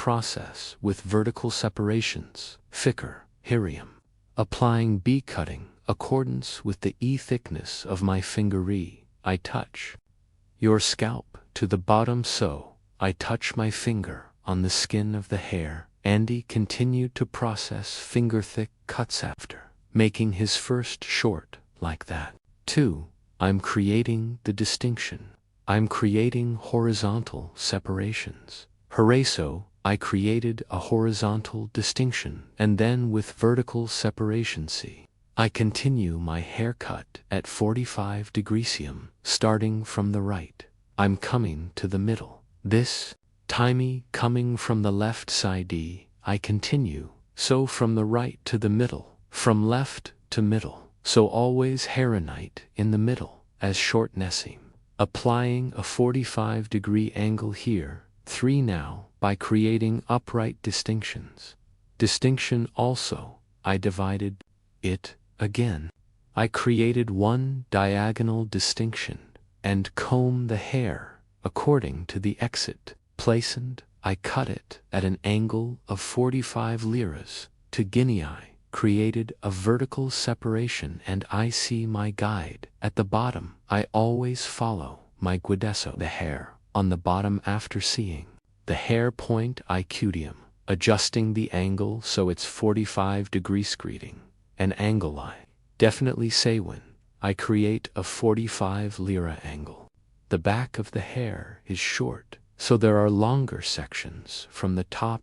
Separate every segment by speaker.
Speaker 1: process with vertical separations, thicker, hirium. Applying B cutting, accordance with the E thickness of my fingery, I touch your scalp to the bottom, so I touch my finger on the skin of the hair. Andy continued to process finger-thick cuts after making his first short like that. 2. I'm creating the distinction. I'm creating horizontal separations. So I created a horizontal distinction, and then with vertical separation C, I continue my haircut at 45 degrees, starting from the right. I'm coming to the middle. This time coming from the left side D, I continue, so from the right to the middle, from left to middle, so always hairnite in the middle, as shortnessing. Applying a 45-degree angle here. 3. Now, by creating upright distinctions. Distinction also, I divided it again. I created one diagonal distinction, and comb the hair according to the exit placement. I cut it at an angle of 45 liras to Guinea. I created a vertical separation, and I see my guide at the bottom. I always follow my guidesso, the hair on the bottom. After seeing the hair point, I cudium, adjusting the angle so it's 45 degrees, creating an angle. I definitely say when I create a 45 lira angle. The back of the hair is short, so there are longer sections from the top.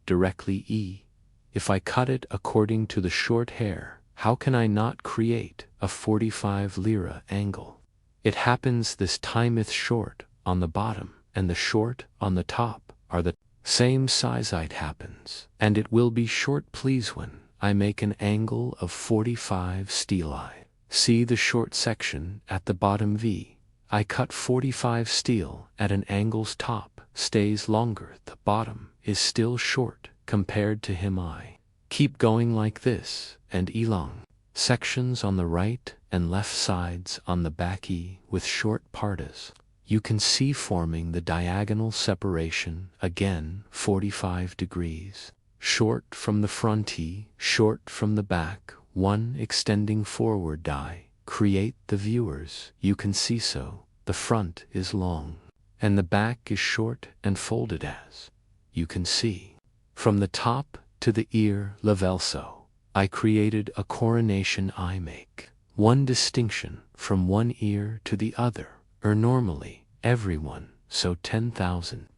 Speaker 1: Directly E. If I cut it according to the short hair, how can I not create a 45 lira angle? It happens this time it's short on the bottom and the short on the top are the same size. It happens, and it will be short please when I make an angle of 45 steel. See the short section at the bottom V. I cut 45 steel at an angle's top stays longer. The bottom is still short compared to him. I keep going like this and elong sections on the right and left sides on the back E with short partas. You can see forming the diagonal separation again 45 degrees. Short from the front E, short from the back, one extending forward. I create the viewers. You can see so the front is long and the back is short and folded, as you can see. From the top to the ear level, so I created a coronation. I make one distinction from one ear to the other, or normally everyone, so 10,000.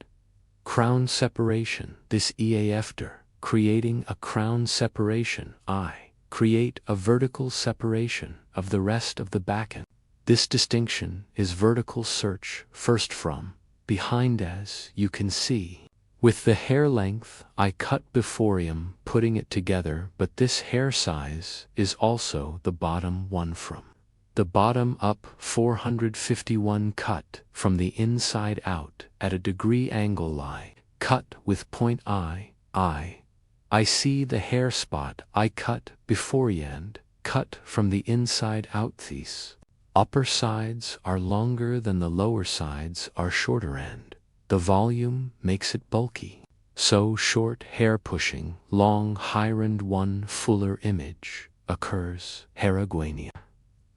Speaker 1: Crown separation. This EA after creating a crown separation, I create a vertical separation of the rest of the back end. This distinction is vertical search first from behind, as you can see. With the hair length, I cut before putting it together, but this hair size is also the bottom one from the bottom up. 451 cut from the inside out at a degree angle. I cut with point I see the hair spot. I cut before and cut from the inside out. These upper sides are longer than the lower sides are shorter, and the volume makes it bulky. So short hair pushing long hirand one fuller image occurs. Heraguania.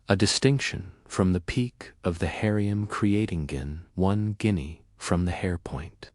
Speaker 1: A distinction from the peak of the harium creating gin 1 guinea from the hair point.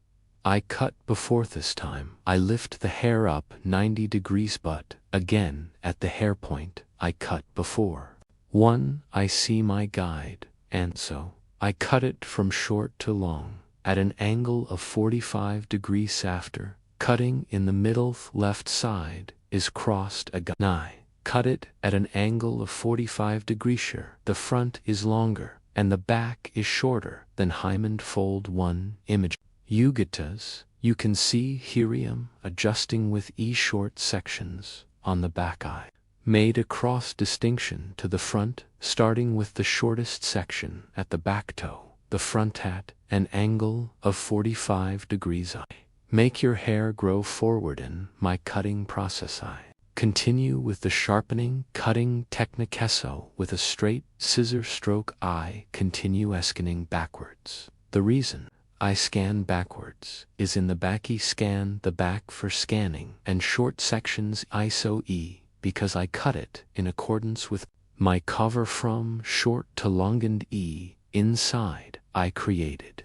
Speaker 1: I cut before. This time I lift the hair up 90 degrees, but again at the hair point I cut before. 1. I see my guide, and so I cut it from short to long at an angle of 45 degrees. After cutting in the middle, left side is crossed again. I cut it at an angle of 45 degrees. Sure, the front is longer and the back is shorter than Hyman. Fold 1 image. Yugatas, you can see herium adjusting with E short sections on the back. I made a cross distinction to the front, starting with the shortest section at the back toe. The front at an angle of 45 degrees. I make your hair grow forward in my cutting process. I continue with the sharpening cutting technique, so with a straight scissor stroke I continue escaning backwards. The reason I scan backwards, is in the backy scan the back for scanning, and short sections ISO E, because I cut it in accordance with my cover from short to longend E, inside I created.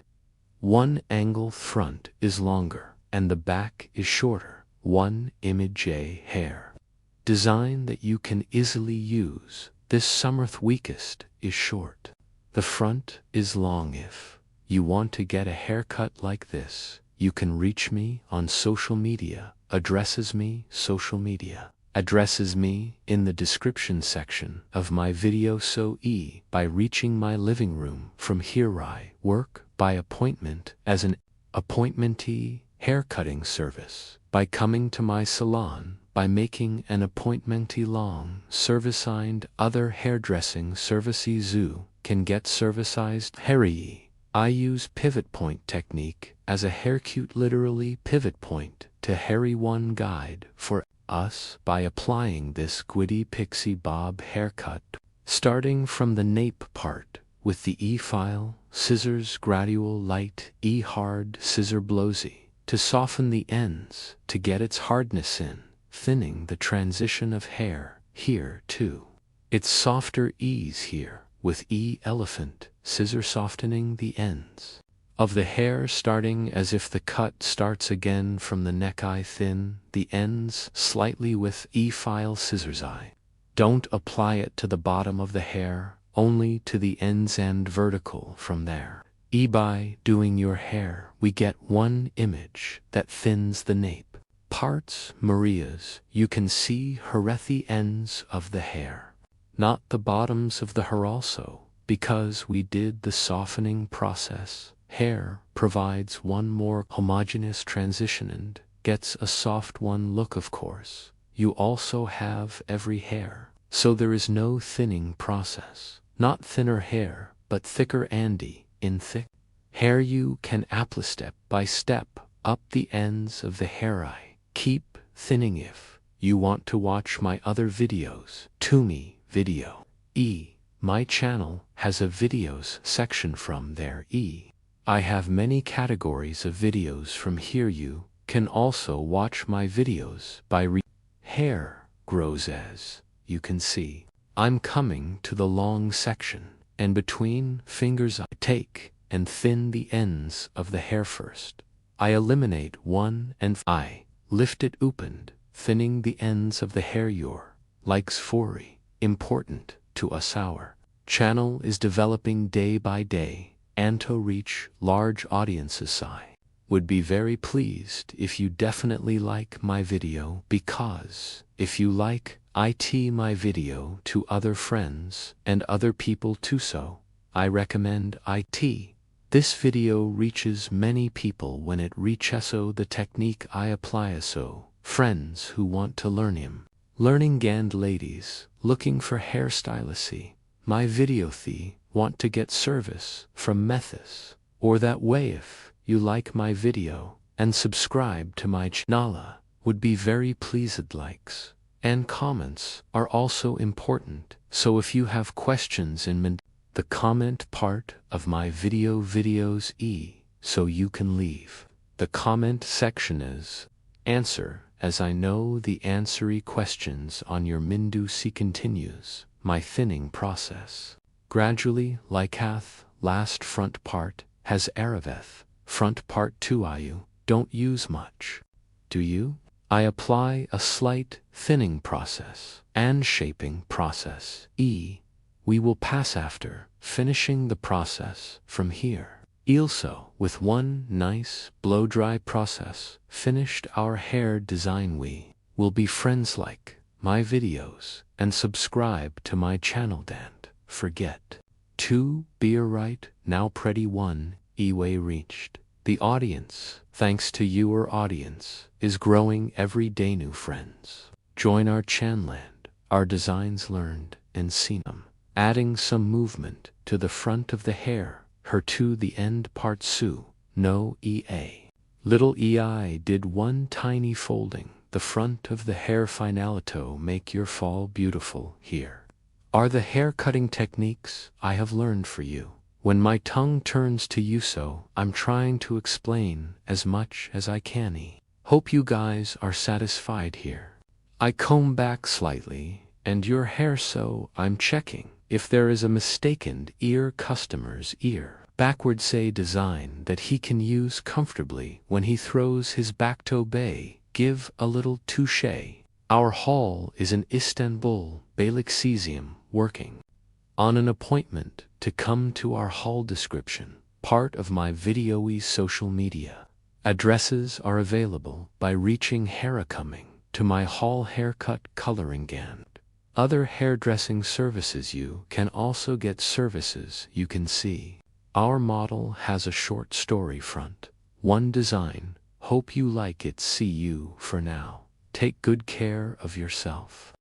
Speaker 1: One angle front is longer, and the back is shorter, one image A hair. Design that you can easily use, this summerth weakest is short. The front is long. If you want to get a haircut like this, you can reach me on social media, addresses me in the description section of my video so by reaching my living room. From here I work by appointment as an appointmentee haircutting service, by coming to my salon, by making an appointmentee long service signed other hairdressing services zoo can get servicized hairy. I use pivot point technique as a haircut, literally pivot point to hairy one guide for us by applying this Gwitty Pixie bob haircut, starting from the nape part with the E-file, scissors gradual light E-hard scissor blowsy to soften the ends to get its hardness in, thinning the transition of hair here too. It's softer ease here with E-elephant scissor softening the ends of the hair, starting as if the cut starts again from the neck. I thin the ends slightly with E-file scissors. I don't apply it to the bottom of the hair, only to the ends and vertical from there. By doing your hair we get one image that thins the nape parts. Maria's, you can see her at the ends of the hair, not the bottoms of the hair also, because we did the softening process. Hair provides one more homogeneous transition and gets a soft one look. Of course, you also have every hair, so there is no thinning process. Not thinner hair, but thicker Andy. In thick hair you can apply step by step up the ends of the hair. I keep thinning. If you want to watch my other videos, to me video my channel has a videos section. From there I have many categories of videos. From here you can also watch my videos by hair grows. As you can see, I'm coming to the long section, and between fingers I take and thin the ends of the hair first. I eliminate one and I lift it opened, thinning the ends of the hair. Your likes very important to us. Our channel is developing day by day and to reach large audiences. I would be very pleased if you definitely like my video, because if you like my video to other friends and other people too, so I recommend this video reaches many people when it reaches so the technique I apply so friends who want to learn him. Learning and ladies looking for hairstylisty, my video want to get service from Methis, or that way. If you like my video and subscribe to my channel, would be very pleased. Likes and comments are also important, so if you have questions in the comment part of my videos so you can leave the comment section as answer, as I know the answery questions on your Mindusi. Continues my thinning process gradually. Likath last front part has Araveth front part too. You don't use much, do you? I apply a slight thinning process and shaping process. We will pass after finishing the process from here. Also, with one nice blow dry process finished our hair design. We will be friends. Like my videos and subscribe to my channel. Don't forget to be right now. Pretty one way reached the audience. Thanks to your audience is growing every day. New friends join our channel and our designs learned and seen them, adding some movement to the front of the hair, her to the end part. No little I did one tiny folding the front of the hair. Finalito make your fall beautiful. Here are the hair cutting techniques I have learned for you. When my tongue turns to you so, I'm trying to explain as much as I can. Hope you guys are satisfied here. I comb back slightly, and your hair, so I'm checking if there is a mistaken ear, customer's ear. Backward say design that he can use comfortably when he throws his back to bay. Give a little touche. Our hall is in Istanbul, Beylikdüzü, working on an appointment to come to our hall. Description, part of my video social media. Addresses are available by reaching Hera coming to my hall haircut coloring and other hairdressing services. You can also get services. You can see our model has a short story front. One design. Hope you like it. See you for now. Take good care of yourself.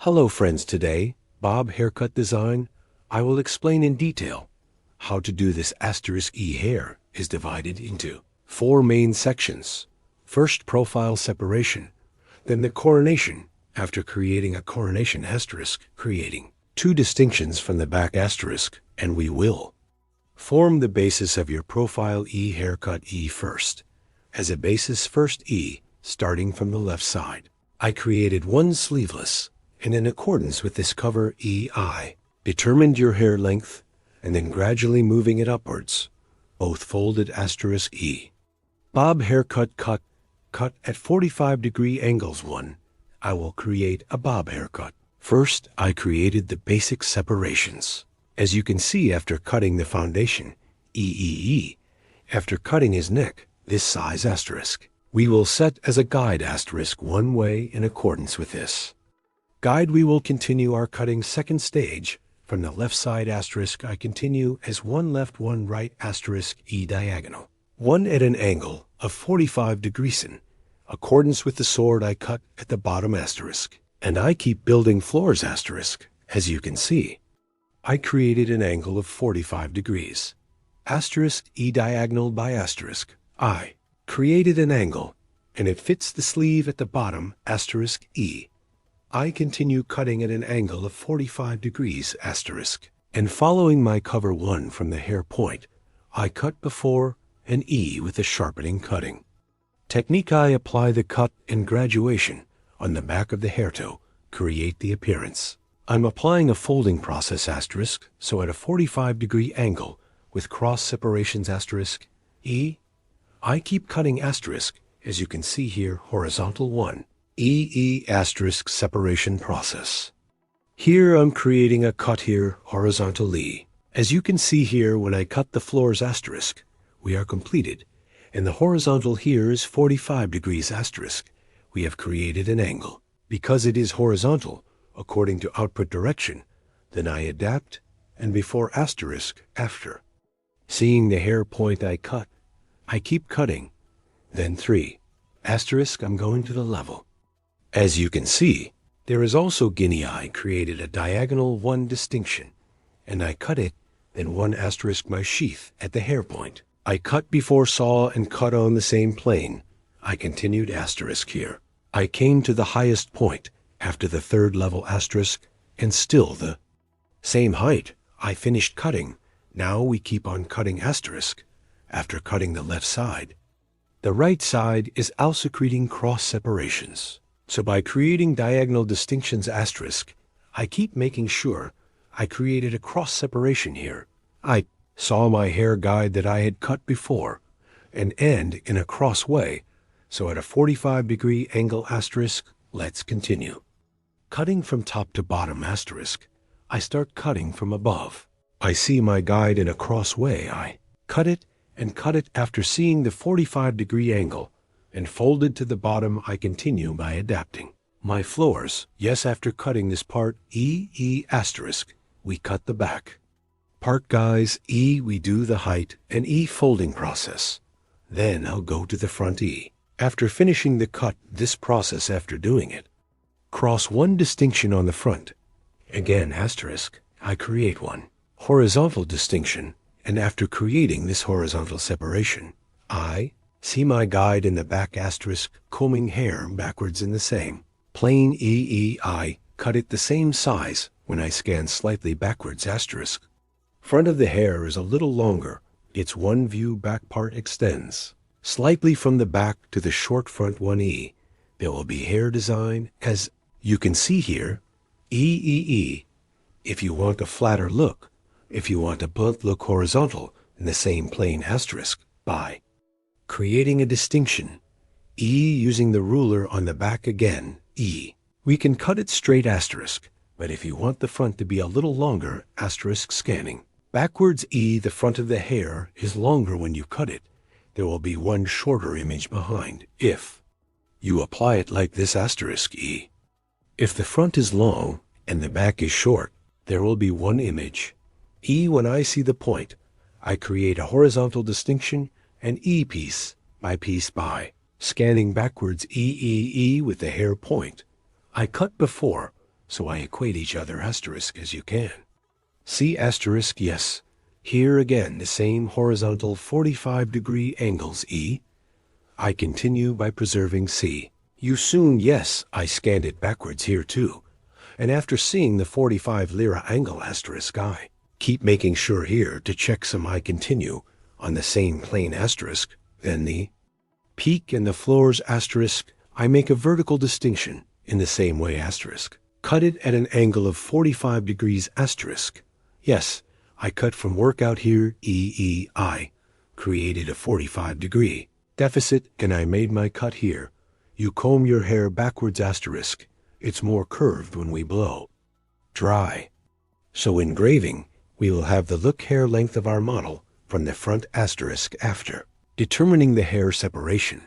Speaker 2: Hello friends, today, Bob Haircut Design, I will explain in detail how to do this *E hair is divided into 4 main sections. First, profile separation, then the coronation, after creating a coronation asterisk, creating 2 distinctions from the back asterisk, and we will form the basis of your profile E haircut E first. As a basis, first E, starting from the left side. I created 1 sleeveless, and in accordance with this cover EI, determined your hair length, and then gradually moving it upwards, both folded *E. Bob haircut cut at 45-degree angles. 1. I will create a bob haircut. First, I created the basic separations. As you can see, after cutting the foundation, EEE, after cutting his neck, this size asterisk, we will set as a guide asterisk 1 way in accordance with this guide. We will continue our cutting second stage. From the left side asterisk, I continue as 1 left 1 right asterisk E diagonal, 1 at an angle of 45 degrees in accordance with the sword I cut at the bottom asterisk. And I keep building floors asterisk. As you can see, I created an angle of 45 degrees. Asterisk E diagonal by asterisk. I created an angle, and it fits the sleeve at the bottom asterisk E. I continue cutting at an angle of 45 degrees asterisk, and following my cover 1 from the hair point, I cut before an E with the sharpening cutting technique. I apply the cut and graduation on the back of the hair to create the appearance. I'm applying a folding process asterisk, so at a 45-degree angle with cross separations asterisk E, I keep cutting asterisk, as you can see here, horizontal 1. EE asterisk separation process. Here I'm creating a cut here horizontally. As you can see here, when I cut the floors asterisk, we are completed, and the horizontal here is 45 degrees asterisk. We have created an angle. Because it is horizontal, according to output direction, then I adapt, and before asterisk, after. Seeing the hair point I cut, I keep cutting. Then 3 asterisk, I'm going to the level. As you can see, there is also guinea eye created a diagonal 1 distinction, and I cut it, then 1 asterisk my sheath at the hair point. I cut before saw and cut on the same plane. I continued asterisk here. I came to the highest point after the third level asterisk, and still the same height. I finished cutting. Now we keep on cutting asterisk after cutting the left side. The right side is also creating cross separations. So by creating diagonal distinctions asterisk, I keep making sure I created a cross separation here. I saw my hair guide that I had cut before and end in a cross way. So at a 45-degree angle asterisk, let's continue. Cutting from top to bottom asterisk, I start cutting from above. I see my guide in a cross way. I cut it and cut it after seeing the 45-degree angle, and folded to the bottom. I continue by adapting my floors. Yes, after cutting this part E asterisk, we cut the back part, guys. E, we do the height and E folding process. Then I'll go to the front E. After finishing the cut, this process after doing it, cross one distinction on the front. Again asterisk, I create one horizontal distinction, and after creating this horizontal separation, I see my guide in the back asterisk combing hair backwards in the same plane E. I cut it the same size when I scan slightly backwards asterisk. Front of the hair is a little longer. Its one view back part extends slightly from the back to the short front one E. There will be hair design as you can see here. E. If you want a flatter look, if you want a blunt look horizontal in the same plane asterisk, by creating a distinction, E using the ruler on the back again, E. We can cut it straight asterisk, but if you want the front to be a little longer, asterisk scanning. Backwards E, the front of the hair is longer when you cut it. There will be one shorter image behind. If you apply it like this asterisk E. If the front is long and the back is short, there will be one image. E, when I see the point, I create a horizontal distinction and E piece by scanning backwards E with the hair point. I cut before, so I equate each other asterisk as you can. See asterisk, yes. Here again the same horizontal 45-degree angles E. I continue by preserving C. You soon, yes, I scanned it backwards here too. And after seeing the 45 lira angle asterisk, I keep making sure here to check some. I continue on the same plane asterisk. Then the peak and the floors asterisk, I make a vertical distinction in the same way asterisk. Cut it at an angle of 45 degrees asterisk. Yes, I cut from workout here I created a 45-degree deficit, and I made my cut here. You comb your hair backwards asterisk. It's more curved when we blow dry. So engraving, we will have the look hair length of our model from the front asterisk after determining the hair separation.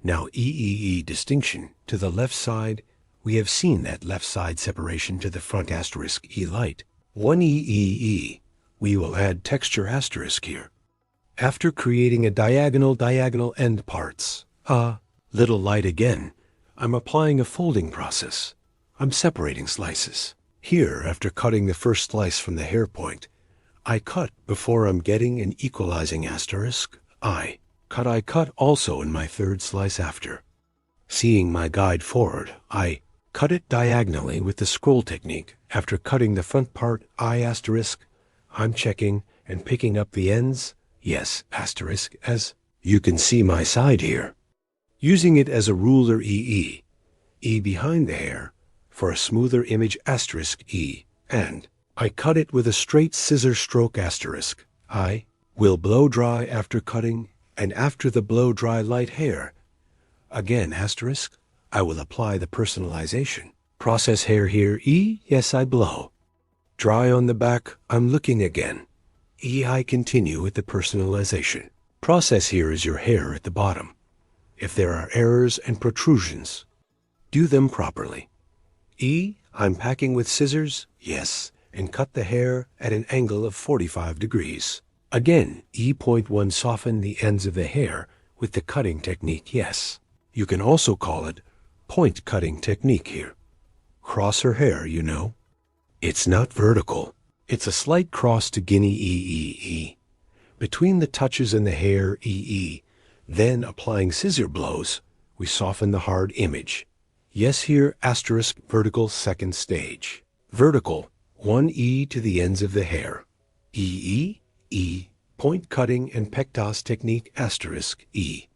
Speaker 2: Now E distinction to the left side. We have seen that left side separation to the front asterisk E light. One E. We will add texture asterisk here. After creating a diagonal end parts. Little light again. I'm applying a folding process. I'm separating slices. Here, after cutting the first slice from the hair point, I cut before I'm getting an equalizing asterisk. I cut also in my third slice after. Seeing my guide forward, I cut it diagonally with the scroll technique. After cutting the front part I asterisk, I'm checking and picking up the ends. Yes, asterisk, as you can see my side here. Using it as a ruler E behind the hair for a smoother image asterisk E, and I cut it with a straight scissor stroke asterisk. I will blow dry after cutting, and after the blow dry light hair, again asterisk, I will apply the personalization. Process hair here E, yes I blow. Dry on the back, I'm looking again. E, I continue with the personalization. Process here is your hair at the bottom. If there are errors and protrusions, do them properly. E, I'm packing with scissors, yes, and cut the hair at an angle of 45 degrees. Again, E.1 soften the ends of the hair with the cutting technique, yes. You can also call it point cutting technique here. Cross her hair, you know. It's not vertical. It's a slight cross to Guinea E. Between the touches in the hair E. Then applying scissor blows we soften the hard image. Yes here asterisk vertical second stage. Vertical, 1 E to the ends of the hair. E, point cutting and pectas technique asterisk E.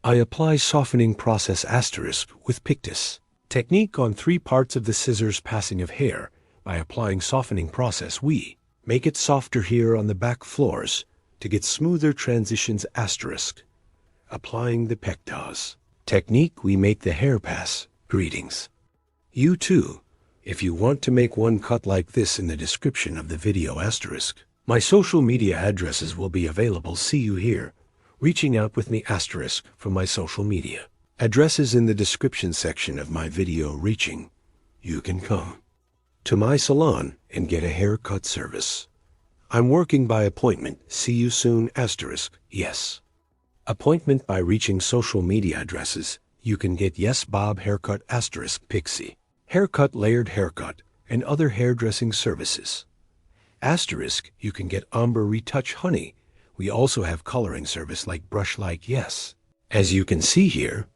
Speaker 2: I apply softening process asterisk with pictus. Technique on 3 parts of the scissors passing of hair. By applying softening process we make it softer here on the back floors to get smoother transitions asterisk. Applying the pectas. Technique we make the hair pass. Greetings. You too, if you want to make one cut like this in the description of the video asterisk. My social media addresses will be available. See you here. Reaching out with me asterisk from my social media. Addresses in the description section of my video reaching. You can come to my salon and get a haircut service. I'm working by appointment. See you soon asterisk. Yes. Appointment by reaching social media addresses. You can get Yes Bob Haircut asterisk Pixie. Haircut, layered haircut, and other hairdressing services. Asterisk, you can get Amber Retouch Honey. We also have coloring service like Brush Like Yes. As you can see here,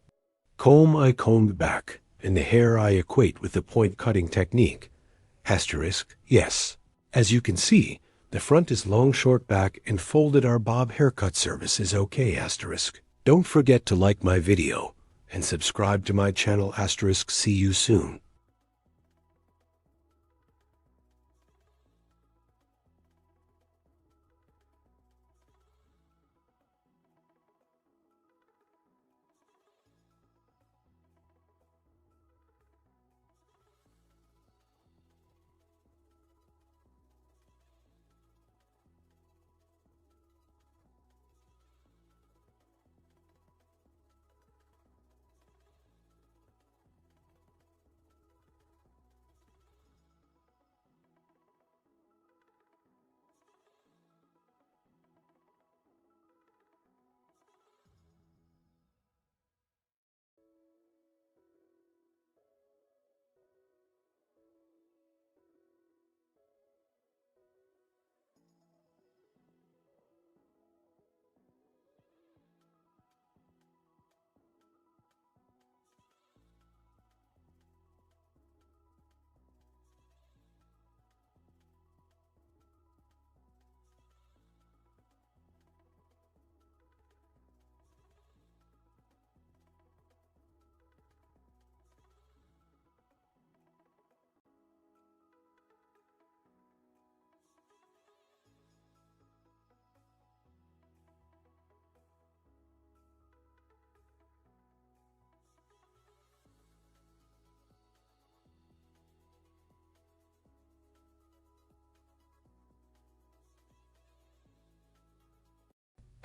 Speaker 2: comb I combed back, and the hair I equate with the point cutting technique. Asterisk, yes. As you can see, the front is long short back and folded. Our Bob haircut service is okay asterisk. Don't forget to like my video and subscribe to my channel asterisk. See you soon.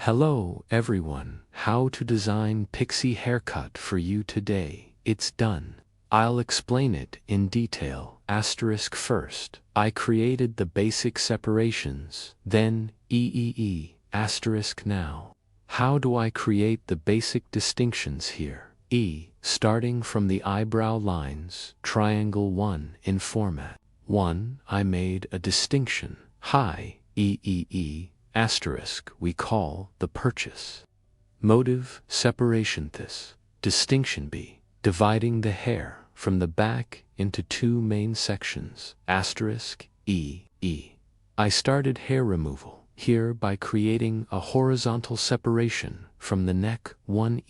Speaker 1: Hello everyone, how to design Pixie haircut for you today. It's done. I'll explain it in detail. Asterisk first, I created the basic separations, then asterisk now. How do I create the basic distinctions here? Starting from the eyebrow lines, triangle 1 in format 1, I made a distinction, high, asterisk we call the purchase. Motive, separation this. Distinction B, dividing the hair from the back into 2 main sections, asterisk I started hair removal here by creating a horizontal separation from the neck 1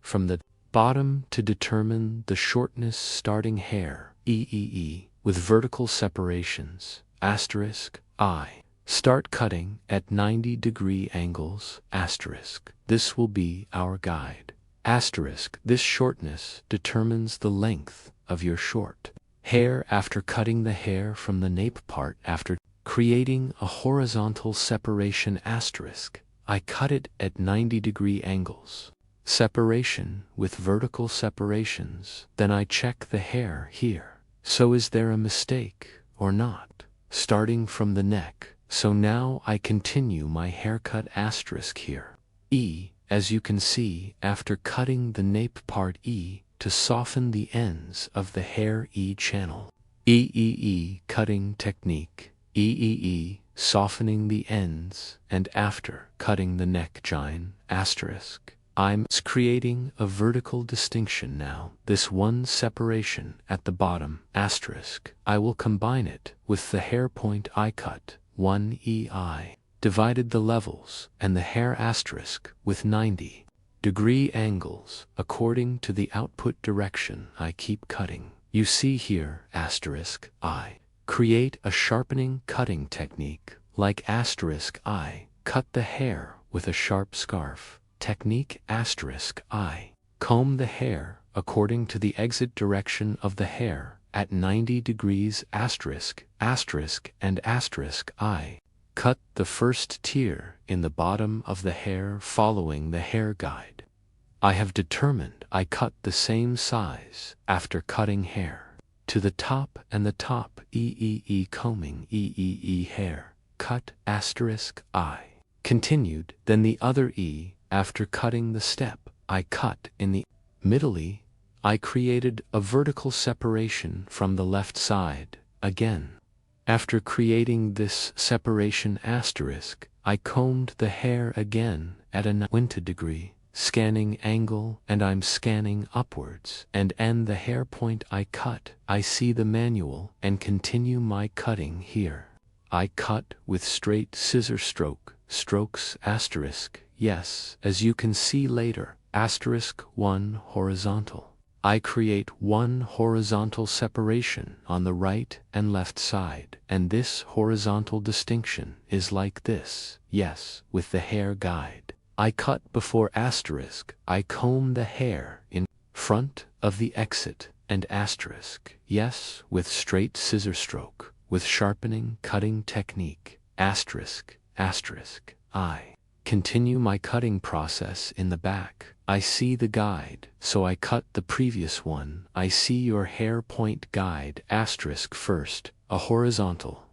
Speaker 1: from the bottom to determine the shortness starting hair with vertical separations, asterisk I. Start cutting at 90-degree angles, asterisk. This will be our guide. Asterisk, this shortness determines the length of your short hair after cutting the hair from the nape part after creating a horizontal separation asterisk. I cut it at 90-degree angles. Separation with vertical separations. Then I check the hair here. So is there a mistake or not? Starting from the neck. So now I continue my haircut asterisk here. As you can see, after cutting the nape part to soften the ends of the hair channel. Cutting technique. Softening the ends, and after cutting the neck join asterisk. I'm creating a vertical distinction now. This one separation at the bottom, asterisk, I will combine it with the hair point I cut, 1 EI, divided the levels and the hair asterisk with 90-degree angles according to the output direction I keep cutting. You see here, asterisk, I create a sharpening cutting technique like asterisk I cut the hair with a sharp scarf. Technique asterisk I comb the hair according to the exit direction of the hair at 90 degrees asterisk and asterisk I cut the first tier in the bottom of the hair following the hair guide. I have determined I cut the same size after cutting hair to the top and the top combing hair cut asterisk I continued, then the other E. After cutting the step I cut in the middle E, I created a vertical separation from the left side again. After creating this separation asterisk, I combed the hair again at a 90 degree scanning angle, and I'm scanning upwards and end the hair point I cut. I see the manual and continue my cutting here. I cut with straight scissor strokes asterisk. Yes, as you can see later, asterisk 1 horizontal. I create one horizontal separation on the right and left side, and this horizontal distinction is like this, yes, with the hair guide. I cut before asterisk, I comb the hair in front of the exit and asterisk, yes, with straight scissor stroke, with sharpening cutting technique, asterisk, I continue my cutting process in the back. I see the guide, so I cut the previous one. I see your hair point guide asterisk first, a horizontal,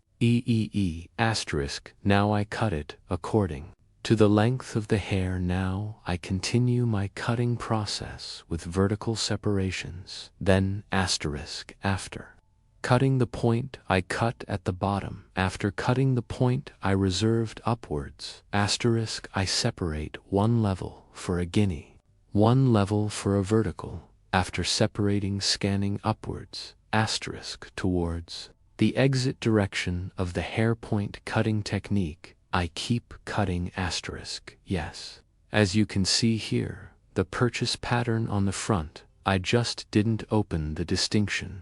Speaker 1: asterisk. Now I cut it according to the length of the hair. Now I continue my cutting process with vertical separations. Then asterisk after cutting the point I cut at the bottom. After cutting the point I reserved upwards, asterisk I separate one level for a guinea, one level for a vertical. After separating scanning upwards, asterisk towards the exit direction of the hair point cutting technique, I keep cutting asterisk, yes. As you can see here, the purchase pattern on the front, I just didn't open the distinction,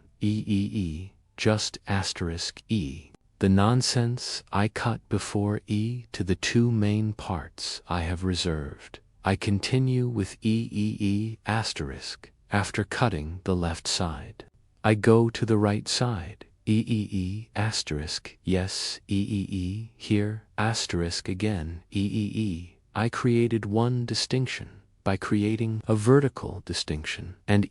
Speaker 1: just asterisk E. The nonsense I cut before E to the two main parts I have reserved. I continue with asterisk after cutting the left side. I go to the right side, asterisk, yes, here, asterisk again, I created one distinction by creating a vertical distinction, and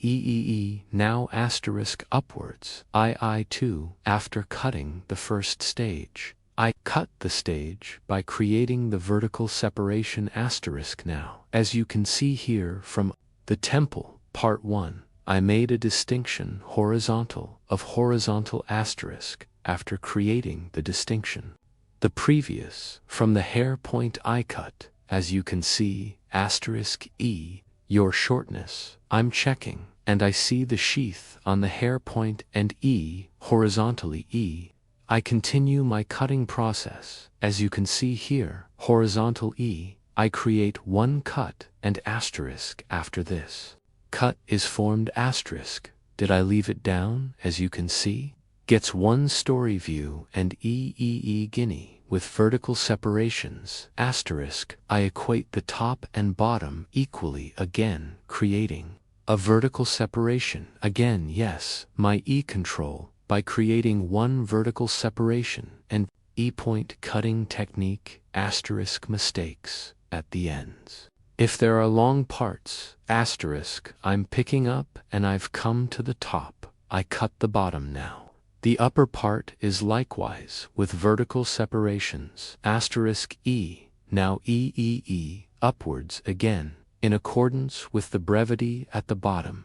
Speaker 1: now asterisk upwards, II after cutting the first stage. I cut the stage by creating the vertical separation asterisk now. As you can see here from the temple, part 1, I made a distinction horizontal of horizontal asterisk after creating the distinction. The previous, from the hair point I cut, as you can see, asterisk E, your shortness, I'm checking, and I see the sheath on the hair point and E, horizontally E. I continue my cutting process. As you can see here, horizontal E, I create one cut and asterisk after this. Cut is formed asterisk. Did I leave it down, as you can see? Gets one story view and guinea. With vertical separations, asterisk, I equate the top and bottom equally again, creating a vertical separation. Again, yes, my E control, by creating one vertical separation and E-point cutting technique, asterisk mistakes at the ends. If there are long parts, asterisk, I'm picking up and I've come to the top. I cut the bottom now. The upper part is likewise with vertical separations, asterisk E, now upwards again, in accordance with the brevity at the bottom,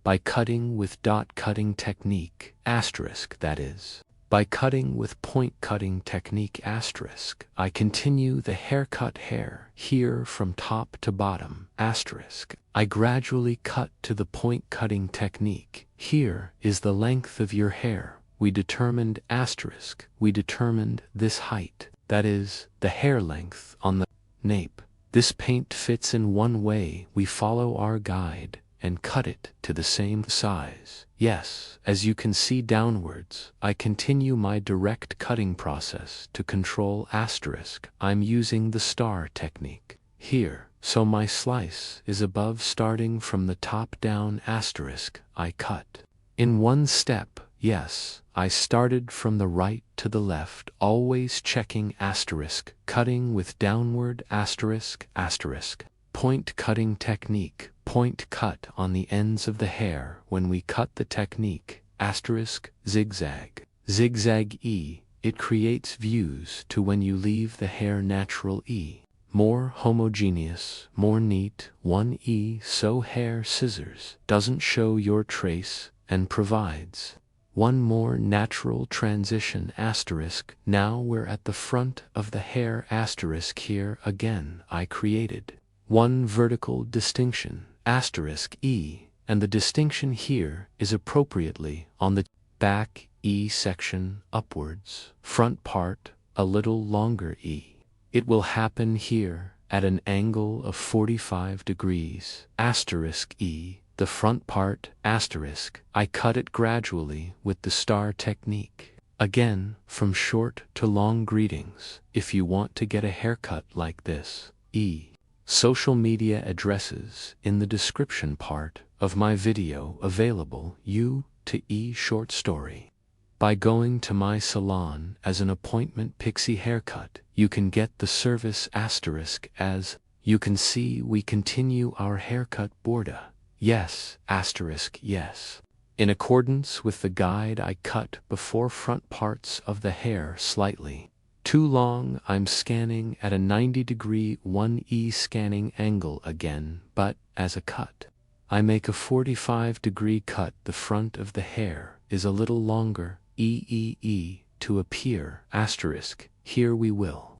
Speaker 1: by cutting with dot cutting technique, asterisk that is. By cutting with point cutting technique asterisk, I continue the haircut hair here from top to bottom asterisk. I gradually cut to the point cutting technique. Here is the length of your hair. We determined asterisk. We determined this height, that is, the hair length on the nape. This paint fits in one way. We follow our guide and cut it to the same size. Yes, as you can see downwards, I continue my direct cutting process to control asterisk. I'm using the star technique here, so my slice is above starting from the top down asterisk. I cut in one step. Yes, I started from the right to the left, always checking asterisk, cutting with downward asterisk asterisk. Point cutting technique. Point cut on the ends of the hair when we cut the technique asterisk zigzag. Zigzag E. It creates views to when you leave the hair natural E. More homogeneous, more neat, 1E so hair scissors doesn't show your trace and provides one more natural transition asterisk. Now we're at the front of the hair asterisk. Here again I created one vertical distinction asterisk E, and the distinction here is appropriately on the back E section upwards, front part a little longer E. It will happen here at an angle of 45 degrees asterisk E. The front part asterisk. I cut it gradually with the star technique. Again, from short to long greetings. If you want to get a haircut like this, E. Social media addresses in the description part of my video available. U to E short story. By going to my salon as an appointment Pixie haircut, you can get the service asterisk. As you can see, we continue our haircut border. Yes, asterisk yes. In accordance with the guide, I cut before front parts of the hair slightly too long. I'm scanning at a 90-degree 1E scanning angle again, but as a cut, I make a 45-degree cut. The front of the hair is a little longer E to appear asterisk. Here we will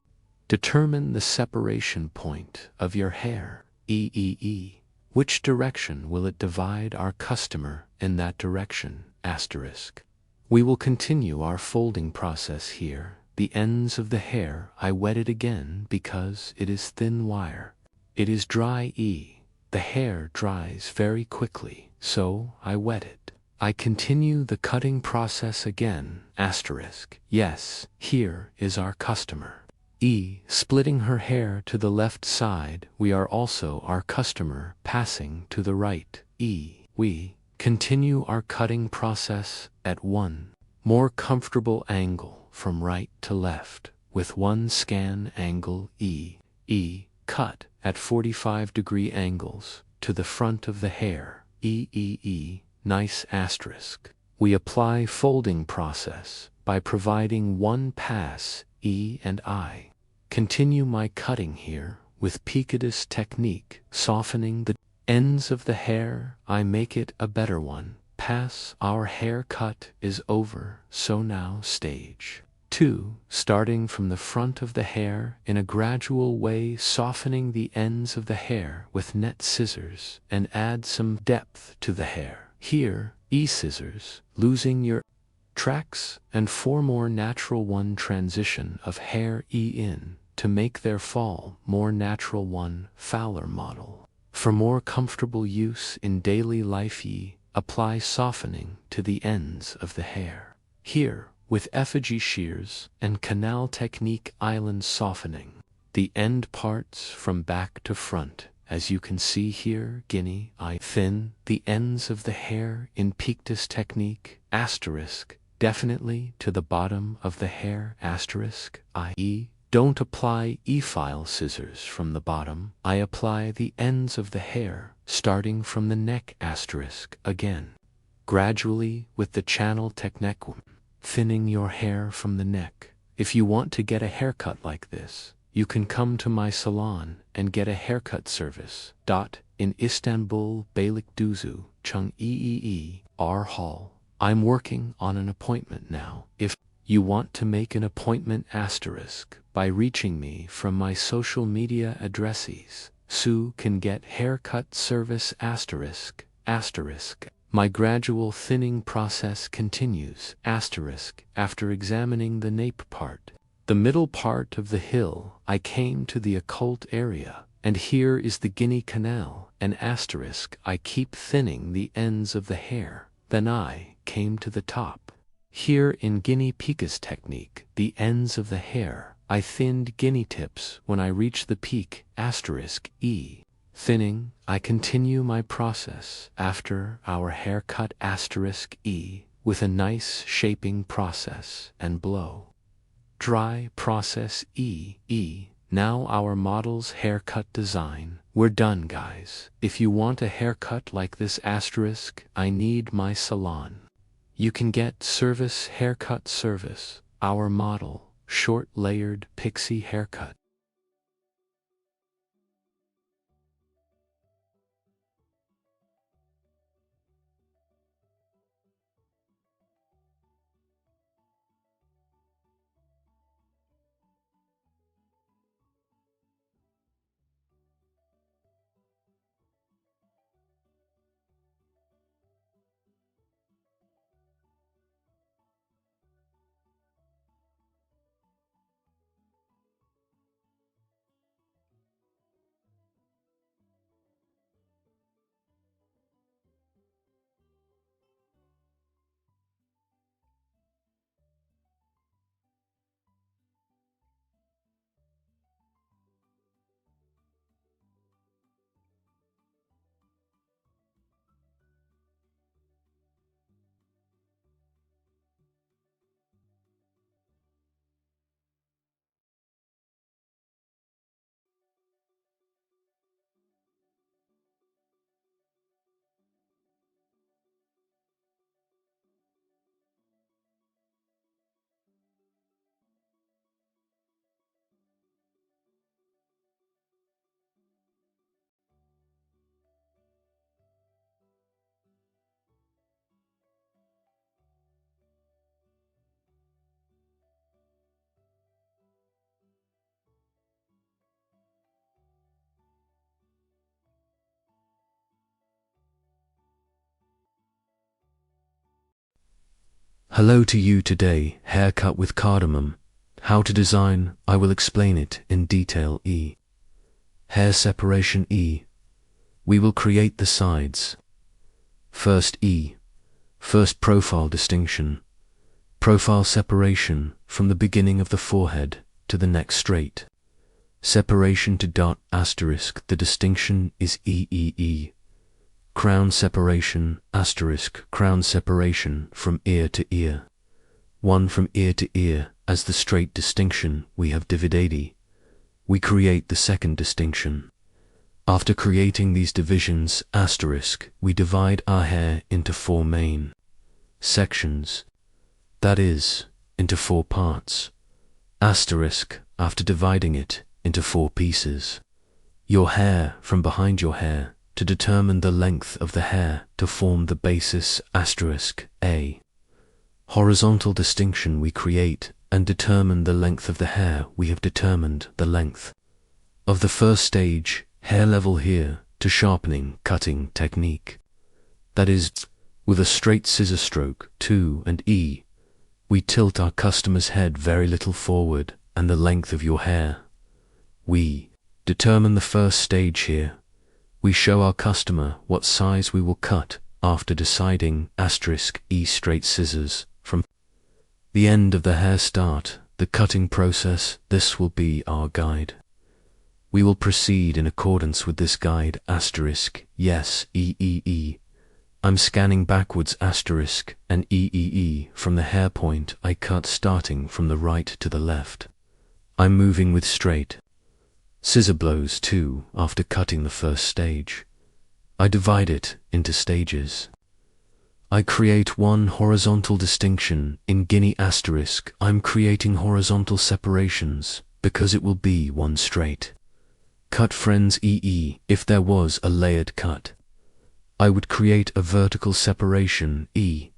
Speaker 1: determine the separation point of your hair E. Which direction will it divide our customer in that direction asterisk. We will continue our folding process here. The ends of the hair I wet it again because it is thin wire. It is dry E. The hair dries very quickly, so I wet it. I continue the cutting process again asterisk. Yes, here is our customer E splitting her hair to the left side. We are also our customer passing to the right E. We continue our cutting process at one more comfortable angle from right to left with one scan angle E. Cut at 45-degree angles to the front of the hair E. Nice asterisk. We apply folding process by providing one pass E and I continue my cutting here with Picadus technique, softening the ends of the hair. I make it a better one. Pass. Our haircut is over, so now stage 2, starting from the front of the hair in a gradual way, softening the ends of the hair with net scissors and add some depth to the hair. Here, E scissors, losing your tracks, and 4 more natural 1 transition of hair E in to make their fall more natural 1 Fowler model. For more comfortable use in daily life E, apply softening to the ends of the hair. Here, with effigy shears and canal technique island softening the end parts from back to front. As you can see here, guinea I thin the ends of the hair in Pictus technique asterisk definitely to the bottom of the hair asterisk i.e. don't apply E-file scissors from the bottom. I apply the ends of the hair starting from the neck asterisk again gradually with the channel technique, thinning your hair from the neck. If you want to get a haircut like this, you can come to my salon and get a haircut service. In Istanbul, Beylikdüzü, Chung R Hall. I'm working on an appointment now. If You want to make an appointment asterisk by reaching me from my social media addresses. Sue can get haircut service asterisk, asterisk. My gradual thinning process continues, asterisk, after examining the nape part. The middle part of the hill, I came to the occult area, and here is the Guinea Canal, an asterisk. I keep thinning the ends of the hair. Then I came to the top. Here in Guinea Pic's technique, the ends of the hair, I thinned guinea tips when I reach the peak, asterisk, E. Thinning, I continue my process after our haircut, asterisk, E, with a nice shaping process and blow. Dry process, E. Now our model's haircut design. We're done, guys. If you want a haircut like this, asterisk, I need my salon. You can get service haircut service, our model, short layered Pixie haircut.
Speaker 3: Hello to you today, haircut with cardamom. How to design, I will explain it in detail. E. Hair separation. E. We will create the sides. First E. First profile distinction. Profile separation from the beginning of the forehead to the neck straight. Separation to dot asterisk. The distinction is E. Crown separation, asterisk, crown separation from ear to ear. One from ear to ear, as the straight distinction we have divided. We create the second distinction. After creating these divisions, asterisk, we divide our hair into 4 main sections. That is, into 4 parts. Asterisk, after dividing it into 4 pieces. Your hair from behind your hair, to determine the length of the hair to form the basis, asterisk, A. Horizontal distinction we create and determine the length of the hair. We have determined the length of the first stage, hair level here, to sharpening, cutting technique. That is, with a straight scissor stroke, 2 and E, we tilt our customer's head very little forward and the length of your hair. We determine the first stage here. We show our customer what size we will cut after deciding, asterisk, E straight scissors from the end of the hair start, the cutting process. This will be our guide. We will proceed in accordance with this guide, asterisk, yes, E. I'm scanning backwards, asterisk, and E from the hair point I cut starting from the right to the left. I'm moving with straight scissor blows too after cutting the first stage. I divide it into stages. I create 1 horizontal distinction in Guinea asterisk. I'm creating horizontal separations because it will be 1 straight cut, friends. If there was a layered cut, I would create a vertical separation, E.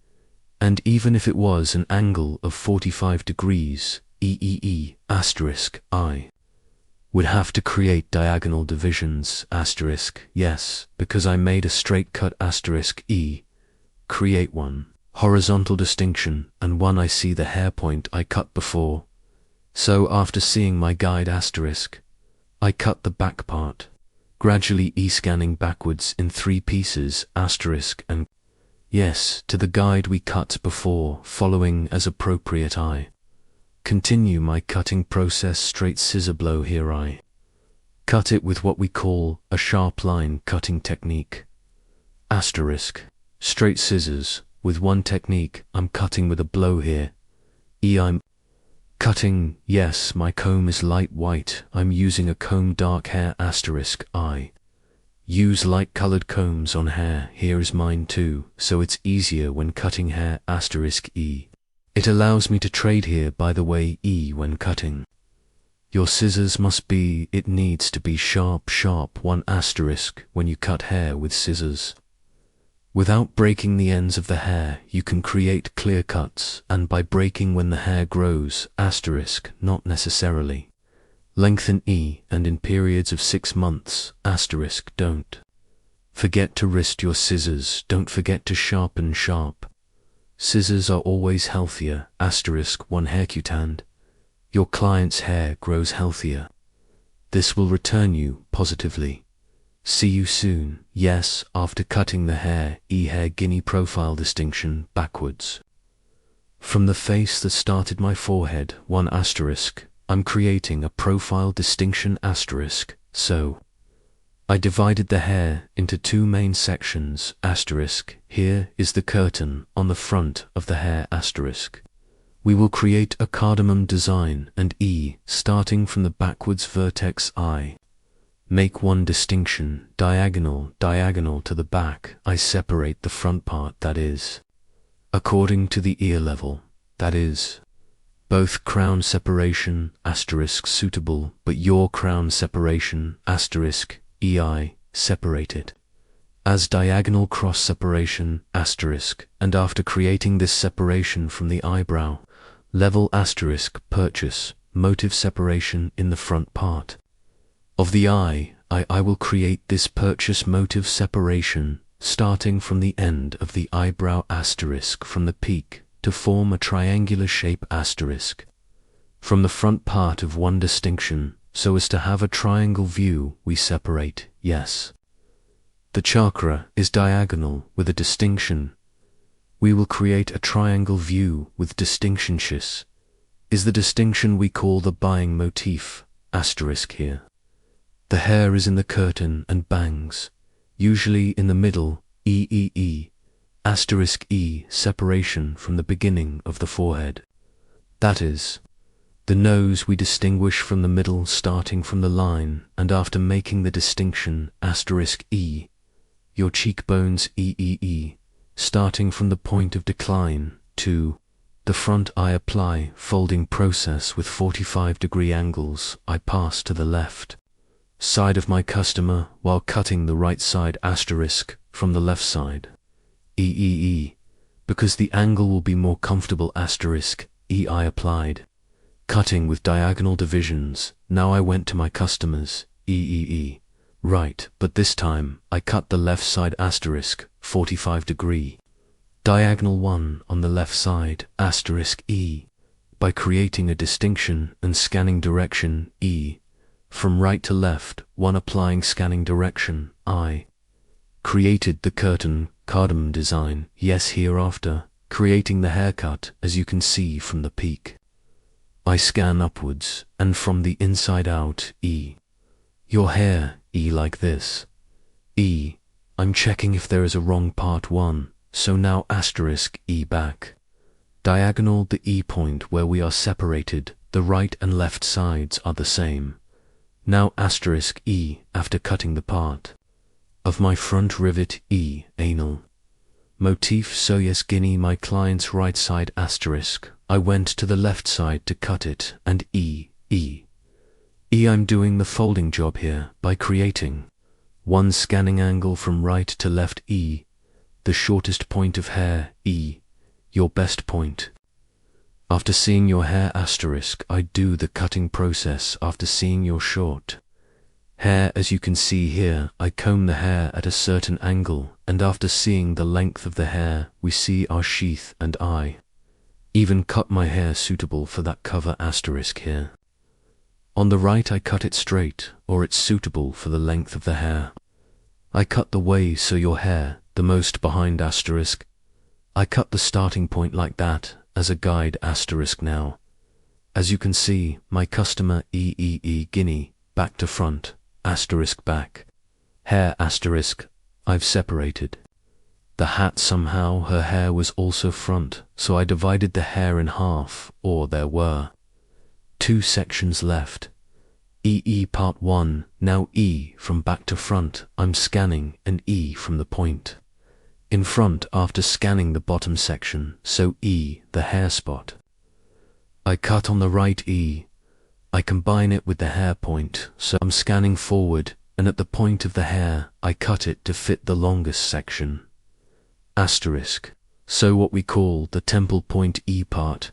Speaker 3: And even if it was an angle of 45 degrees, asterisk I would have to create diagonal divisions, asterisk, yes, because I made a straight cut, asterisk E, create one horizontal distinction and one I see the hair point I cut before. So after seeing my guide, asterisk, I cut the back part, gradually scanning backwards in 3 pieces, asterisk, and yes, to the guide we cut before, following as appropriate. I continue my cutting process, straight scissor blow here. I cut it with what we call a sharp line cutting technique, asterisk, straight scissors with one technique. I'm cutting with a blow here. I'm cutting, yes, my comb is light white. I'm using a comb, dark hair, asterisk. I use light colored combs on hair. Here is mine too, so it's easier when cutting hair, asterisk E. It allows me to trade here, by the way, E, when cutting. Your scissors must be, it needs to be sharp, one, asterisk, when you cut hair with scissors. Without breaking the ends of the hair, you can create clear cuts, and by breaking when the hair grows, asterisk, not necessarily. Lengthen E, and in periods of 6 months, asterisk, don't forget to wrist your scissors, don't forget to sharpen sharp. Scissors are always healthier, asterisk, one haircut. Your client's hair grows healthier. This will return you positively. See you soon. Yes, after cutting the hair, hair guinea profile distinction backwards. From the face that started my forehead, one asterisk, I'm creating a profile distinction, asterisk, so I divided the hair into 2 main sections, asterisk. Here is the curtain on the front of the hair, asterisk. We will create a cardamom design, and starting from the backwards vertex, I make one distinction, diagonal to the back. I separate the front part, that is, according to the ear level, that is, both crown separation, asterisk, suitable, but your crown separation, asterisk, EI, separated as diagonal cross separation, asterisk, and after creating this separation from the eyebrow level, asterisk, purchase motive separation in the front part of the eye. I will create this purchase motive separation starting from the end of the eyebrow, asterisk, from the peak to form a triangular shape, asterisk, from the front part of one distinction, so as to have a triangle view. We separate, yes. The chakra is diagonal with a distinction. We will create a triangle view with distinction. Shis is the distinction we call the buying motif, asterisk here. The hair is in the curtain and bangs, usually in the middle, asterisk E, separation from the beginning of the forehead. That is, the nose we distinguish from the middle starting from the line, and after making the distinction, asterisk E, your cheekbones, starting from the point of decline to the front. I apply folding process with 45-degree angles. I pass to the left side of my customer while cutting the right side, asterisk, from the left side, because the angle will be more comfortable, asterisk, I applied cutting with diagonal divisions. Now I went to my customers, right, but this time I cut the left side, asterisk, 45-degree diagonal one on the left side, asterisk E, by creating a distinction and scanning direction E, from right to left, one applying scanning direction I created the curtain cardamom design. Yes, hereafter creating the haircut, as you can see from the peak. I scan upwards and from the inside out, your hair, like this. I'm checking if there is a wrong part one, so now asterisk E back. Diagonal the E point where we are separated, the right and left sides are the same. Now asterisk E after cutting the part of my front rivet, anal motif, so yes, guinea my client's right side, asterisk. I went to the left side to cut it, and I'm doing the folding job here by creating one scanning angle from right to left, the shortest point of hair, your best point. After seeing your hair asterisk, I do the cutting process after seeing your short hair. As you can see here, I comb the hair at a certain angle, and after seeing the length of the hair, we see our sheath, and I even cut my hair suitable for that cover asterisk here. On the right I cut it straight, or it's suitable for the length of the hair. I cut the way so your hair, the most behind asterisk. I cut the starting point like that, as a guide asterisk now. As you can see, my customer Guinea, back to front, asterisk back. Hair asterisk, I've separated. The hat somehow her hair was also front, so I divided the hair in half, or there were 2 sections left. part 1, now E from back to front, I'm scanning an E from the point in front after scanning the bottom section, so E, the hair spot. I cut on the right E. I combine it with the hair point, so I'm scanning forward, and at the point of the hair, I cut it to fit the longest section. Asterisk. So what we call the temple point E part,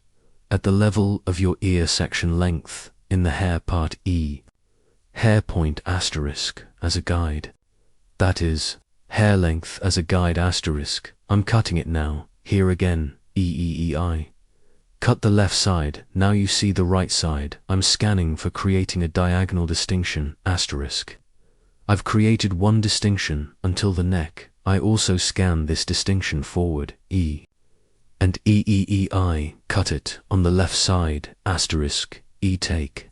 Speaker 3: at the level of your ear section length, in the hair part E. Hair point asterisk, as a guide. That is, hair length as a guide asterisk. I'm cutting it now, here again, I. Cut the left side, now you see the right side. I'm scanning for creating a diagonal distinction, asterisk. I've created one distinction until the neck. I also scan this distinction forward, E. And I, cut it on the left side, asterisk, E take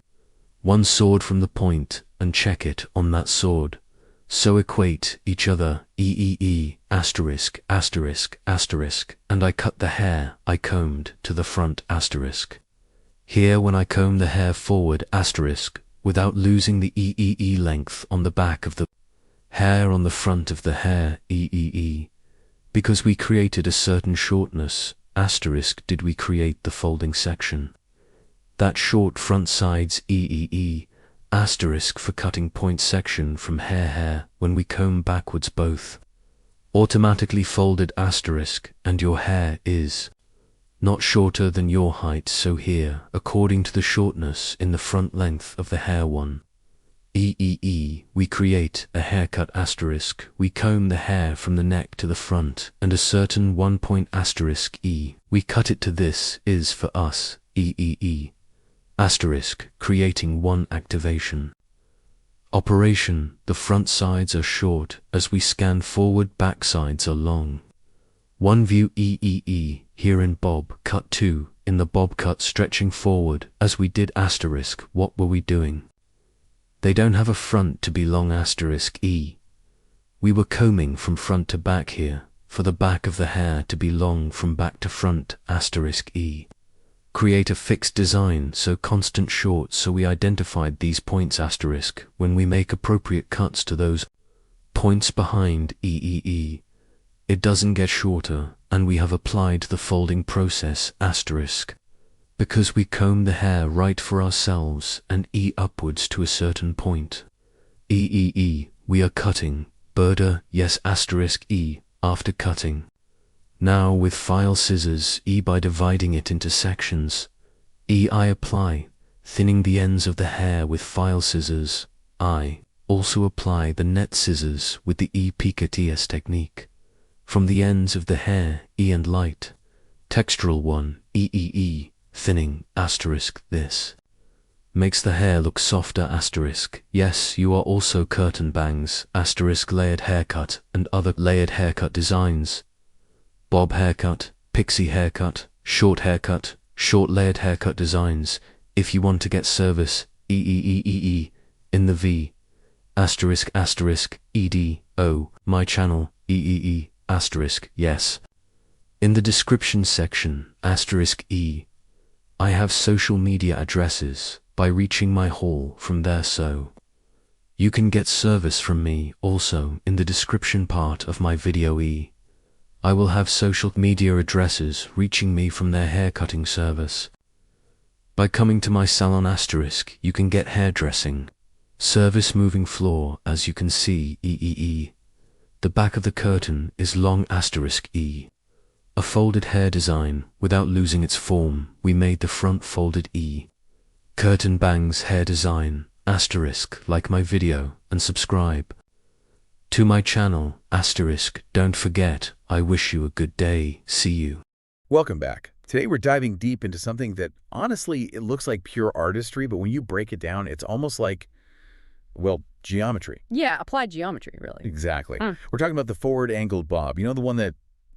Speaker 3: one sword from the point and check it on that sword. So equate each other, asterisk, asterisk, asterisk, and I cut the hair I combed to the front asterisk. Here when I comb the hair forward asterisk, without losing the length on the back of the hair on the front of the hair, because we created a certain shortness, asterisk did we create the folding section. That short front sides asterisk for cutting point section from hair when we comb backwards both automatically folded asterisk, and your hair is not shorter than your height, so here according to the shortness in the front length of the hair one we create a haircut asterisk. We comb the hair from the neck to the front and a certain 1 point asterisk we cut it to. This is for us asterisk, creating one activation. Operation, the front sides are short, as we scan forward back sides are long. One view here in bob cut 2, in the bob cut stretching forward, as we did asterisk. What were we doing? They don't have a front to be long asterisk We were combing from front to back here, for the back of the hair to be long from back to front asterisk Create a fixed design, so constant short, so we identified these points asterisk when we make appropriate cuts to those points behind it doesn't get shorter, and we have applied the folding process asterisk because we comb the hair right for ourselves and upwards to a certain point. We are cutting, border, yes asterisk after cutting. Now with file scissors by dividing it into sections. I apply, thinning the ends of the hair with file scissors. I also apply the net scissors with the Picatinny's technique. From the ends of the hair, and light. Textural one, thinning, asterisk. This makes the hair look softer asterisk. Yes, you are also curtain bangs, asterisk layered haircut and other layered haircut designs. Bob haircut, pixie haircut, short layered haircut designs. If you want to get service, in the V, asterisk asterisk, my channel, asterisk, yes. In the description section, asterisk I have social media addresses, by reaching my hall from there, so you can get service from me also in the description part of my video. I will have social media addresses reaching me from their haircutting service. By coming to my salon asterisk, you can get hairdressing service, moving floor, as you can see. The back of the curtain is long asterisk A folded hair design without losing its form. We made the front folded E. Curtain bangs hair design, asterisk, like my video and subscribe to my channel, asterisk, don't forget, I wish you a good day, see you.
Speaker 4: Welcome back. Today we're diving deep into something that, honestly, it looks like pure artistry, but when you break it down, it's almost like, well, geometry.
Speaker 5: Yeah, applied geometry, really.
Speaker 4: Exactly. We're talking about the forward angled bob. You know, the one that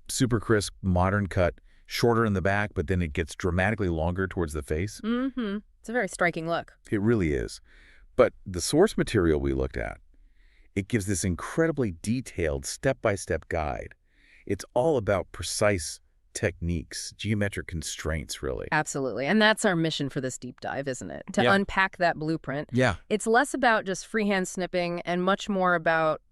Speaker 4: super crisp, modern cut, shorter in the back, but then it gets dramatically longer towards the face?
Speaker 5: Mm-hmm. It's a very striking look.
Speaker 4: It really is. But the source material we looked at, it gives this incredibly detailed step-by-step guide. It's all about precise techniques, geometric constraints, really.
Speaker 5: Absolutely. And that's our mission for this deep dive, isn't it? To unpack that blueprint.
Speaker 4: Yeah.
Speaker 5: It's less about just freehand snipping and much more about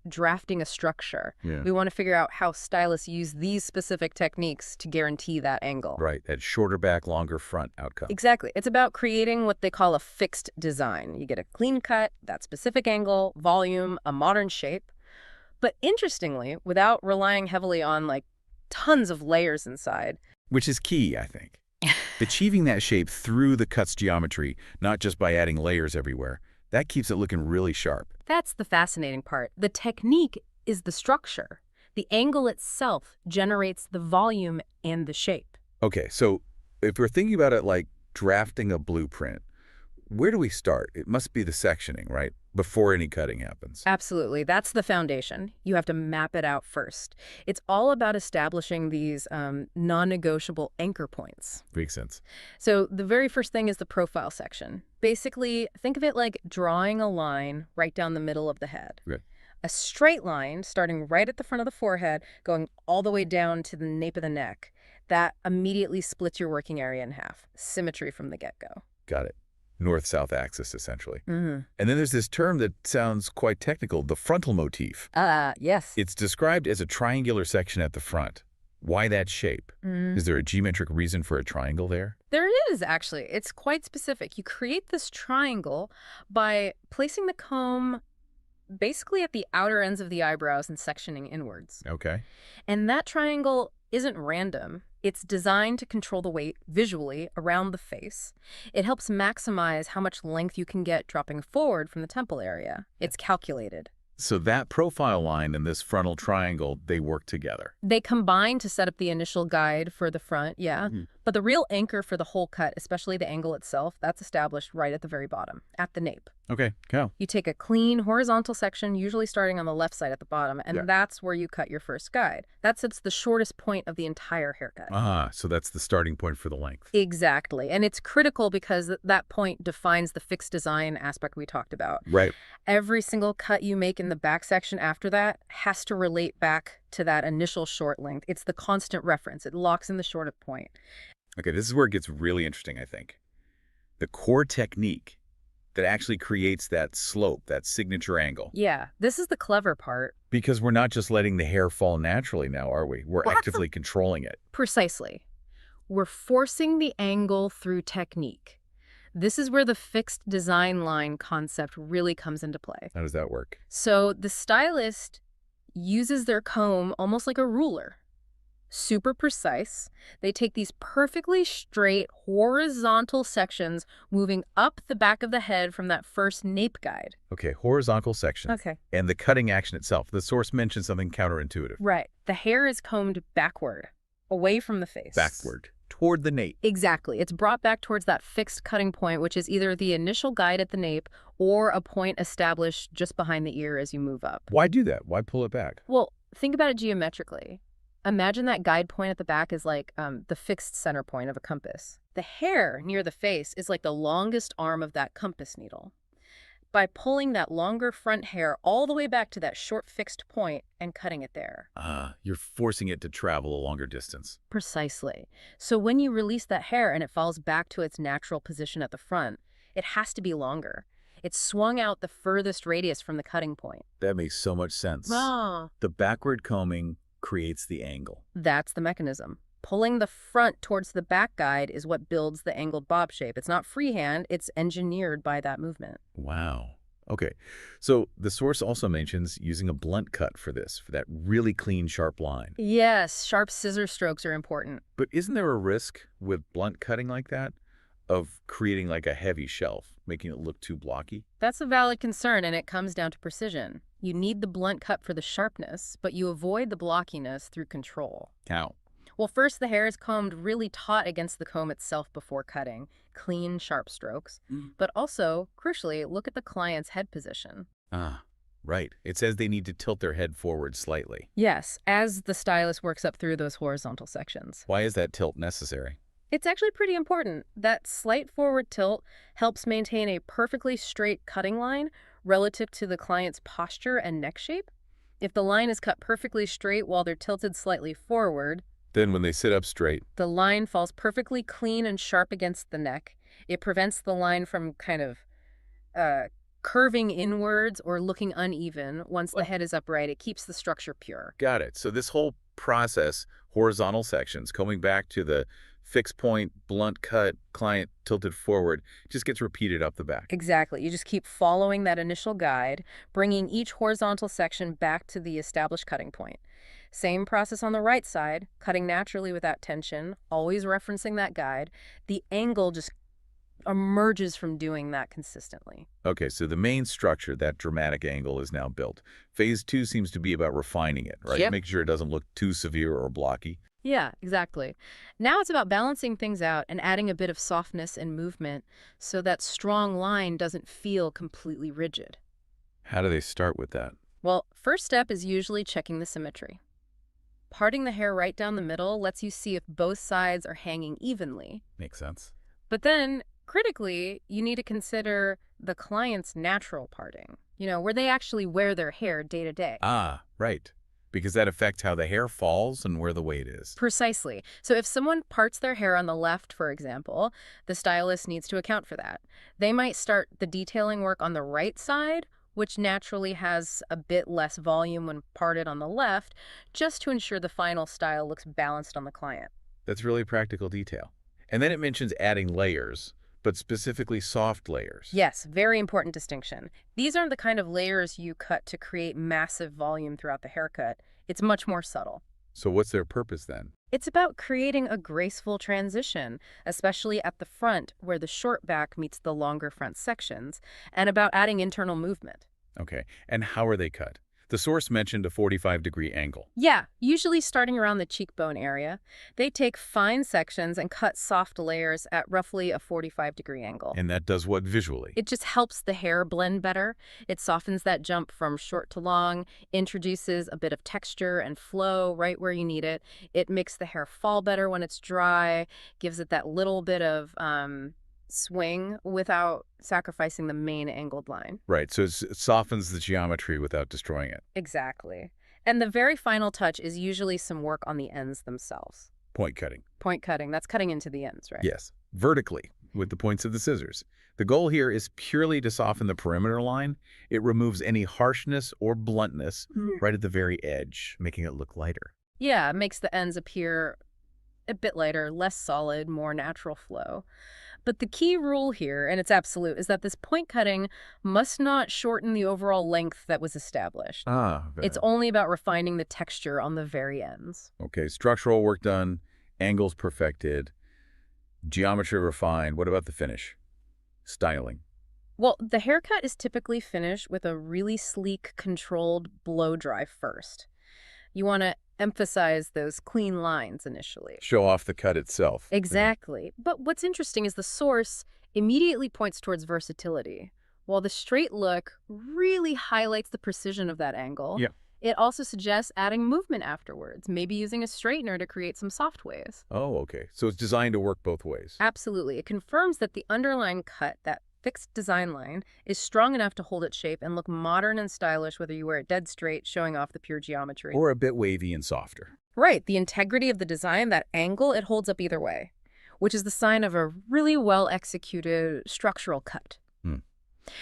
Speaker 5: drafting a structure.
Speaker 4: Yeah.
Speaker 5: We want to figure out how stylists use these specific techniques to guarantee that angle.
Speaker 4: Right, that shorter back, longer front outcome.
Speaker 5: Exactly. It's about creating what they call a fixed design. You get a clean cut, that specific angle, volume, a modern shape. But interestingly, without relying heavily on tons of layers inside.
Speaker 4: Which is key, I think. Achieving that shape through the cut's geometry, not just by adding layers everywhere, that keeps it looking really sharp.
Speaker 5: That's the fascinating part. The technique is the structure. The angle itself generates the volume and the shape.
Speaker 4: Okay, so if we're thinking about it like drafting a blueprint, where do we start? It must be the sectioning, right? Before any cutting happens.
Speaker 5: Absolutely. That's the foundation. You have to map it out first. It's all about establishing these non-negotiable anchor points.
Speaker 4: Makes sense.
Speaker 5: So the very first thing is the profile section. Basically, think of it like drawing a line right down the middle of the head.
Speaker 4: Right.
Speaker 5: A straight line starting right at the front of the forehead, going all the way down to the nape of the neck. That immediately splits your working area in half. Symmetry from the get-go.
Speaker 4: Got it. North-south axis, essentially.
Speaker 5: Mm-hmm.
Speaker 4: And then there's this term that sounds quite technical, the frontal motif.
Speaker 5: Yes.
Speaker 4: It's described as a triangular section at the front. Why that shape? Is there a geometric reason for a triangle there?
Speaker 5: There is, actually. It's quite specific. You create this triangle by placing the comb basically at the outer ends of the eyebrows and sectioning inwards.
Speaker 4: Okay.
Speaker 5: And that triangle isn't random. It's designed to control the weight visually around the face. It helps maximize how much length you can get dropping forward from the temple area. It's calculated.
Speaker 4: So that profile line and this frontal triangle, they work together.
Speaker 5: They combine to set up the initial guide for the front, yeah. But the real anchor for the whole cut, especially the angle itself, that's established right at the very bottom, at the nape.
Speaker 4: Okay, go.
Speaker 5: You take a clean horizontal section, usually starting on the left side at the bottom, and that's where you cut your first guide. That sets the shortest point of the entire haircut.
Speaker 4: So that's the starting point for the length.
Speaker 5: Exactly. And it's critical because that point defines the fixed design aspect we talked about.
Speaker 4: Right.
Speaker 5: Every single cut you make in the back section after that has to relate back to that initial short length. It's the constant reference. It locks in the shortest point.
Speaker 4: Okay, this is where it gets really interesting, I think. The core technique that actually creates that slope, that signature angle.
Speaker 5: Yeah, this is the clever part.
Speaker 4: Because we're not just letting the hair fall naturally now, are we? We're actively controlling it.
Speaker 5: Precisely. We're forcing the angle through technique. This is where the fixed design line concept really comes into play.
Speaker 4: How does that work?
Speaker 5: So the stylist uses their comb almost like a ruler. Super precise. They take these perfectly straight horizontal sections moving up the back of the head from that first nape guide.
Speaker 4: Okay, horizontal section.
Speaker 5: Okay.
Speaker 4: And the cutting action itself. The source mentions something counterintuitive.
Speaker 5: Right. The hair is combed backward, away from the face.
Speaker 4: Backward, toward the nape.
Speaker 5: Exactly. It's brought back towards that fixed cutting point, which is either the initial guide at the nape or a point established just behind the ear as you move up.
Speaker 4: Why do that? Why pull it back?
Speaker 5: Well, think about it geometrically. Imagine that guide point at the back is like the fixed center point of a compass. The hair near the face is like the longest arm of that compass needle. By pulling that longer front hair all the way back to that short fixed point and cutting it there.
Speaker 4: You're forcing it to travel a longer distance.
Speaker 5: Precisely. So when you release that hair and it falls back to its natural position at the front, it has to be longer. It's swung out the furthest radius from the cutting point.
Speaker 4: That makes so much sense.
Speaker 5: Ah.
Speaker 4: The backward combing creates the angle.
Speaker 5: That's the mechanism. Pulling the front towards the back guide is what builds the angled bob shape. It's not freehand, it's engineered by that movement.
Speaker 4: Wow. Okay. So the source also mentions using a blunt cut for this, for that really clean, sharp line.
Speaker 5: Yes, sharp scissor strokes are important.
Speaker 4: But isn't there a risk with blunt cutting like that of creating like a heavy shelf, making it look too blocky?
Speaker 5: That's a valid concern, and it comes down to precision. You need the blunt cut for the sharpness, but you avoid the blockiness through control.
Speaker 4: How?
Speaker 5: Well, first, the hair is combed really taut against the comb itself before cutting. Clean, sharp strokes. But also, crucially, look at the client's head position.
Speaker 4: Ah, right. It says they need to tilt their head forward slightly.
Speaker 5: Yes, as the stylist works up through those horizontal sections.
Speaker 4: Why is that tilt necessary?
Speaker 5: It's actually pretty important. That slight forward tilt helps maintain a perfectly straight cutting line relative to the client's posture and neck shape. If the line is cut perfectly straight while they're tilted slightly forward,
Speaker 4: Then when they sit up straight,
Speaker 5: the line falls perfectly clean and sharp against the neck. It prevents the line from kind of curving inwards or looking uneven. Once the head is upright, it keeps the structure pure.
Speaker 4: got it. So this whole process, horizontal sections, coming back to the fixed point, blunt cut, client tilted forward, just gets repeated up the back.
Speaker 5: Exactly. You just keep following that initial guide, bringing each horizontal section back to the established cutting point. Same process on the right side, cutting naturally without tension, always referencing that guide. The angle just emerges from doing that consistently.
Speaker 4: Okay, so the main structure, that dramatic angle, is now built. Phase 2 seems to be about refining it, right?
Speaker 5: Yep.
Speaker 4: Making sure it doesn't look too severe or blocky.
Speaker 5: Yeah, exactly. Now it's about balancing things out and adding a bit of softness and movement so that strong line doesn't feel completely rigid.
Speaker 4: How do they start with that?
Speaker 5: Well, first step is usually checking the symmetry. Parting the hair right down the middle lets you see if both sides are hanging evenly.
Speaker 4: Makes sense.
Speaker 5: But then, critically, you need to consider the client's natural parting, where they actually wear their hair day to day.
Speaker 4: Ah, right. Because that affects how the hair falls and where the weight is.
Speaker 5: Precisely. So if someone parts their hair on the left, for example, the stylist needs to account for that. They might start the detailing work on the right side, which naturally has a bit less volume when parted on the left, just to ensure the final style looks balanced on the client.
Speaker 4: That's really practical detail. And then it mentions adding layers, but specifically soft layers.
Speaker 5: Yes, very important distinction. These aren't the kind of layers you cut to create massive volume throughout the haircut. It's much more subtle.
Speaker 4: So what's their purpose then?
Speaker 5: It's about creating a graceful transition, especially at the front where the short back meets the longer front sections, and about adding internal movement.
Speaker 4: Okay, and how are they cut? The source mentioned a 45-degree angle.
Speaker 5: Yeah, usually starting around the cheekbone area. They take fine sections and cut soft layers at roughly a 45-degree angle.
Speaker 4: And that does what visually?
Speaker 5: It just helps the hair blend better. It softens that jump from short to long, introduces a bit of texture and flow right where you need it. It makes the hair fall better when it's dry, gives it that little bit of swing without sacrificing the main angled line.
Speaker 4: Right, so it softens the geometry without destroying it.
Speaker 5: Exactly. And the very final touch is usually some work on the ends themselves.
Speaker 4: Point cutting.
Speaker 5: Point cutting, that's cutting into the ends, right?
Speaker 4: Yes, vertically, with the points of the scissors. The goal here is purely to soften the perimeter line. It removes any harshness or bluntness right at the very edge, making it look lighter.
Speaker 5: Yeah, it makes the ends appear a bit lighter, less solid, more natural flow. But the key rule here, and it's absolute, is that this point cutting must not shorten the overall length that was established. It's only about refining the texture on the very ends.
Speaker 4: Okay, structural work done, angles perfected, geometry refined. What about the finish? Styling.
Speaker 5: Well, the haircut is typically finished with a really sleek, controlled blow dry first. You want to emphasize those clean lines initially.
Speaker 4: Show off the cut itself.
Speaker 5: Exactly. But what's interesting is the source immediately points towards versatility. While the straight look really highlights the precision of that angle, it also suggests adding movement afterwards, maybe using a straightener to create some soft waves.
Speaker 4: Oh, okay. So it's designed to work both ways.
Speaker 5: Absolutely. It confirms that the underlying cut, that fixed design line, is strong enough to hold its shape and look modern and stylish whether you wear it dead straight, showing off the pure geometry.
Speaker 4: Or a bit wavy and softer.
Speaker 5: Right. The integrity of the design, that angle, it holds up either way, which is the sign of a really well-executed structural cut.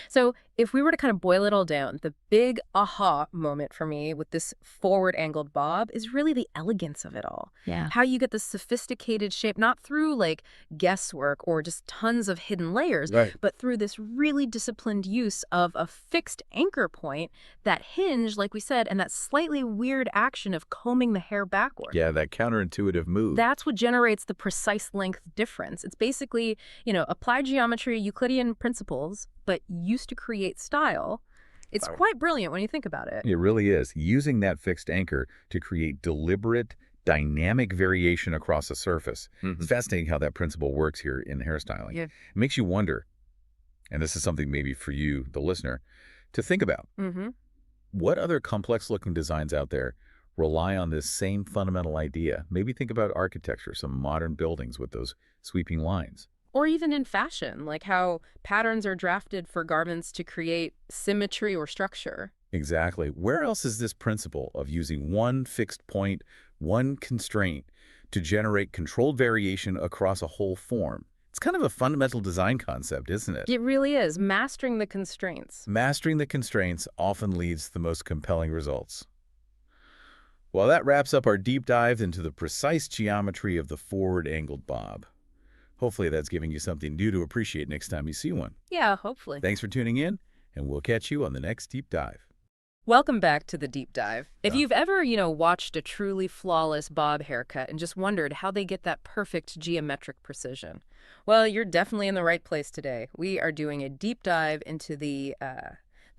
Speaker 5: So If we were to kind of boil it all down, the big aha moment for me with this forward angled bob is really the elegance of it all.
Speaker 6: Yeah.
Speaker 5: How you get this sophisticated shape, not through like guesswork or just tons of hidden layers,
Speaker 4: Right.
Speaker 5: but through this really disciplined use of a fixed anchor point, that hinge, like we said, and that slightly weird action of combing the hair backward.
Speaker 4: Yeah, that counterintuitive move.
Speaker 5: That's what generates the precise length difference. It's basically, applied geometry, Euclidean principles, but used to create style. It's quite brilliant when you think about it.
Speaker 4: It really is. Using that fixed anchor to create deliberate, dynamic variation across a surface. It's fascinating how that principle works here in hairstyling.
Speaker 5: Yeah.
Speaker 4: It makes you wonder, and this is something maybe for you, the listener, to think about. What other complex-looking designs out there rely on this same fundamental idea? Maybe think about architecture, some modern buildings with those sweeping lines.
Speaker 5: Or even in fashion, like how patterns are drafted for garments to create symmetry or structure.
Speaker 4: Exactly. Where else is this principle of using one fixed point, one constraint, to generate controlled variation across a whole form? It's kind of a fundamental design concept, isn't it?
Speaker 5: It really is. Mastering the constraints.
Speaker 4: Mastering the constraints often leads to the most compelling results. Well, that wraps up our deep dive into the precise geometry of the forward-angled bob. Hopefully that's giving you something new to appreciate next time you see one.
Speaker 5: Yeah, hopefully.
Speaker 4: Thanks for tuning in, and we'll catch you on the next deep dive.
Speaker 5: Welcome back to the deep dive. If you've ever, watched a truly flawless bob haircut and just wondered how they get that perfect geometric precision, well, you're definitely in the right place today. We are doing a deep dive into the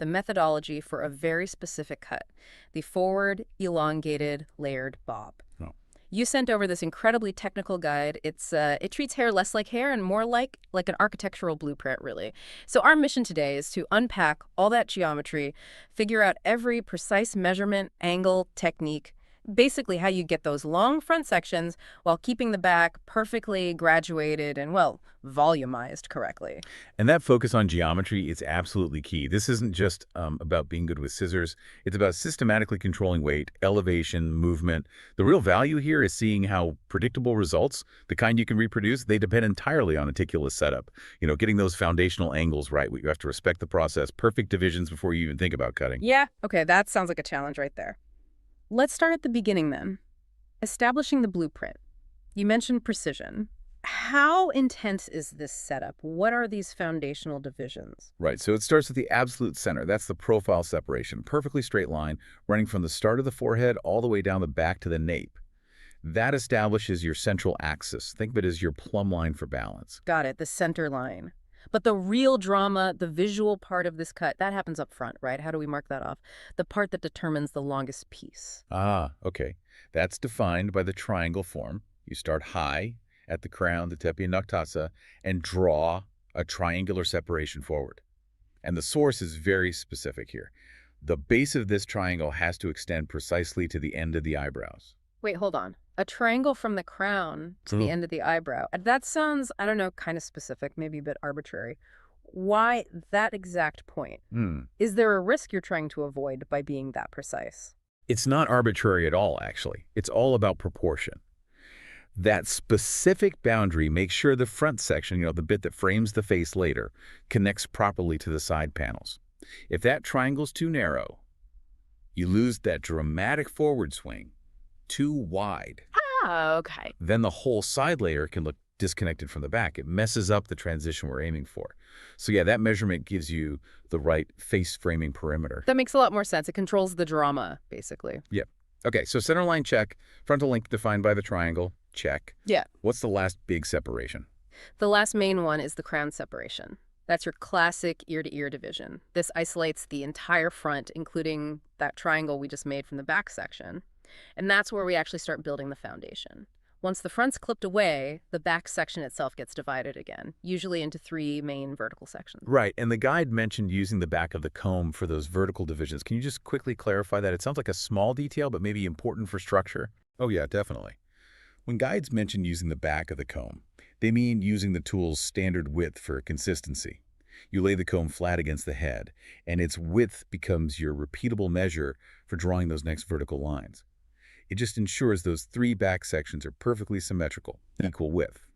Speaker 5: methodology for a very specific cut, the forward elongated layered bob.
Speaker 4: Oh.
Speaker 5: You sent over this incredibly technical guide. It treats hair less like hair and more like an architectural blueprint, really. So our mission today is to unpack all that geometry, figure out every precise measurement, angle, technique, basically how you get those long front sections while keeping the back perfectly graduated and, well, volumized correctly.
Speaker 4: And that focus on geometry is absolutely key. This isn't just about being good with scissors. It's about systematically controlling weight, elevation, movement. The real value here is seeing how predictable results, the kind you can reproduce, they depend entirely on meticulous setup. Getting those foundational angles right. You have to respect the process, perfect divisions before you even think about cutting.
Speaker 5: Yeah, okay, that sounds like a challenge right there. Let's start at the beginning then. Establishing the blueprint. You mentioned precision. How intense is this setup? What are these foundational divisions?
Speaker 4: Right, so it starts at the absolute center. That's the profile separation. Perfectly straight line running from the start of the forehead all the way down the back to the nape. That establishes your central axis. Think of it as your plumb line for balance.
Speaker 5: Got it, the center line. But the real drama, the visual part of this cut, that happens up front, right? How do we mark that off? The part that determines the longest piece.
Speaker 4: Ah, okay. That's defined by the triangle form. You start high at the crown, the tepia noctasa, and draw a triangular separation forward. And the source is very specific here. The base of this triangle has to extend precisely to the end of the eyebrows.
Speaker 5: Wait, hold on. A triangle from the crown to the end of the eyebrow. That sounds, I don't know, kind of specific, maybe a bit arbitrary. Why that exact point? Is there a risk you're trying to avoid by being that precise?
Speaker 4: It's not arbitrary at all, actually. It's all about proportion. That specific boundary makes sure the front section, the bit that frames the face later, connects properly to the side panels. If that triangle's too narrow, you lose that dramatic forward swing. Too wide.
Speaker 5: Ah, okay.
Speaker 4: Then the whole side layer can look disconnected from the back. It messes up the transition we're aiming for. So yeah, that measurement gives you the right face framing perimeter.
Speaker 5: That makes a lot more sense. It controls the drama, basically.
Speaker 4: Yep. Okay, so center line check, frontal length defined by the triangle, check.
Speaker 5: Yeah.
Speaker 4: What's the last big separation?
Speaker 5: The last main one is the crown separation. That's your classic ear-to-ear division. This isolates the entire front, including that triangle we just made from the back section. And that's where we actually start building the foundation. Once the front's clipped away, the back section itself gets divided again, usually into 3 main vertical sections.
Speaker 4: Right, and the guide mentioned using the back of the comb for those vertical divisions. Can you just quickly clarify that? It sounds like a small detail, but maybe important for structure. Oh yeah, definitely. When guides mention using the back of the comb, they mean using the tool's standard width for consistency. You lay the comb flat against the head, and its width becomes your repeatable measure for drawing those next vertical lines. It just ensures those 3 back sections are perfectly symmetrical, equal width.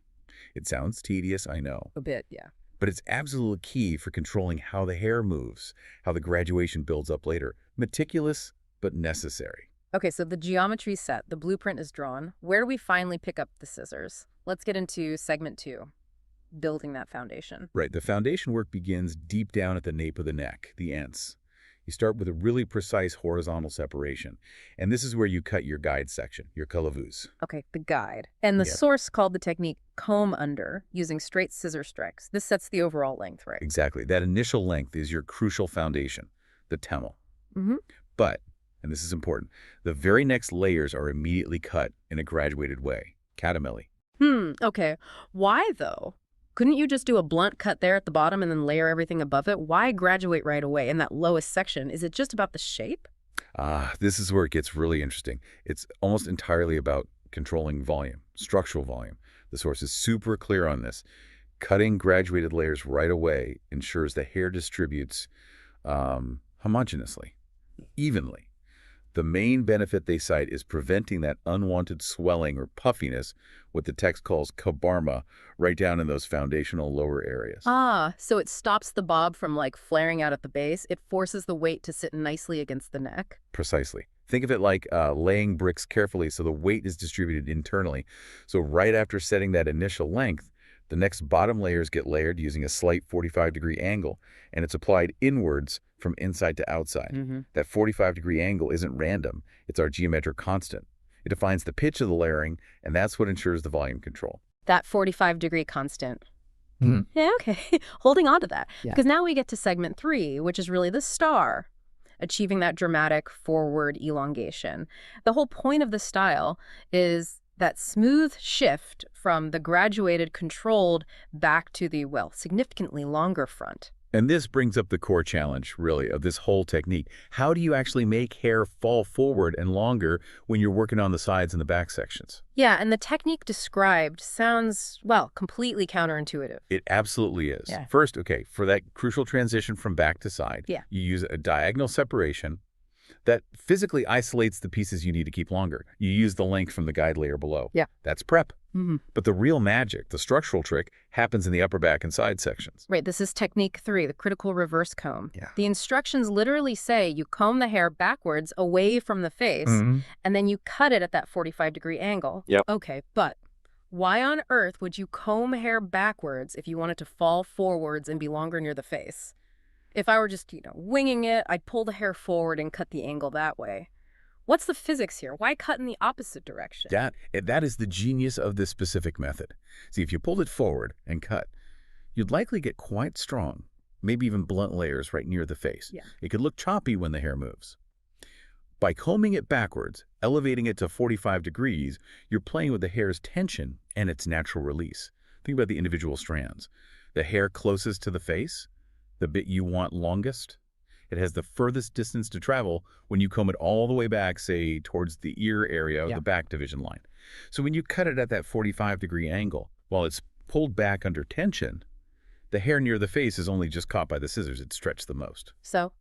Speaker 4: It sounds tedious, I know.
Speaker 5: A bit, yeah.
Speaker 4: but it's absolutely key for controlling how the hair moves, how the graduation builds up later. Meticulous, but necessary.
Speaker 5: Okay, so the geometry's set, the blueprint is drawn. Where do we finally pick up the scissors? Let's get into segment 2, building that foundation.
Speaker 4: Right, the foundation work begins deep down at the nape of the neck, the ends. You start with a really precise horizontal separation, and this is where you cut your guide section, your clavus.
Speaker 5: Okay, the guide. And the
Speaker 4: Yeah.
Speaker 5: source called the technique comb under, using straight scissor strikes. This sets the overall length, right?
Speaker 4: Exactly. That initial length is your crucial foundation, the temel.
Speaker 5: Mm-hmm.
Speaker 4: But, and this is important, the very next layers are immediately cut in a graduated way, catameli.
Speaker 5: Okay. Why, though? Couldn't you just do a blunt cut there at the bottom and then layer everything above it? Why graduate right away in that lowest section? Is it just about the shape?
Speaker 4: This is where it gets really interesting. It's almost entirely about controlling volume, structural volume. The source is super clear on this. Cutting graduated layers right away ensures the hair distributes homogeneously, evenly. The main benefit they cite is preventing that unwanted swelling or puffiness, what the text calls kabarma, right down in those foundational lower areas.
Speaker 5: So it stops the bob from like flaring out at the base. It forces the weight to sit nicely against the neck.
Speaker 4: Precisely. Think of it like laying bricks carefully so the weight is distributed internally. So right after setting that initial length, the next bottom layers get layered using a slight 45-degree angle, and it's applied inwards from inside to outside. That 45-degree angle isn't random. It's our geometric constant. It defines the pitch of the layering, and that's what ensures the volume control.
Speaker 5: That 45-degree constant. Yeah, okay. Holding on to that.
Speaker 6: Yeah.
Speaker 5: Because now we get to segment 3, which is really the star, achieving that dramatic forward elongation. The whole point of the style is that smooth shift from the graduated, controlled back to the, well, significantly longer front.
Speaker 4: And this brings up the core challenge, really, of this whole technique. How do you actually make hair fall forward and longer when you're working on the sides and the back sections?
Speaker 5: Yeah, and the technique described sounds, well, completely counterintuitive.
Speaker 4: It absolutely is.
Speaker 5: Yeah.
Speaker 4: First, okay, for that crucial transition from back to side,
Speaker 5: Yeah.
Speaker 4: you use a diagonal separation that physically isolates the pieces you need to keep longer. You use the length from the guide layer below.
Speaker 5: Yeah.
Speaker 4: That's prep.
Speaker 5: Mm-hmm.
Speaker 4: But the real magic, the structural trick, happens in the upper back and side sections.
Speaker 5: Right, this is technique 3, the critical reverse comb.
Speaker 4: Yeah.
Speaker 5: The instructions literally say you comb the hair backwards away from the face, and then you cut it at that 45-degree angle.
Speaker 6: Yep.
Speaker 5: Okay, but why on earth would you comb hair backwards if you want it to fall forwards and be longer near the face? If I were just, winging it, I'd pull the hair forward and cut the angle that way. What's the physics here? Why cut in the opposite direction?
Speaker 4: That is the genius of this specific method. See, if you pulled it forward and cut, you'd likely get quite strong, maybe even blunt layers right near the face.
Speaker 5: Yeah.
Speaker 4: It could look choppy when the hair moves. By combing it backwards, elevating it to 45 degrees, you're playing with the hair's tension and its natural release. Think about the individual strands. The hair closest to the face, the bit you want longest, it has the furthest distance to travel when you comb it all the way back, say, towards the ear area of
Speaker 6: Yeah.
Speaker 4: the back division line. So when you cut it at that 45-degree angle, while it's pulled back under tension, the hair near the face is only just caught by the scissors. It's stretched the most.
Speaker 5: So,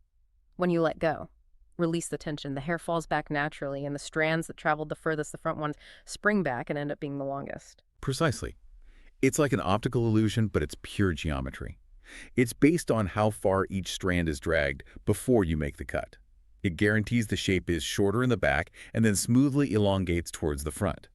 Speaker 5: when you let go, release the tension, the hair falls back naturally, and the strands that traveled the furthest, the front ones, spring back and end up being the longest.
Speaker 4: Precisely. It's like an optical illusion, but it's pure geometry. It's based on how far each strand is dragged before you make the cut. It guarantees the shape is shorter in the back and then smoothly elongates towards the front.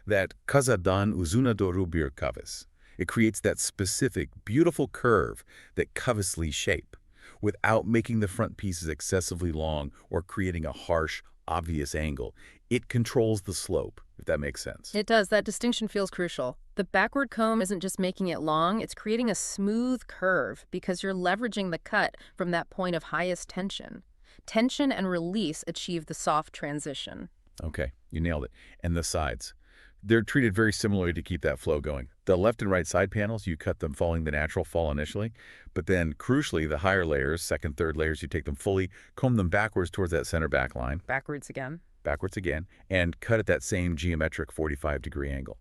Speaker 4: That kazadan uzuna doru bir kavis. It creates that specific, beautiful curve, that cavusly shape, without making the front pieces excessively long or creating a harsh, obvious angle. It controls the slope, if that makes sense.
Speaker 5: It does. That distinction feels crucial. The backward comb isn't just making it long, it's creating a smooth curve because you're leveraging the cut from that point of highest tension. Tension and release achieve the soft transition.
Speaker 4: Okay, you nailed it. And the sides. They're treated very similarly to keep that flow going. The left and right side panels, you cut them following the natural fall initially, but then crucially, the higher layers, second, third layers, you take them fully, comb them backwards towards that center back line,
Speaker 5: Backwards again.
Speaker 4: backwards again, and cut at that same geometric 45-degree angle.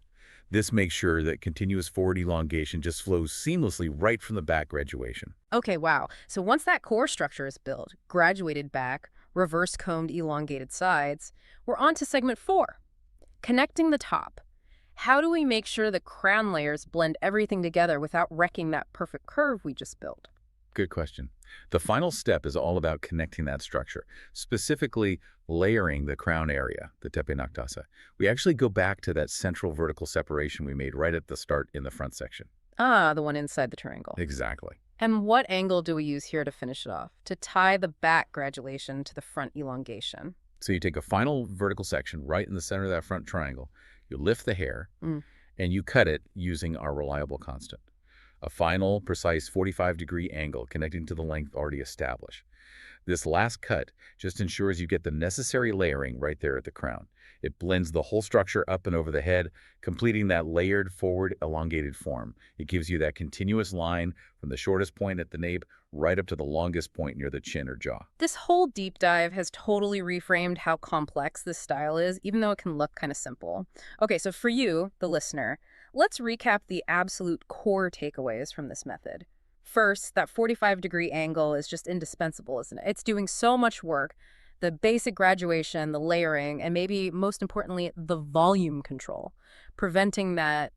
Speaker 4: This makes sure that continuous forward elongation just flows seamlessly right from the back graduation.
Speaker 5: Okay, wow. So once that core structure is built, graduated back, reverse combed elongated sides, we're on to segment 4. Connecting the top. how do we make sure the crown layers blend everything together without wrecking that perfect curve we just built?
Speaker 4: Good question. The final step is all about connecting that structure, specifically layering the crown area, the tepe noctasa. We actually go back to that central vertical separation we made right at the start in the front section.
Speaker 5: Ah, the one inside the triangle.
Speaker 4: Exactly.
Speaker 5: And what angle do we use here to finish it off, to tie the back gradulation to the front elongation?
Speaker 4: So you take a final vertical section right in the center of that front triangle, you lift the hair, and you cut it using our reliable constant. A final, precise 45-degree angle connecting to the length already established. This last cut just ensures you get the necessary layering right there at the crown. It blends the whole structure up and over the head, completing that layered forward elongated form. It gives you that continuous line from the shortest point at the nape right up to the longest point near the chin or jaw.
Speaker 5: This whole deep dive has totally reframed how complex this style is, even though it can look kind of simple. Okay, so for you, the listener, let's recap the absolute core takeaways from this method. First, that 45-degree angle is just indispensable, isn't it? It's doing so much work. The basic graduation, the layering, and maybe most importantly, the volume control, preventing that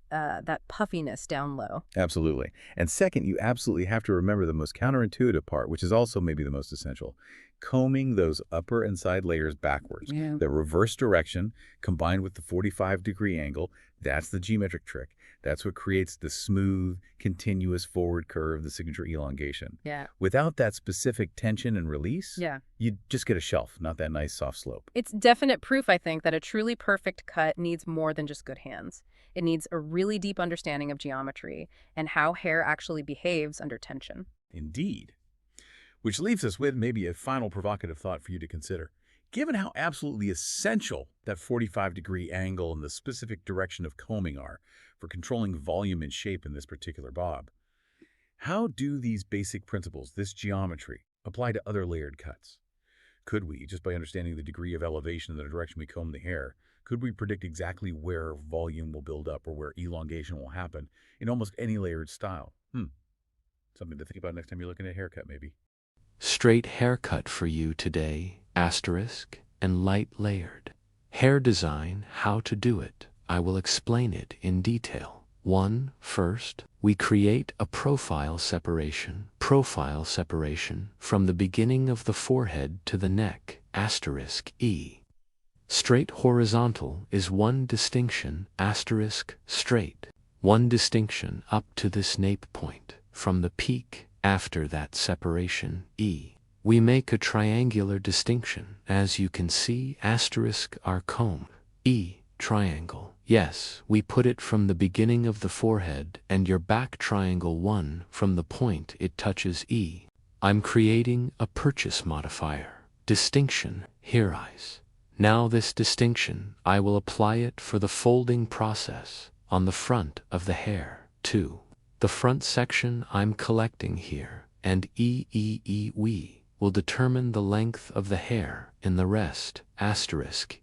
Speaker 5: puffiness down low.
Speaker 4: Absolutely. And second, you absolutely have to remember the most counterintuitive part, which is also maybe the most essential. Combing those upper and side layers backwards.
Speaker 5: Yeah.
Speaker 4: The reverse direction combined with the 45-degree angle, that's the geometric trick. That's what creates the smooth, continuous forward curve, the signature elongation.
Speaker 5: Yeah.
Speaker 4: Without that specific tension and release,
Speaker 5: Yeah.
Speaker 4: you just get a shelf, not that nice soft slope.
Speaker 5: It's definite proof, I think, that a truly perfect cut needs more than just good hands. It needs a really deep understanding of geometry and how hair actually behaves under tension.
Speaker 4: Indeed. Which leaves us with maybe a final provocative thought for you to consider. Given how absolutely essential that 45-degree angle and the specific direction of combing are for controlling volume and shape in this particular bob, how do these basic principles, this geometry, apply to other layered cuts? Could we, just by understanding the degree of elevation in the direction we comb the hair, could we predict exactly where volume will build up or where elongation will happen in almost any layered style? Something to think about next time you're looking at a haircut, maybe.
Speaker 1: Straight haircut for you today, and light layered. Hair design, how to do it. I will explain it in detail. 1. First, we create a profile separation from the beginning of the forehead to the neck, *E. Straight horizontal is one distinction, straight. One distinction up to this nape point, from the peak. After that separation, E, we make a triangular distinction, as you can see, our comb, E, triangle. Yes, we put it from the beginning of the forehead and your back triangle 1 from the point it touches E. I'm creating a purchase modifier, distinction, here eyes. Now this distinction, I will apply it for the folding process on the front of the hair, 2. The front section I'm collecting here, and we will determine the length of the hair in the rest,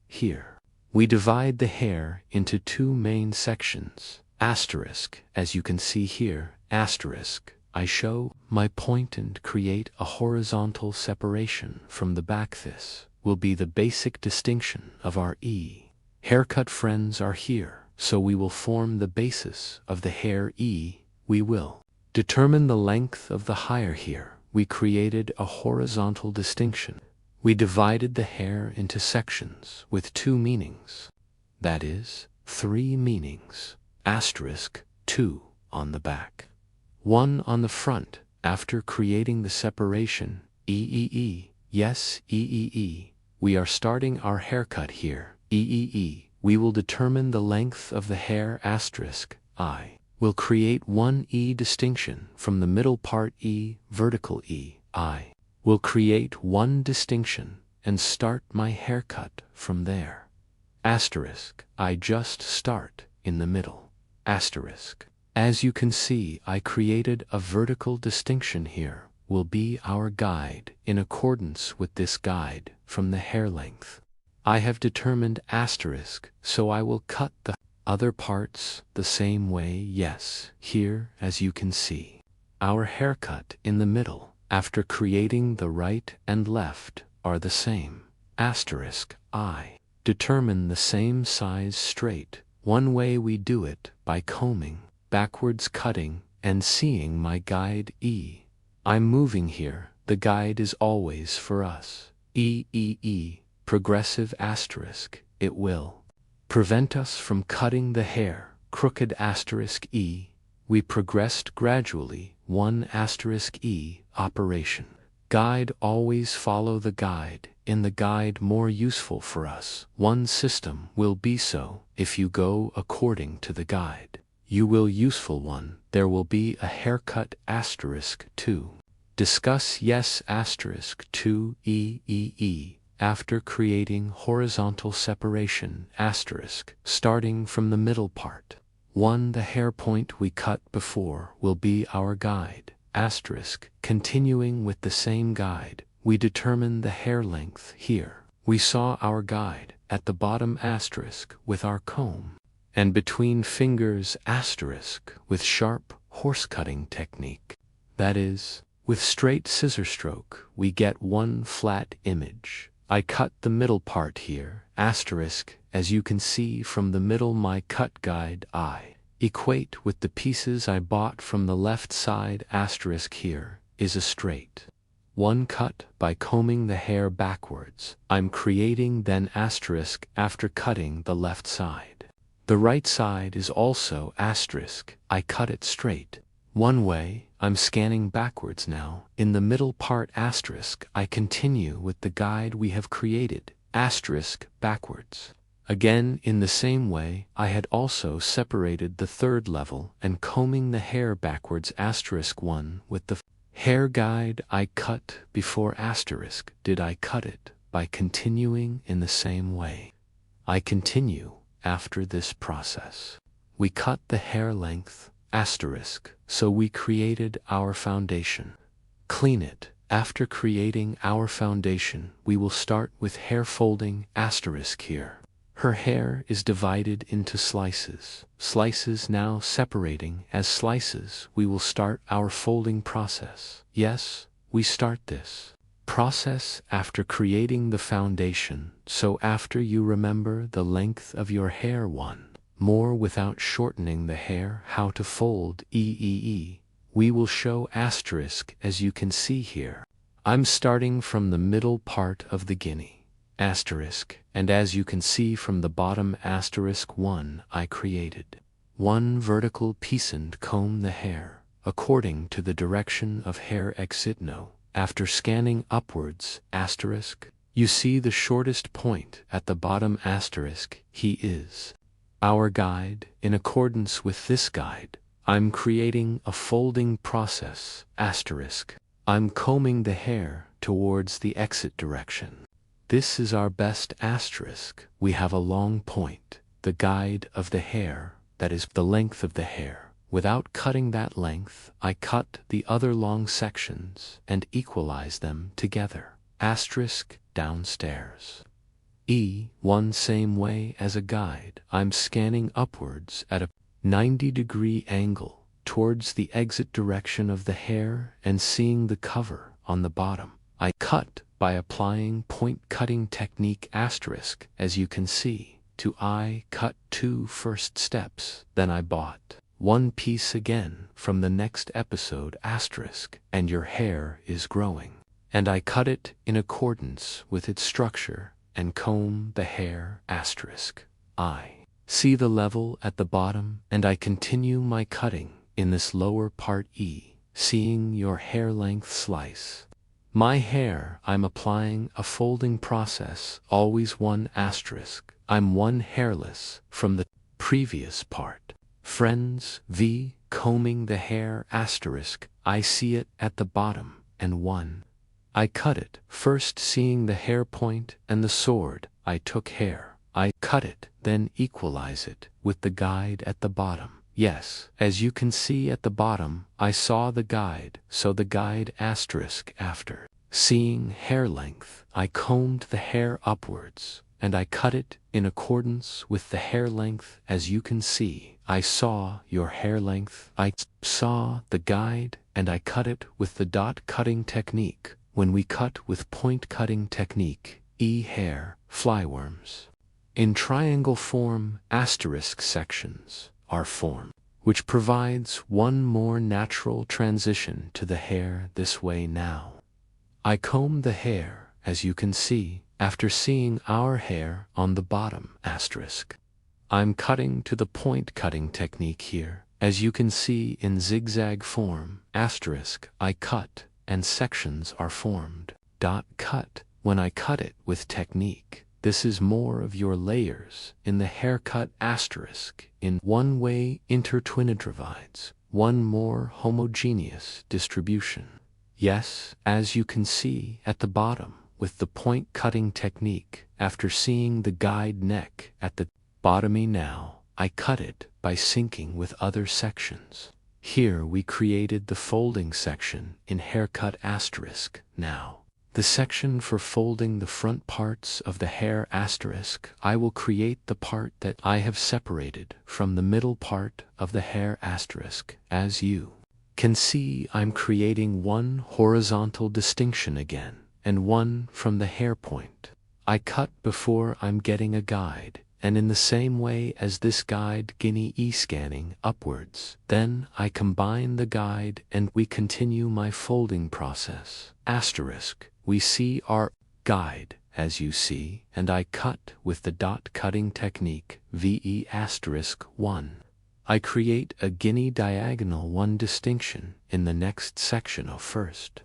Speaker 1: here. We divide the hair into two main sections, as you can see here, I show my point and create a horizontal separation from the back. This will be the basic distinction of our E. Haircut friends are here, so we will form the basis of the hair E. We will determine the length of the higher here. We created a horizontal distinction. We divided the hair into sections with two meanings. That is, 3 meanings. * 2 on the back. 1 on the front. After creating the separation, yes, we are starting our haircut here. We will determine the length of the hair I. Will create one E distinction from the middle part E, vertical E. I will create one distinction and start my haircut from there. I just start in the middle. As you can see, I created a vertical distinction here. Will be our guide. In accordance with this guide from the hair length, I have determined so I will cut the other parts the same way. Yes, here, as you can see, our haircut in the middle, after creating the right and left, are the same. I determine the same size straight One way we do it by combing, backwards cutting, and seeing my guide E. I'm moving here, the guide is always for us. Progressive asterisk, it will prevent us from cutting the hair, crooked asterisk E. We progressed gradually, 1 asterisk E operation. Guide always follow the guide, in the guide more useful for us. One system will be so, if you go according to the guide. You will useful one, there will be a haircut asterisk 2. Discuss yes asterisk 2 after creating horizontal separation asterisk, starting from the middle part. 1. The hair point we cut before will be our guide, asterisk, continuing with the same guide, we determine the hair length here. We saw our guide, at the bottom asterisk, with our comb, and between fingers asterisk, with sharp horse-cutting technique. That is, with straight scissor stroke, we get one flat image. I cut the middle part here, asterisk, as you can see from the middle my cut guide I equate with the pieces I bought from the left side asterisk here, is a straight one cut by combing the hair backwards. I'm creating then asterisk after cutting the left side. The right side is also asterisk, I cut it straight. One way, I'm scanning backwards now. In the middle part asterisk, I continue with the guide we have created, asterisk backwards. Again, in the same way, I had also separated the third level and combing the hair backwards asterisk 1 with the hair guide I cut before asterisk. Did I cut it by continuing in the same way? I continue after this process. We cut the hair length asterisk, so we created our foundation. Clean it. After creating our foundation, we will start with hair folding asterisk here. Her hair is divided into slices. Slices now separating as slices, we will start our folding process. Yes, we start this process after creating the foundation, so after you remember the length of your hair more without shortening the hair, how to fold we will show asterisk as you can see here. I'm starting from the middle part of the guinea, asterisk, and as you can see from the bottom asterisk 1 I created one vertical piece and comb the hair, according to the direction of hair exit no. After scanning upwards asterisk, you see the shortest point at the bottom asterisk, he is our guide. In accordance with this guide, I'm creating a folding process asterisk. I'm combing the hair towards the exit direction. This is our best asterisk. We have a long point, the guide of the hair, that is the length of the hair. Without cutting that length, I cut the other long sections and equalize them together. Asterisk downstairs. One same way as a guide, I'm scanning upwards at a 90-degree angle towards the exit direction of the hair and seeing the cover on the bottom. I cut by applying point cutting technique asterisk, as you can see. I cut 2 first steps, then I bought one piece again from the next episode asterisk, and your hair is growing. And I cut it in accordance with its structure and comb the hair asterisk. I see the level at the bottom and I continue my cutting in this lower part seeing your hair length slice. My hair, I'm applying a folding process, always 1 asterisk. I'm 1 hairless from the previous part. Friends, combing the hair asterisk, I see it at the bottom, and 1. I cut it, first seeing the hair point and the sword, I took hair. I cut it, then equalize it with the guide at the bottom. Yes, as you can see at the bottom, I saw the guide, so the guide asterisk after seeing hair length, I combed the hair upwards, and I cut it in accordance with the hair length. As you can see, I saw your hair length. I saw the guide, and I cut it with the dot cutting technique. When we cut with point cutting technique, hair, flyworms. In triangle form, asterisk sections are formed, which provides one more natural transition to the hair this way now. I comb the hair, as you can see, after seeing our hair on the bottom asterisk. I'm cutting to the point cutting technique here. As you can see in zigzag form, asterisk, I cut, and sections are formed. Cut. When I cut it with technique, this is more of your layers in the haircut asterisk. In one way, intertwined divides, one more homogeneous distribution. Yes, as you can see at the bottom, with the point cutting technique, after seeing the guide neck at the bottomy now, I cut it by syncing with other sections. Here we created the folding section in haircut asterisk now. The section for folding the front parts of the hair asterisk, I will create the part that I have separated from the middle part of the hair asterisk. As you can see, I'm creating one horizontal distinction again, and one from the hair point. I cut before I'm getting a guide, and in the same way as this guide guinea scanning upwards, then I combine the guide and we continue my folding process. Asterisk, we see our guide, as you see, and I cut with the dot cutting technique, VE asterisk 1. I create a guinea diagonal one distinction in the next section of first.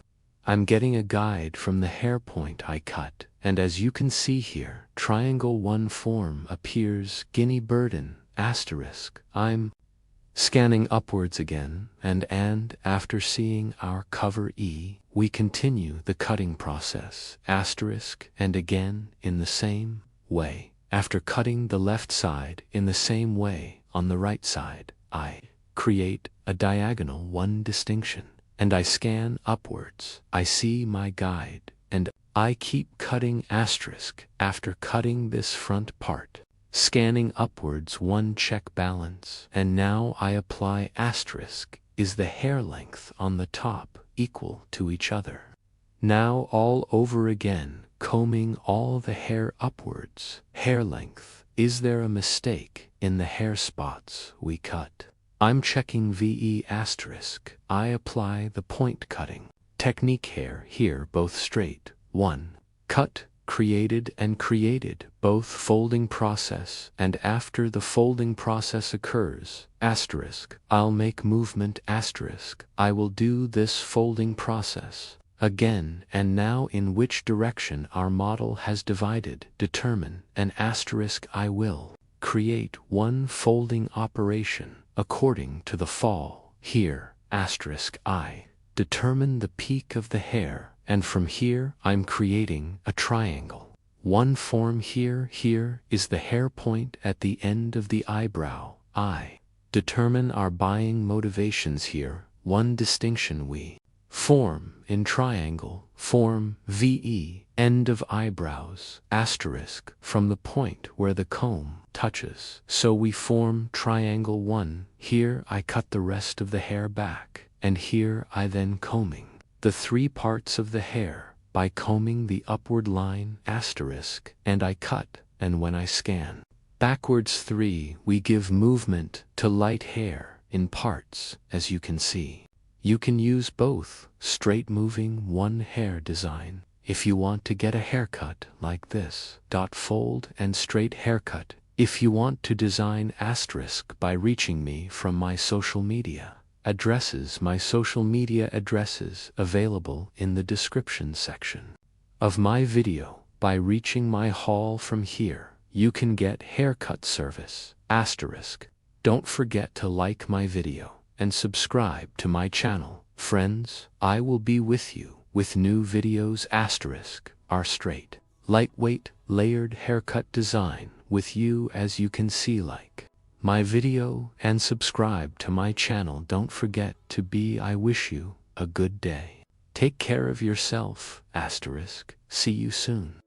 Speaker 1: I'm getting a guide from the hair point I cut, and as you can see here, triangle one form appears guinea burden, asterisk. I'm scanning upwards again, and after seeing our cover E, we continue the cutting process, asterisk, and again in the same way. After cutting the left side in the same way on the right side, I create a diagonal one distinction, and I scan upwards. I see my guide, and I keep cutting asterisk after cutting this front part, scanning upwards one check balance, and now I apply asterisk. Is the hair length on the top equal to each other? Now all over again, combing all the hair upwards. Hair length. Is there a mistake in the hair spots we cut? I'm checking VE asterisk. I apply the point cutting technique hair here, both straight. 1. Cut, created and created, both folding process, and after the folding process occurs, asterisk, I'll make movement asterisk. I will do this folding process again, and now in which direction our model has divided, determine an asterisk. I will create one folding operation according to the fall. Here, asterisk, I determine the peak of the hair, and from here I'm creating a triangle. One form here. Here is the hair point at the end of the eyebrow. I determine our buying motivations here. One distinction we form in triangle form VE, end of eyebrows, asterisk, from the point where the comb touches. So we form triangle 1. Here I cut the rest of the hair back, and here I then combing the three parts of the hair by combing the upward line asterisk, and I cut, and when I scan backwards 3, we give movement to light hair in parts, as you can see. You can use both straight moving one hair design if you want to get a haircut like this. Fold and straight haircut if you want to design asterisk by reaching me from my social media addresses. My social media addresses available in the description section of my video. By reaching my hall from here, you can get haircut service asterisk. Don't forget to like my video and subscribe to my channel. Friends, I will be with you with new videos asterisk. Our straight, lightweight, layered haircut design with you, as you can see. Like my video and subscribe to my channel. Don't forget to be. I wish you a good day. Take care of yourself asterisk. See you soon.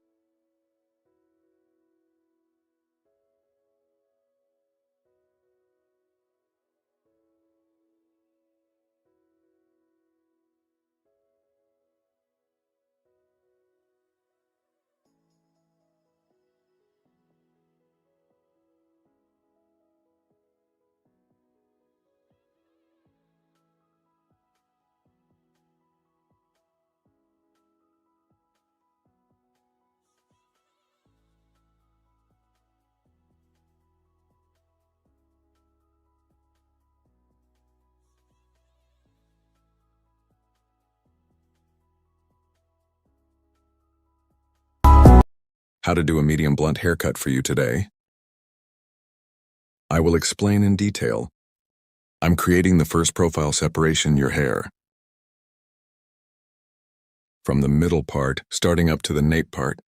Speaker 6: How to do a medium blunt haircut for you today. I will explain in detail. I'm creating the first profile separation your hair. From the middle part, starting up to the nape part.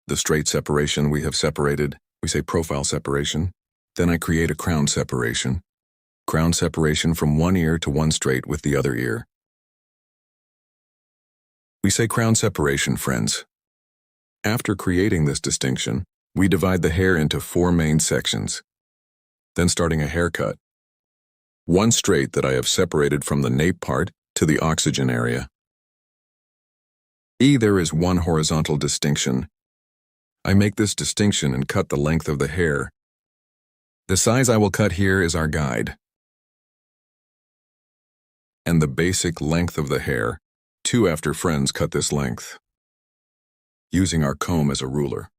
Speaker 6: The straight separation we have separated, we say profile separation. Then I create a crown separation. Crown separation from one ear to one straight with the other ear. We say crown separation, friends. After creating this distinction, we divide the hair into 4 main sections. Then starting a haircut. One straight that I have separated from the nape part to the oxygen area. There is one horizontal distinction. I make this distinction and cut the length of the hair. The size I will cut here is our guide. And the basic length of the hair, 2 after friends cut this length. Using our comb as a ruler.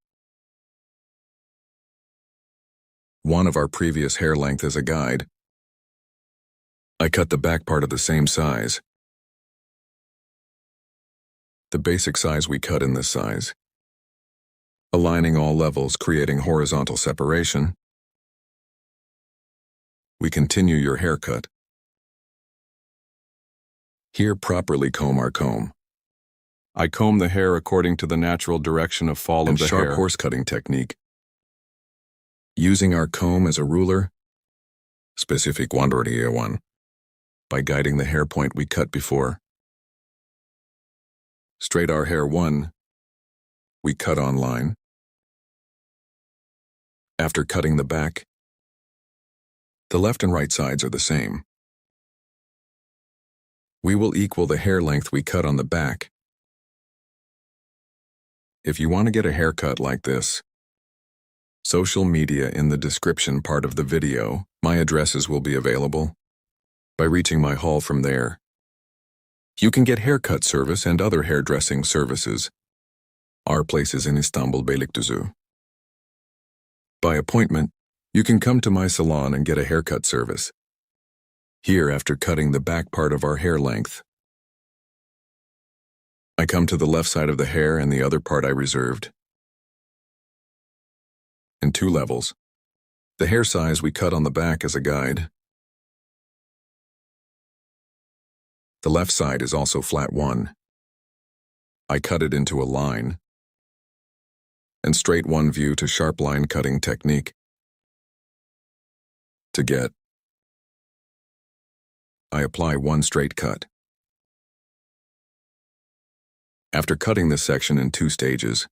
Speaker 6: 1 of our previous hair length as a guide. I cut the back part of the same size. The basic size we cut in this size. Aligning all levels, creating horizontal separation. We continue your haircut. Here properly comb our comb. I comb the hair according to the natural direction of fall of the hair. Sharp horse cutting technique. Using our comb as a ruler. Specific one. By guiding the hair point we cut before. Straight our hair 1. We cut on line. After cutting the back, the left and right sides are the same. We will equal the hair length we cut on the back. If you want to get a haircut like this, social media in the description part of the video, my addresses will be available. By reaching my hall from there, you can get haircut service and other hairdressing services. Our place is in Istanbul, Beylikdüzü. By appointment, you can come to my salon and get a haircut service. Here, after cutting the back part of our hair length, I come to the left side of the hair and the other part I reserved. In 2 levels. The hair size we cut on the back as a guide. The left side is also flat 1. I cut it into a line. And straight 1 view to sharp line cutting technique. To get, I apply 1 straight cut. After cutting this section in 2 stages.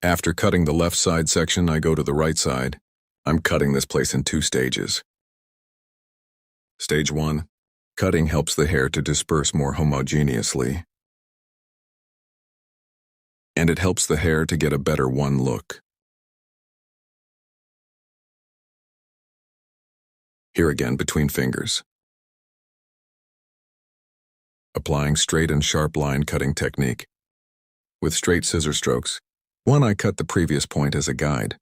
Speaker 6: After cutting the left side section, I go to the right side. I'm cutting this place in 2 stages. Stage 1. Cutting helps the hair to disperse more homogeneously. And it helps the hair to get a better 1 look. Here again between fingers. Applying straight and sharp line cutting technique. With straight scissor strokes. 1 I cut the previous point as a guide.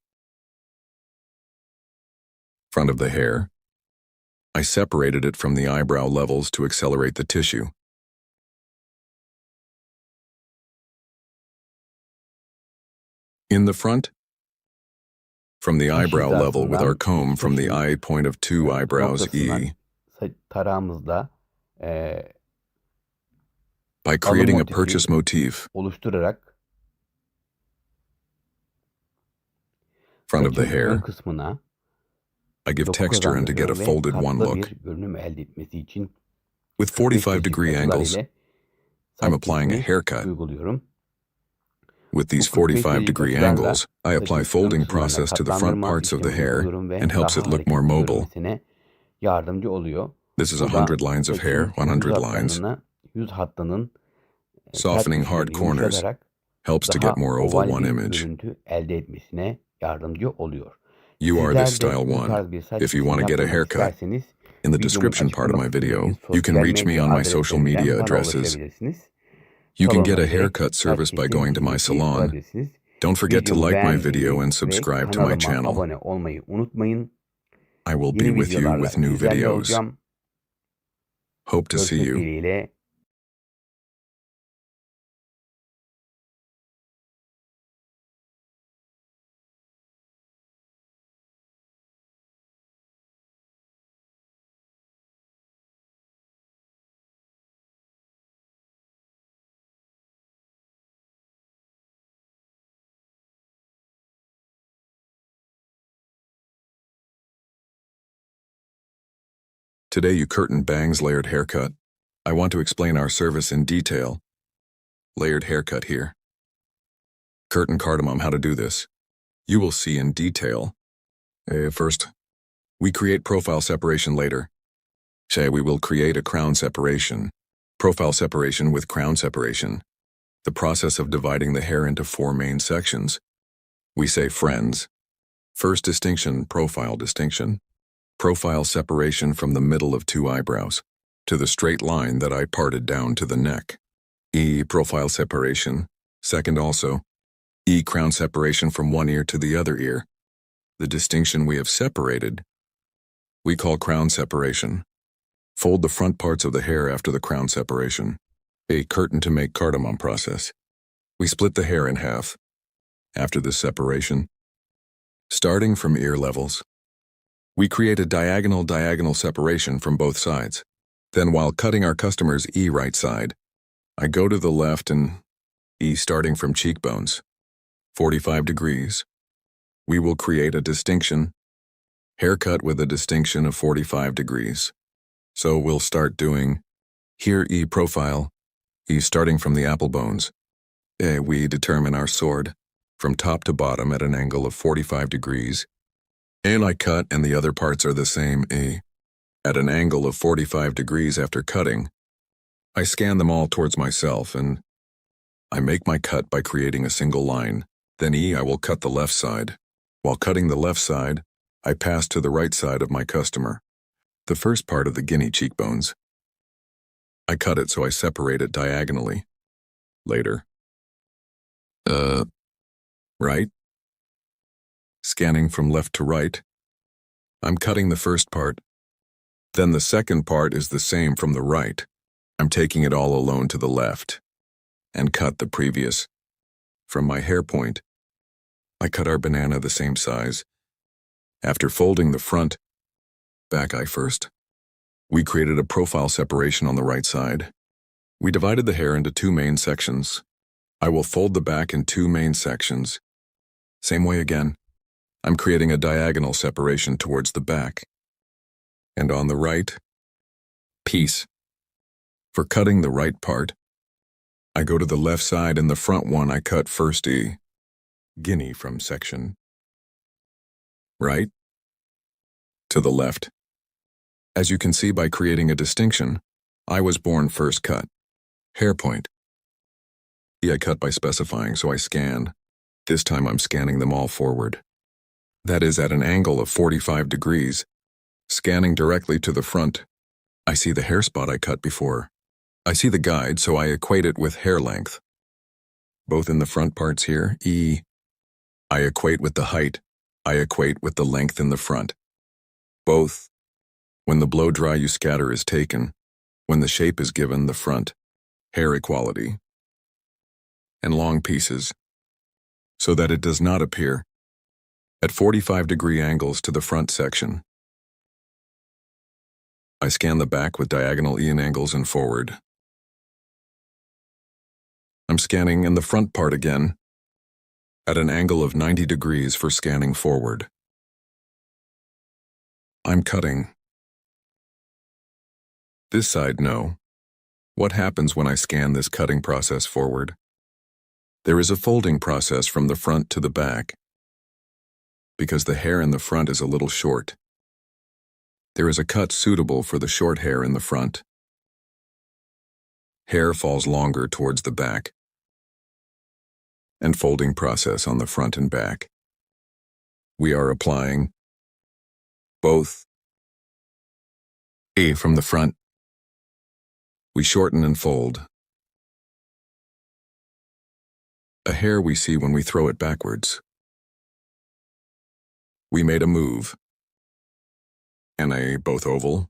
Speaker 6: Front of the hair. I separated it from the eyebrow levels to accelerate the tissue. In the front, from the eyebrow level with our comb from the eye point of 2 eyebrows E.
Speaker 7: Tarağımızla
Speaker 6: By creating a purchase motif.
Speaker 7: oluşturarak
Speaker 6: Front of the
Speaker 7: ön
Speaker 6: hair.
Speaker 7: kısmına
Speaker 6: I give
Speaker 7: doku
Speaker 6: texture and to get a
Speaker 7: kazandırıyor ve
Speaker 6: folded 1
Speaker 7: katlı
Speaker 6: look.
Speaker 7: bir görünüm elde etmesi için
Speaker 6: With 45-degree angles, I'm applying a haircut.
Speaker 7: uyguluyorum.
Speaker 6: With these 45-degree angles, I apply folding process to the front parts of the hair and helps it look more mobile.
Speaker 7: Yardımcı oluyor.
Speaker 6: This is 100 lines of hair, 100 lines.
Speaker 7: Yüz hattının
Speaker 6: Softening hard corners helps to get more oval 1 image.
Speaker 7: görüntü elde etmesine yardımcı oluyor.
Speaker 6: You are
Speaker 7: Sizler
Speaker 6: this
Speaker 7: de
Speaker 6: style
Speaker 7: bu
Speaker 6: 1.
Speaker 7: tarz bir saç
Speaker 6: If you want to get a
Speaker 7: yaptırmak
Speaker 6: haircut,
Speaker 7: isterseniz,
Speaker 6: in the
Speaker 7: videomun
Speaker 6: description part of my
Speaker 7: açıklama
Speaker 6: video,
Speaker 7: kısmındaki
Speaker 6: you can
Speaker 7: sosyal
Speaker 6: reach me
Speaker 7: medya
Speaker 6: on my social
Speaker 7: adreslerinden
Speaker 6: media
Speaker 7: bana
Speaker 6: addresses.
Speaker 7: ulaşabilirsiniz.
Speaker 6: You can get a
Speaker 7: Salonuma direkt
Speaker 6: haircut service by
Speaker 7: saç
Speaker 6: going to my
Speaker 7: kesim
Speaker 6: salon.
Speaker 7: yapabilirsiniz.
Speaker 6: Don't forget to
Speaker 7: Videomu
Speaker 6: like my
Speaker 7: beğenmeyi
Speaker 6: video and
Speaker 7: ve
Speaker 6: subscribe to my
Speaker 7: kanalıma
Speaker 6: channel.
Speaker 7: abone olmayı unutmayın.
Speaker 6: I will be
Speaker 7: Yeni
Speaker 6: with you
Speaker 7: videolarla
Speaker 6: with new
Speaker 7: sizlerle
Speaker 6: videos.
Speaker 7: olacağım.
Speaker 6: Hope to see
Speaker 7: Görüşmek
Speaker 6: you.
Speaker 7: dileğiyle.
Speaker 6: Today you curtain bangs layered haircut. I want to explain our service in detail. Layered haircut here. Curtain cardamom, how to do this. You will see in detail. First, we create profile separation later. Say we will create a crown separation. Profile separation with crown separation. The process of dividing the hair into 4 main sections. We say friends. First distinction, profile distinction. Profile separation from the middle of 2 eyebrows to the straight line that I parted down to the neck. E, profile separation. Second also. E, crown separation from one ear to the other ear. The distinction we have separated, we call crown separation. Fold the front parts of the hair after the crown separation. A curtain to make cardamom process. We split the hair in half. After this separation, starting from ear levels, we create a diagonal separation from both sides. Then while cutting our customer's E right side, I go to the left and E starting from cheekbones, 45 degrees. We will create a distinction, haircut with a distinction of 45 degrees. So we'll start doing, here E profile, E starting from the apple bones. We determine our sword from top to bottom at an angle of 45 degrees. And I cut and the other parts are the same, at an angle of 45 degrees after cutting. I scan them all towards myself and I make my cut by creating a single line. Then I will cut the left side. While cutting the left side, I pass to the right side of my customer. The first part of the guinea cheekbones. I cut it so I separate it diagonally. Later. Right? Scanning from left to right. I'm cutting the first part. Then the second part is the same from the right. I'm taking it all alone to the left. And cut the previous. From my hair point, I cut our banana the same size. After folding the front, back eye first, we created a profile separation on the right side. We divided the hair into 2 main sections. I will fold the back in 2 main sections. Same way again. I'm creating a diagonal separation towards the back. And on the right, piece. For cutting the right part, I go to the left side and the front one I cut first E. Guinea from section. Right? To the left. As you can see by creating a distinction, I was born first cut. Hair point. I cut by specifying, so I scan. This time I'm scanning them all forward. That is at an angle of 45 degrees. Scanning directly to the front. I see the hair spot I cut before. I see the guide, so I equate it with hair length. Both in the front parts here, E. I equate with the height. I equate with the length in the front. Both. When the blow dry you scatter is taken. When the shape is given, the front. Hair equality. And long pieces. So that it does not appear. At 45-degree angles to the front section. I scan the back with diagonal E angles and forward. I'm scanning in the front part again. At an angle of 90 degrees for scanning forward. I'm cutting. This side, no. What happens when I scan this cutting process forward? There is a folding process from the front to the back. Because the hair in the front is a little short. There is a cut suitable for the short hair in the front. Hair falls longer towards the back. And folding process on the front and back. We are applying both. A from the front. We shorten and fold. A hair we see when we throw it backwards. We made a move. And a both oval.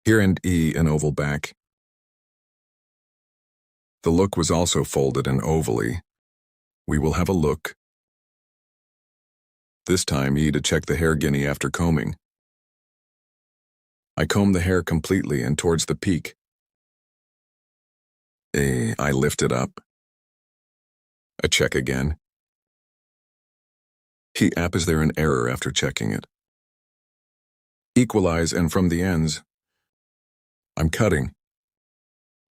Speaker 6: Here and E an oval back. The look was also folded and ovally. We will have a look. This time E to check the hair guinea after combing. I comb the hair completely and towards the peak. I lift it up. A check again. Is there an error after checking it? Equalize, and from the ends, I'm cutting.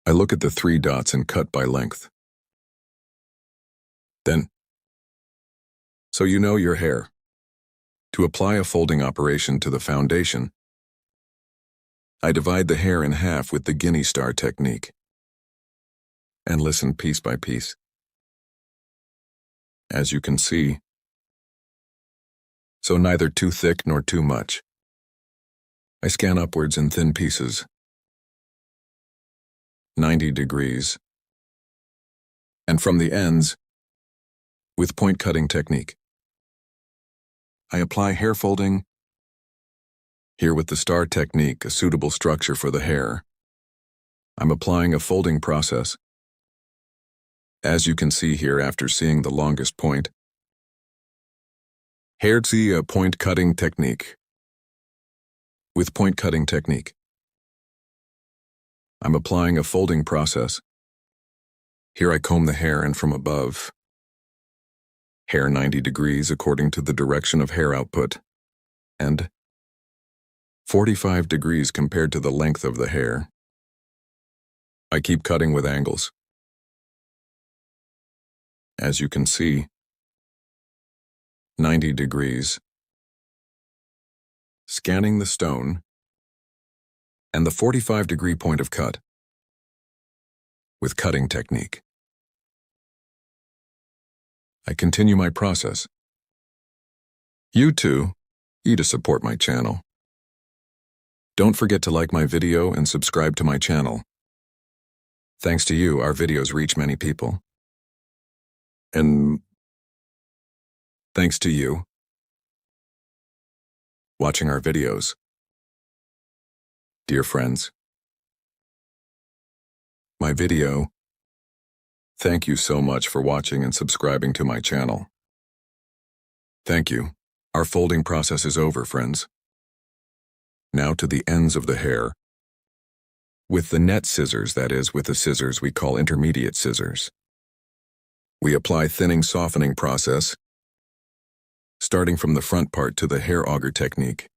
Speaker 6: I look at the 3 dots and cut by length. Then, so you know your hair. To apply a folding operation to the foundation, I divide the hair in half with the guinea star technique. And listen piece by piece. As you can see, so neither too thick nor too much. I scan upwards in thin pieces, 90 degrees, and from the ends, with point cutting technique. I apply hair folding, here with the star technique, a suitable structure for the hair. I'm applying a folding process. As you can see here after seeing the longest point, Herzi, a point cutting technique. With point cutting technique, I'm applying a folding process. Here I comb the hair, and from above, hair 90 degrees according to the direction of hair output, and 45 degrees compared to the length of the hair. I keep cutting with angles. As you can see, 90 degrees, scanning the stone, and the 45-degree point of cut with cutting technique. I continue my process. You too, to support my channel. Don't forget to like my video and subscribe to my channel. Thanks to you, our videos reach many people. And thanks to you watching our videos. Dear friends, my video, thank you so much for watching and subscribing to my channel. Thank you. Our folding process is over, friends. Now to the ends of the hair. With the net scissors, that is, with the scissors we call intermediate scissors, we apply thinning softening process, starting from the front part to the hair auger technique.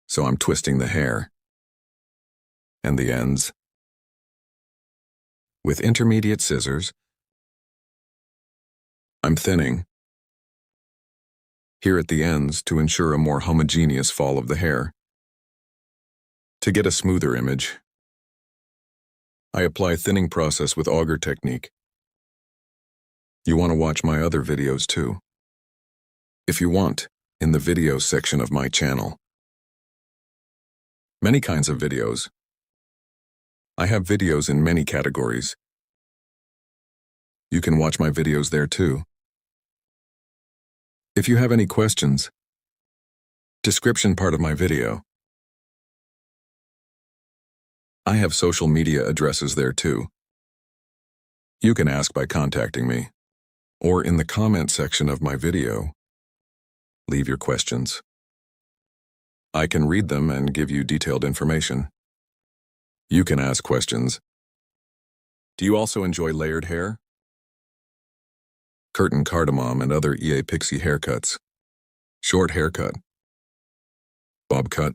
Speaker 6: So I'm twisting the hair and the ends. With intermediate scissors, I'm thinning here at the ends to ensure a more homogeneous fall of the hair. To get a smoother image, I apply thinning process with auger technique. You want to watch my other videos too. If you want, in the video section of my channel. Many kinds of videos. I have videos in many categories. You can watch my videos there too. If you have any questions, description part of my video. I have social media addresses there too. You can ask by contacting me, or in the comment section of my video. Leave your questions. I can read them and give you detailed information. You can ask questions. Do you also enjoy layered hair? Curtain cardamom and other Pixie haircuts, short haircut, bob cut,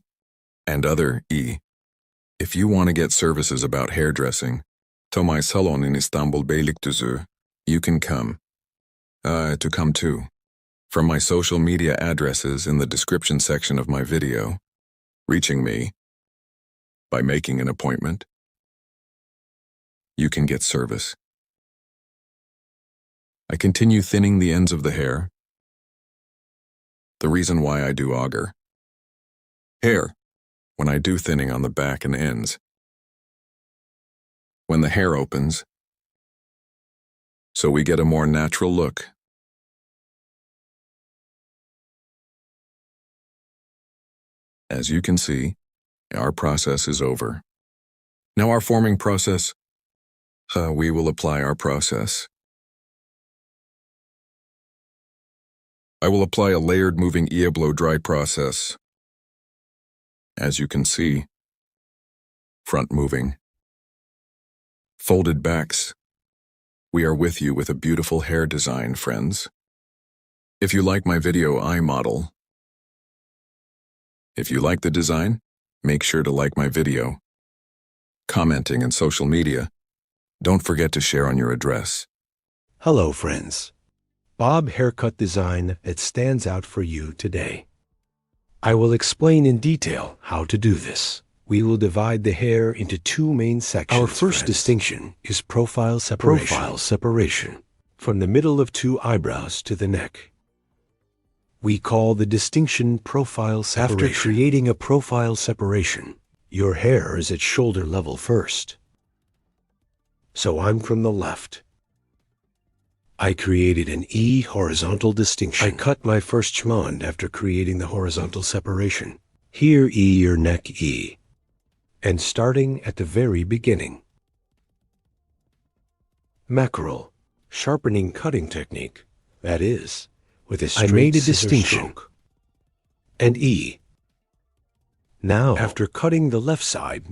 Speaker 6: and other If you want to get services about hairdressing, to my salon in Istanbul Beylikdüzü, you can come. To come too. From my social media addresses in the description section of my video, reaching me by making an appointment, you can get service. I continue thinning the ends of the hair. The reason why I do auger hair when I do thinning on the back and ends. When the hair opens, so we get a more natural look. As you can see, our process is over. Now our forming process, we will apply our process. I will apply a layered moving blow dry process. As you can see, front moving, folded backs. We are with you with a beautiful hair design, friends. If you like my video, I model. If you like the design, make sure to like my video. Commenting in social media. Don't forget to share on your address.
Speaker 2: Hello, friends. Bob haircut design that stands out for you today. I will explain in detail how to do this. We will divide the hair into two main sections. Our first distinction is profile separation. From the middle of two eyebrows to the neck. We call the distinction profile separation. After creating a profile separation, your hair is at shoulder level first. So I'm from the left. I created an E horizontal distinction. I cut my first chmond after creating the horizontal separation. Here E your neck E. And starting at the very beginning. Mackerel, sharpening cutting technique, that is, with a straight I made a distinction. Stroke. And E. Now, after cutting the left side,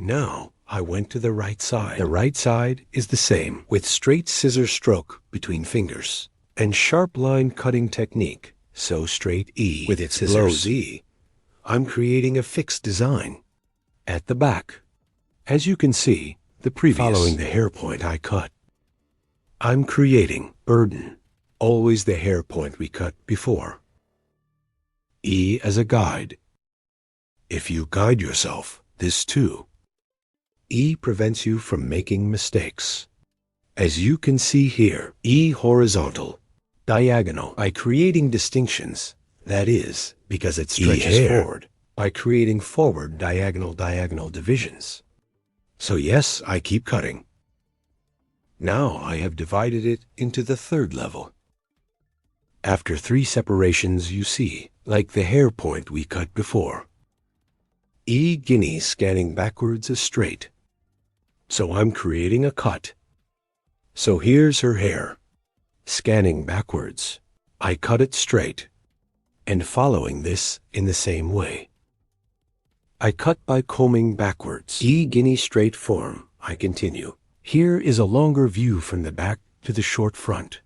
Speaker 2: I went to the right side. The right side is the same, with straight scissor stroke between fingers, and sharp line cutting technique, so straight E with its blows E. I'm creating a fixed design. At the back, as you can see, the previous, following the hair point I cut. I'm creating burden, always the hair point we cut before. E as a guide. If you guide yourself, this too. E prevents you from making mistakes. As you can see here, E horizontal, diagonal, by creating distinctions, that is, because it stretches forward, by creating forward diagonal divisions. So yes, I keep cutting. Now I have divided it into the third level. After 3 separations you see, like the hair point we cut before. E guinea scanning backwards is straight. So I'm creating a cut. So here's her hair. Scanning backwards. I cut it straight. And following this in the same way. I cut by combing backwards. E guinea straight form. I continue. Here is a longer view from the back to the short front.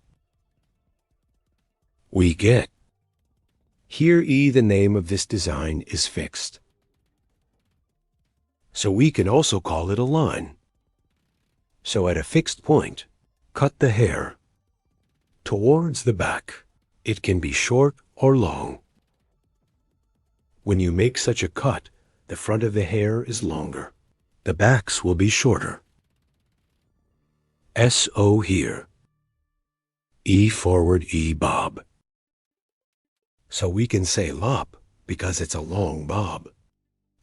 Speaker 2: We get. Here E the name of this design is fixed. So we can also call it a line. So at a fixed point, cut the hair. Towards the back, it can be short or long. When you make such a cut, the front of the hair is longer. The backs will be shorter. S-O here. E forward E bob. So we can say lop because it's a long bob.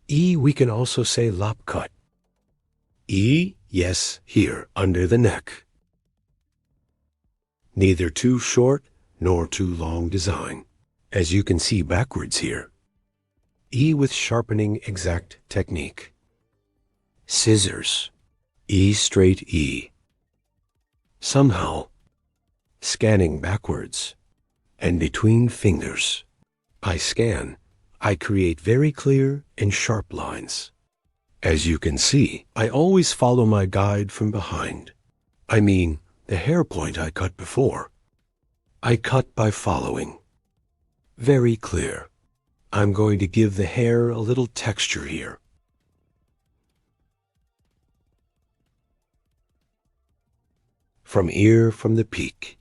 Speaker 2: E we can also say lop cut. E, yes, here, under the neck. Neither too short nor too long design, as you can see backwards here. E with sharpening exact technique. Scissors. E straight E. Somehow, scanning backwards, and between fingers. I scan. I create very clear and sharp lines. As you can see, I always follow my guide from behind. I mean, the hair point I cut before. I cut by following. Very clear. I'm going to give the hair a little texture here. From ear from the peak.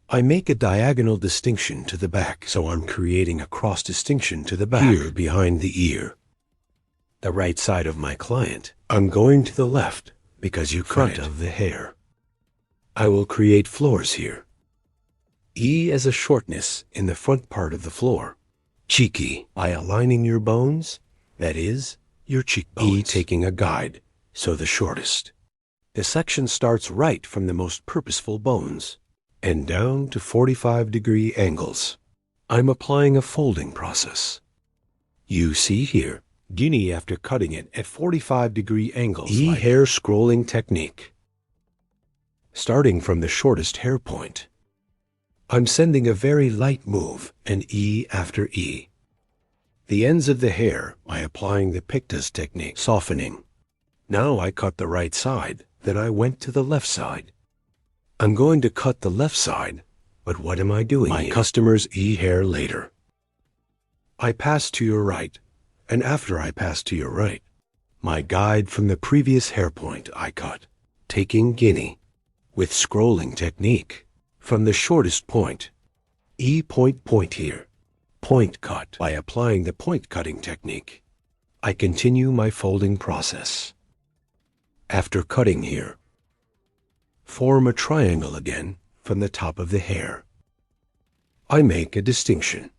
Speaker 2: I make a diagonal distinction to the back, so I'm creating a cross distinction to the back, here behind the ear. The right side of my client. I'm going to the left because you front of the hair. I will create floors here. E as a shortness in the front part of the floor. Cheeky by aligning your bones, that is, your cheekbones. E taking a guide, so the shortest. The section starts right from the most purposeful bones and down to 45-degree angles. I'm applying a folding process. You see here, guinea after cutting it at 45-degree angles. E like hair scrolling technique. Starting from the shortest hair point. I'm sending a very light move and E after E. The ends of the hair by applying the pictus technique, softening. Now I cut the right side, then I went to the left side. I'm going to cut the left side, but what am I doing here? My customer's E hair later. I pass to your right, and after I pass to your right, my guide from the previous hair point I cut, taking guinea, with scrolling technique, from the shortest point, point here, point cut. By applying the point cutting technique, I continue my folding process. After cutting here, form a triangle again from the top of the hair. I make a distinction,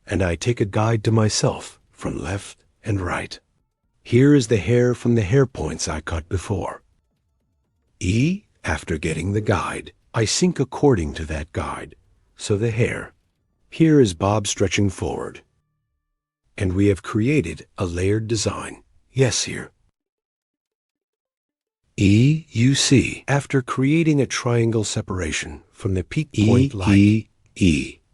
Speaker 2: and I take a guide to myself from left and right. Here is the hair from the hair points I cut before. After getting the guide, I sync according to that guide, so the hair. Here is Bob stretching forward. And we have created a layered design. Yes, here. You see, after creating a triangle separation from the peak point like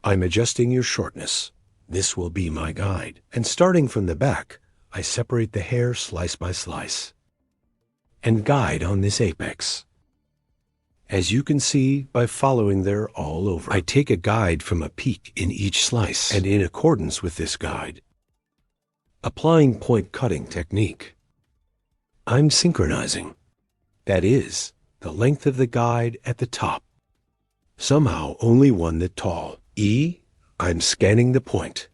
Speaker 2: I'm adjusting your shortness. This will be my guide. And starting from the back, I separate the hair slice by slice and guide on this apex. As you can see by following there all over, I take a guide from a peak in each slice, and in accordance with this guide, applying point cutting technique, I'm synchronizing. That is, the length of the guide at the top. Somehow only one that tall. I'm scanning the point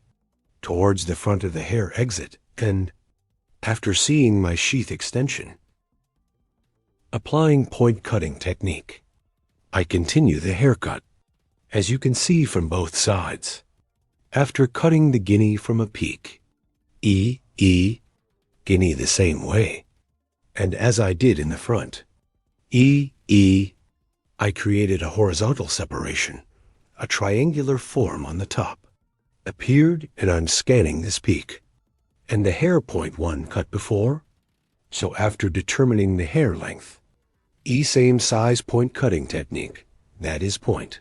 Speaker 2: towards the front of the hair exit, and after seeing my sheath extension, applying point cutting technique, I continue the haircut, as you can see from both sides. After cutting the guinea from a peak, guinea the same way, and as I did in the front, I created a horizontal separation, a triangular form on the top, appeared, and I'm scanning this peak, and the hair point one cut before. So after determining the hair length, same size point cutting technique, that is point,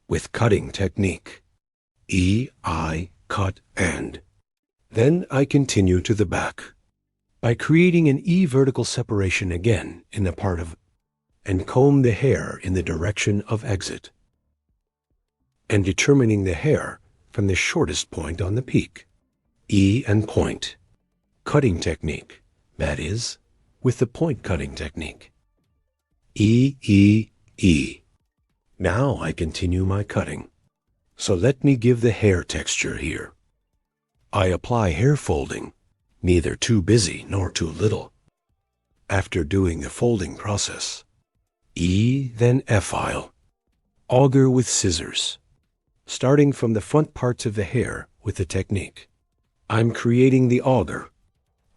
Speaker 2: with cutting technique, I cut and. Then I continue to the back by creating an vertical separation again in the part of, and comb the hair in the direction of exit, and determining the hair from the shortest point on the peak, and point, cutting technique, that is, with the point cutting technique. Now I continue my cutting. So let me give the hair texture here. I apply hair folding, neither too busy nor too little. After doing the folding process, then F-file, auger with scissors, starting from the front parts of the hair with the technique. I'm creating the auger,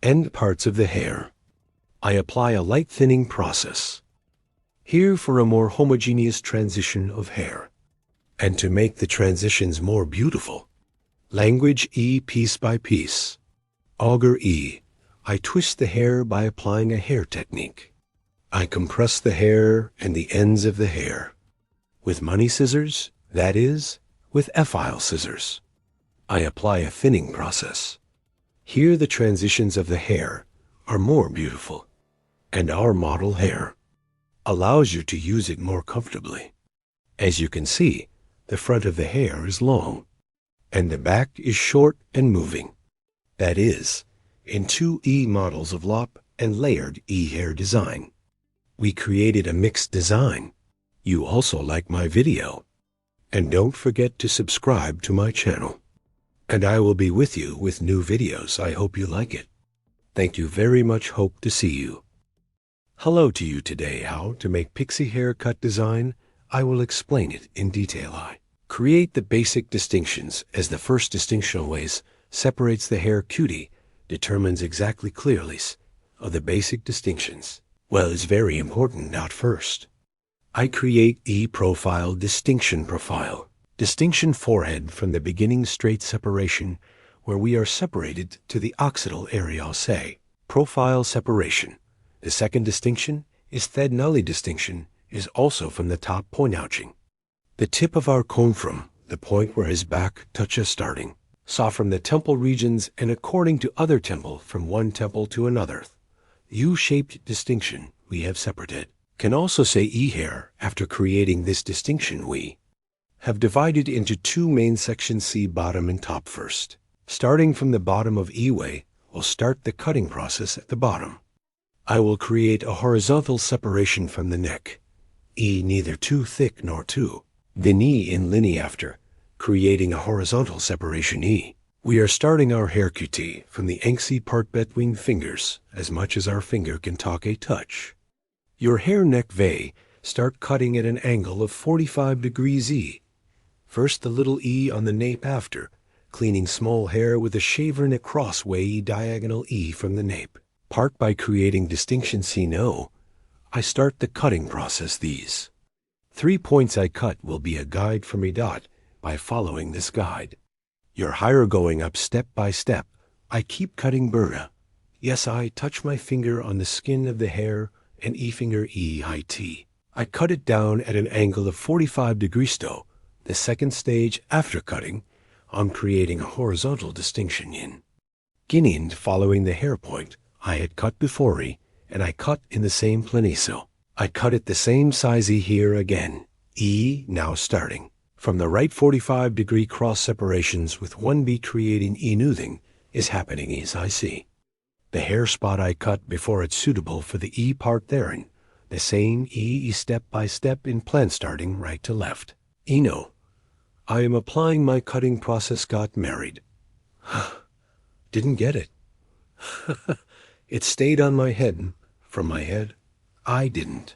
Speaker 2: end parts of the hair. I apply a light thinning process. Here for a more homogeneous transition of hair. And to make the transitions more beautiful, language piece by piece. Auger I twist the hair by applying a hair technique. I compress the hair and the ends of the hair. With money scissors, that is, with F-file scissors, I apply a thinning process. Here the transitions of the hair are more beautiful, and our model hair allows you to use it more comfortably. As you can see, the front of the hair is long, and the back is short and moving. That is, in two models of lop and layered hair design. We created a mixed design. You also like my video. And don't forget to subscribe to my channel. And I will be with you with new videos. I hope you like it. Thank you very much. Hope to see you. Hello to you today. How to make pixie haircut design. I will explain it in detail. I create the basic distinctions, as the first distinction always separates the hair cutie, determines exactly clearly of the basic distinctions. Well, it's very important. Not first, I create profile distinction profile. Distinction forehead from the beginning straight separation where we are separated to the occipital area. I'll say profile separation. The second distinction is thread nully distinction, is also from the top point ouching. The tip of our comb from the point where his back touches starting, saw from the temple regions and according to other temple from one temple to another. U-shaped distinction we have separated. Can also say hair. After creating this distinction we have divided into two main sections, bottom and top first. Starting from the bottom of way, will start the cutting process at the bottom. I will create a horizontal separation from the neck, E neither too thick nor too thin, E in linea after, creating a horizontal separation E. We are starting our hair QT from the angsty part between fingers as much as our finger can talk a touch. Your hair neck V, start cutting at an angle of 45 degrees E. First the little E on the nape after, cleaning small hair with a shaver neck crossway diagonal E from the nape. Part by creating distinction C no. I start the cutting process these. 3 points I cut will be a guide for me dot by following this guide. Your higher going up step by step, I keep cutting burra. Yes, I touch my finger on the skin of the hair and E finger EIT. I cut it down at an angle of 45 degrees to the second stage after cutting. I'm creating a horizontal distinction in. Guinean following the hair point I had cut before E, and I cut in the same planiso. I cut it the same size E here again. E now starting. From the right 45 degree cross separations with one beat creating E noothing is happening as I see. The hair spot I cut before it's suitable for the E part therein. The same E step by step in plan starting right to left. Eno. I am applying my cutting process got married. Didn't get it. It stayed on my head. From my head, I didn't.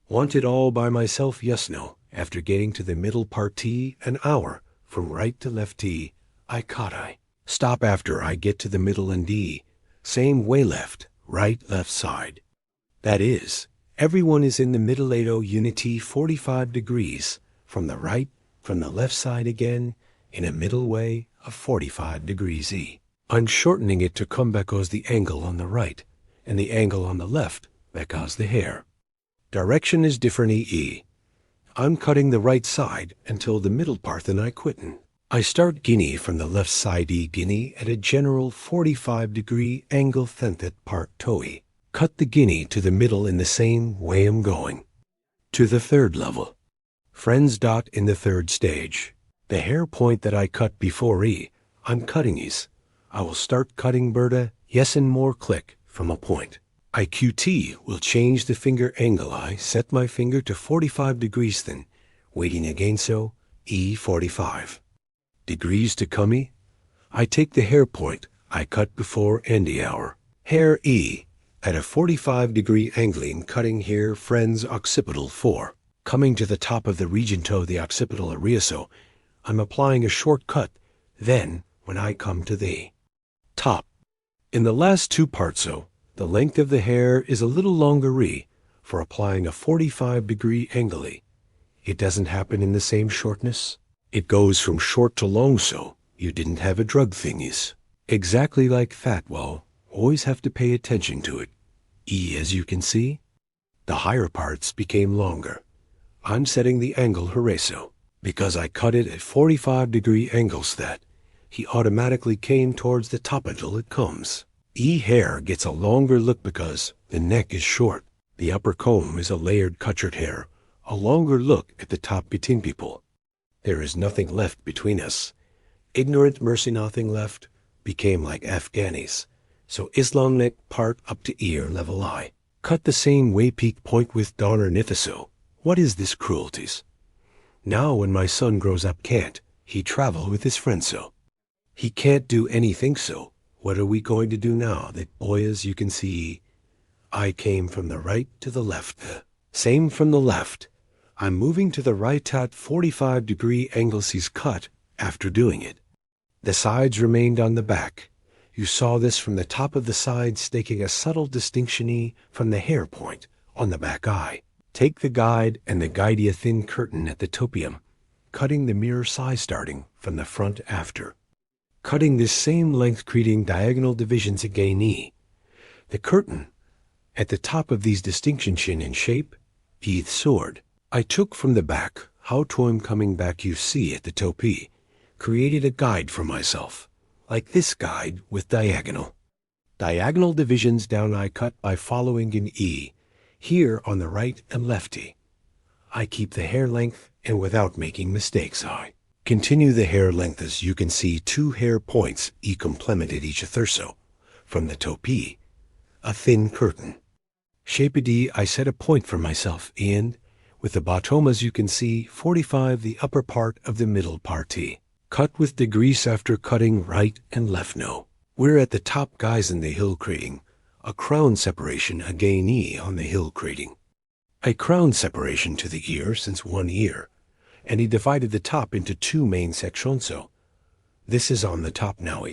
Speaker 2: Want it all by myself, yes, no. After getting to the middle part T, an hour, from right to left T, I caught I. Stop after I get to the middle and D. Same way left, right, left side. That is, everyone is in the middle 80 unity 45 degrees, from the right, from the left side again, in a middle way of 45 degrees E. I'm shortening it to come back as the angle on the right, and the angle on the left back as the hair. Direction is different E. I'm cutting the right side until the middle part then I quittin'. I start guinea from the left side E guinea at a general 45 degree angle thentet part toe. Cut the guinea to the middle in the same way I'm going. To the third level. Friends dot in the third stage. The hair point that I cut before E, I'm cutting is. I will start cutting Berta, yes and more click, from a point. I QT will change the finger angle I set my finger to 45 degrees then, waiting again so, E 45. Degrees to come E, I take the hair point I cut before and the hour. Hair E, at a 45 degree angling cutting here friends occipital 4. Coming to the top of the region toe the occipital area so, I'm applying a short cut, then when I come to the top. In the last two parts so, the length of the hair is a little longer E for applying a 45 degree angle E. It doesn't happen in the same shortness. It goes from short to long so you didn't have a drug thingies. Exactly like fat well, always have to pay attention to it. E as you can see, the higher parts became longer. I'm setting the angle Horacio. Because I cut it at 45 degree angles that he automatically came towards the top until it comes. E hair gets a longer look because the neck is short. The upper comb is a layered cutchered hair, a longer look at the top between people. There is nothing left between us. Ignorant mercy nothing left, became like Afghanis. So Islam neck part up to ear level I. Cut the same way peak point with Donner Nithiso. What is this cruelties? Now when my son grows up can't, he travel with his friends so. He can't do anything so. What are we going to do now that boy as you can see? I came from the right to the left. Same from the left. I'm moving to the right at 45 degree angles he's cut after doing it. The sides remained on the back. You saw this from the top of the side staking a subtle distinction from the hair point on the back eye. Take the guide and the guidea thin curtain at the topium, cutting the mirror size starting from the front after. Cutting this same length creating diagonal divisions again E. The curtain, at the top of these distinction chin in shape, teeth sword. I took from the back how I'm coming back you see at the topi, created a guide for myself, like this guide with diagonal. Diagonal divisions down I cut by following in E, here on the right and lefty. I keep the hair length and without making mistakes I. Continue the hair length as you can see two hair points E complemented each other so. from the topi, a thin curtain. Shape D, I set a point for myself, and, with the bottom as you can see, 45 the upper part of the middle party. Cut with degrees after cutting right and left no. We're at the top guys in the hill creating. A crown separation again E on the hill creating. A crown separation to the ear since one ear, and he divided the top into two main sections so. This is on the top now,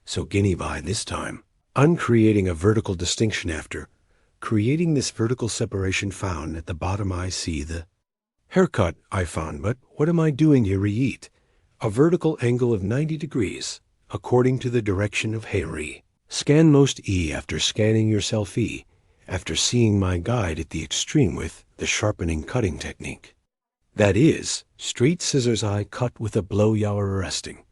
Speaker 2: so guinea by this time. I'm creating a vertical distinction after creating this vertical separation found at the bottom. I see the haircut I found, but what am I doing here? Eat a vertical angle of 90 degrees according to the direction of hair E. Scan most E after scanning yourself E, after seeing my guide at the extreme with the sharpening cutting technique. That is, straight scissors I cut with a blow you are arresting.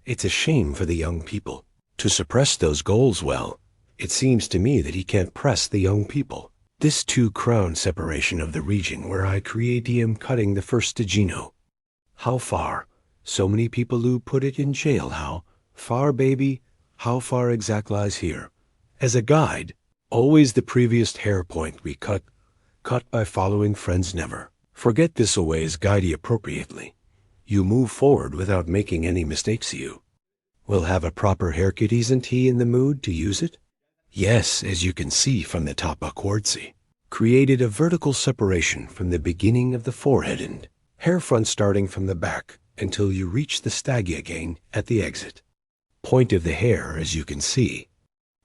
Speaker 2: It's a shame for the young people to suppress those goals well. It seems to me that he can't press the young people. This two crown separation of the region where I create am cutting the first Gino. How far? So many people who put it in jail. How far, baby? How far exact lies here? As a guide, always the previous hair point we cut by following friends never. Forget this always guide you appropriately. You move forward without making any mistakes. You will have a proper haircut. Isn't he in the mood to use it? Yes, as you can see from the top upwards, created a vertical separation from the beginning of the forehead and hair front starting from the back until you reach the staggy again at the exit. Point of the hair, as you can see.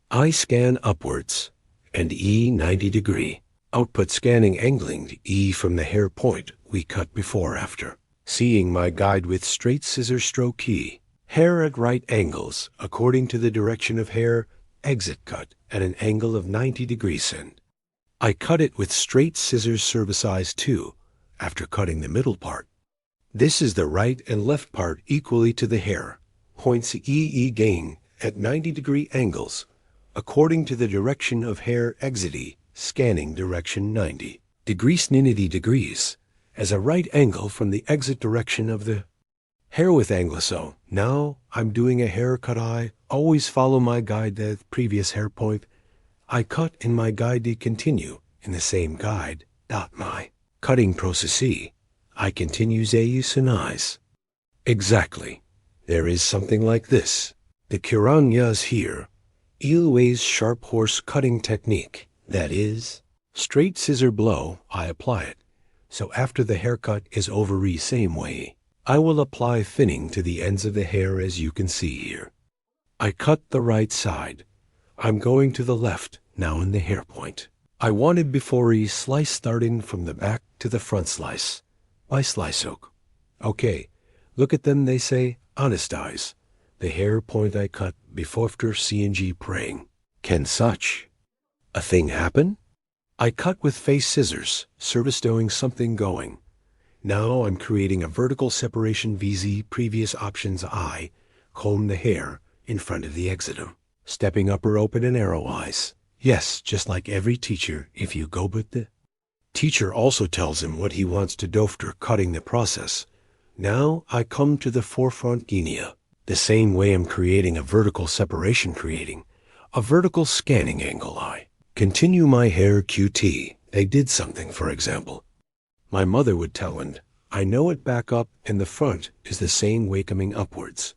Speaker 2: I scan upwards and E 90 degree. Output scanning angling to E from the hair point we cut before after. Seeing my guide with straight scissor stroke key. Hair at right angles according to the direction of hair exit cut at an angle of 90 degrees and I cut it with straight scissors service size 2 after cutting the middle part. This is the right and left part equally to the hair. Points E gain at 90 degree angles according to the direction of hair exit E, scanning direction 90 degrees 90 degrees as a right angle from the exit direction of the hair with angle. So now I'm doing a haircut. I always follow my guide the previous hair point. I cut in my guide to continue in the same guide. My cutting process I continues a use and eyes. Exactly. There is something like this. The Kiranyas here. Ilways sharp horse cutting technique. That is, straight scissor blow, I apply it. So after the haircut is over same way. I will apply thinning to the ends of the hair as you can see here. I cut the right side. I'm going to the left now in the hair point. I wanted before slice starting from the back to the front slice. By slice oak. Okay, look at them, they say, honest eyes. The hair point I cut before after CNG praying. Can such a thing happen? I cut with face scissors, service doing something going. Now I'm creating a vertical separation VZ previous options I, comb the hair in front of the exitum, stepping upper open and arrow eyes. Yes, just like every teacher if you go but the teacher also tells him what he wants to do after cutting the process. Now I come to the forefront guinea. The same way I'm creating a vertical separation creating a vertical scanning angle I. Continue my hair QT. They did something, for example. My mother would tell, and I know it back up and the front is the same way coming upwards.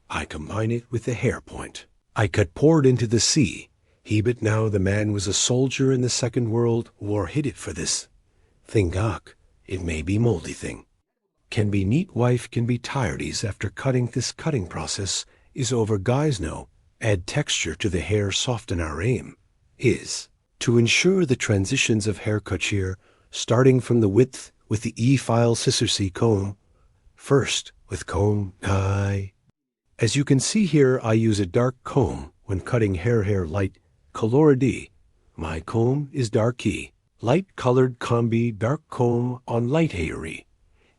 Speaker 2: I combine it with the hair point. I cut poured into the sea. He but now the man was a soldier in the Second World War hid it for this. Thingak, it may be moldy thing. Can be neat wife can be tiredies after cutting this cutting process is over guys know. Add texture to the hair soften our aim. Is to ensure the transitions of haircut shear starting from the width with the E-file scissor C comb. First, with comb, I. As you can see here, I use a dark comb when cutting hair light, color D. My comb is dark E. Light colored combi dark comb on light hairy.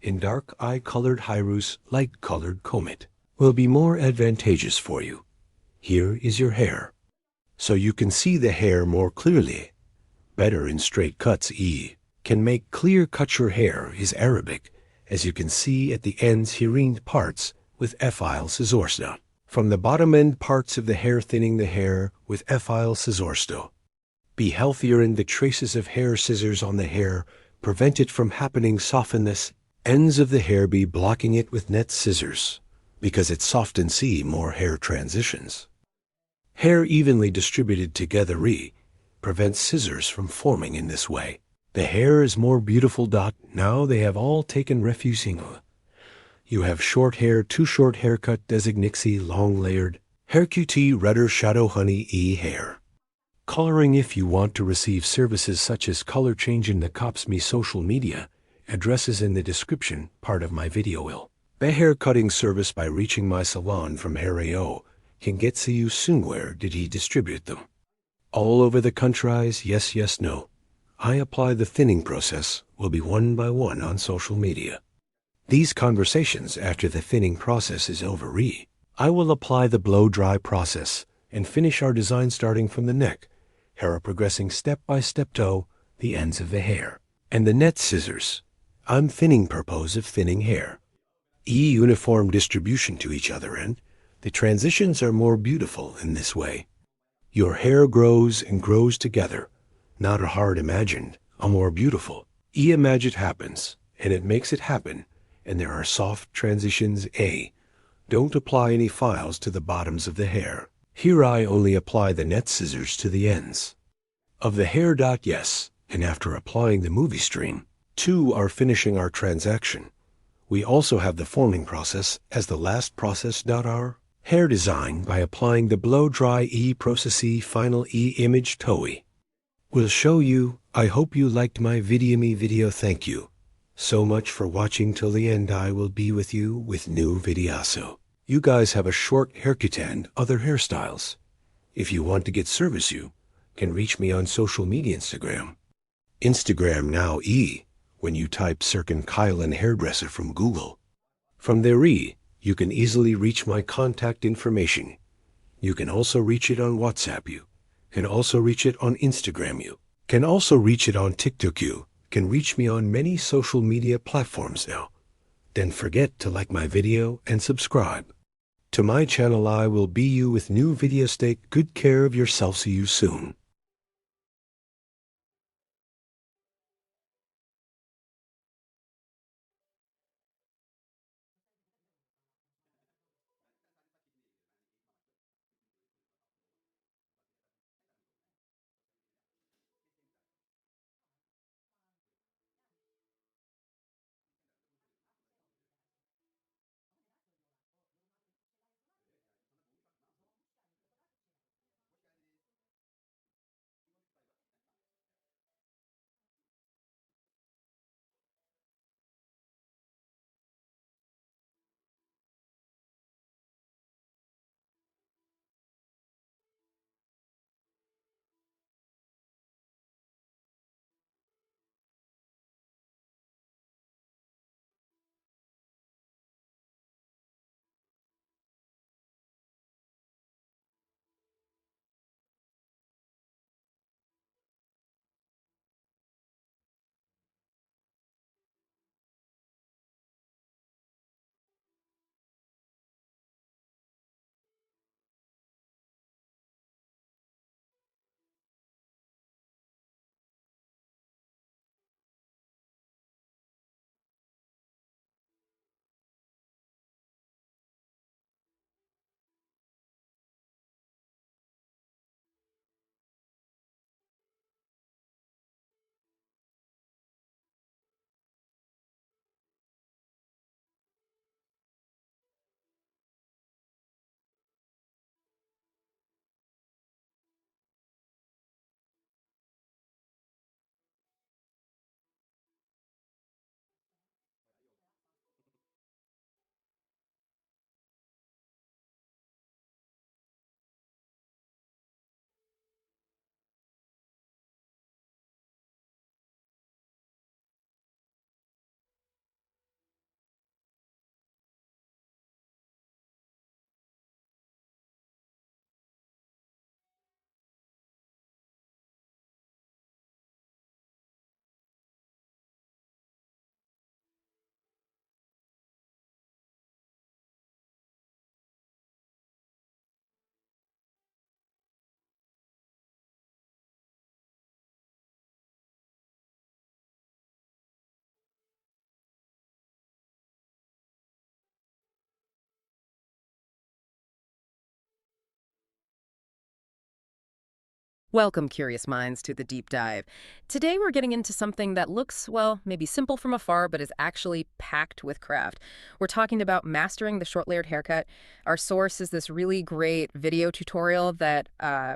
Speaker 2: In dark eye colored hyrus, light colored comb it. Will be more advantageous for you. Here is your hair. So you can see the hair more clearly. Better in straight cuts E. Can make clear cut your hair is Arabic, as you can see at the ends hearing parts with F-file scissors. From the bottom end parts of the hair, thinning the hair with effile scisorsto. Be healthier in the traces of hair scissors on the hair. Prevent it from happening. Soften this ends of the hair. Be blocking it with net scissors because it softens. See more hair transitions. Hair evenly distributed together. Prevents scissors from forming in this way. The hair is more beautiful. Now they have all taken refusing. You have short hair, too short haircut. Designixie long layered. Hair QT redder shadow honey hair. Coloring. If you want to receive services such as color change in the Cops Me social media, addresses in the description part of my video will. The hair cutting service by reaching my salon from Hair.ao can get to you soon. Where did he distribute them? All over the countries. Yes, no. I apply the thinning process will be one by one on social media. These conversations after the thinning process is over. I will apply the blow dry process and finish our design starting from the neck, hair progressing step by step to the ends of the hair, and the net scissors. I'm thinning purpose of thinning hair. Uniform distribution to each other, and the transitions are more beautiful in this way. Your hair grows and grows together, not a hard imagined, a more beautiful. Imagine happens, and it makes it happen, and there are soft transitions. Don't apply any files to the bottoms of the hair. Here I only apply the net scissors to the ends of the hair. Yes, and after applying the movie stream, 2 are finishing our transaction. We also have the forming process as the last process. Our hair design by applying the blow dry process. Final image TOE will show you. I hope you liked my video. Thank you so much for watching till the end. I will be with you with new videos. You guys have a short haircut and other hairstyles. If you want to get service, you can reach me on social media. Instagram now. When you type Sirkin Kylan hairdresser from Google. From there you can easily reach my contact information. You can also reach it on WhatsApp. You can also reach it on Instagram. You can also reach it on TikTok. You can reach me on many social media platforms now. Don't forget to like my video and subscribe to my channel. I will be you with new videos. Take good care of yourself. See you soon.
Speaker 5: Welcome, curious minds, to the deep dive. Today we're getting into something that looks, well, maybe simple from afar, but is actually packed with craft. We're talking about mastering the short-layered haircut. Our source is this really great video tutorial that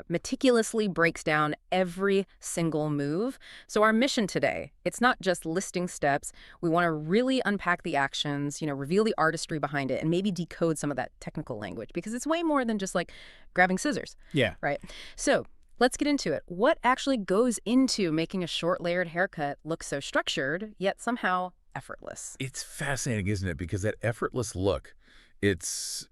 Speaker 5: meticulously breaks down every single move. So our mission today, it's not just listing steps. We want to really unpack the actions, reveal the artistry behind it, and maybe decode some of that technical language, because it's way more than just like grabbing scissors.
Speaker 4: Yeah.
Speaker 5: Right? So let's get into it. What actually goes into making a short layered haircut look so structured, yet somehow effortless?
Speaker 4: It's fascinating, isn't it? Because that effortless look, it's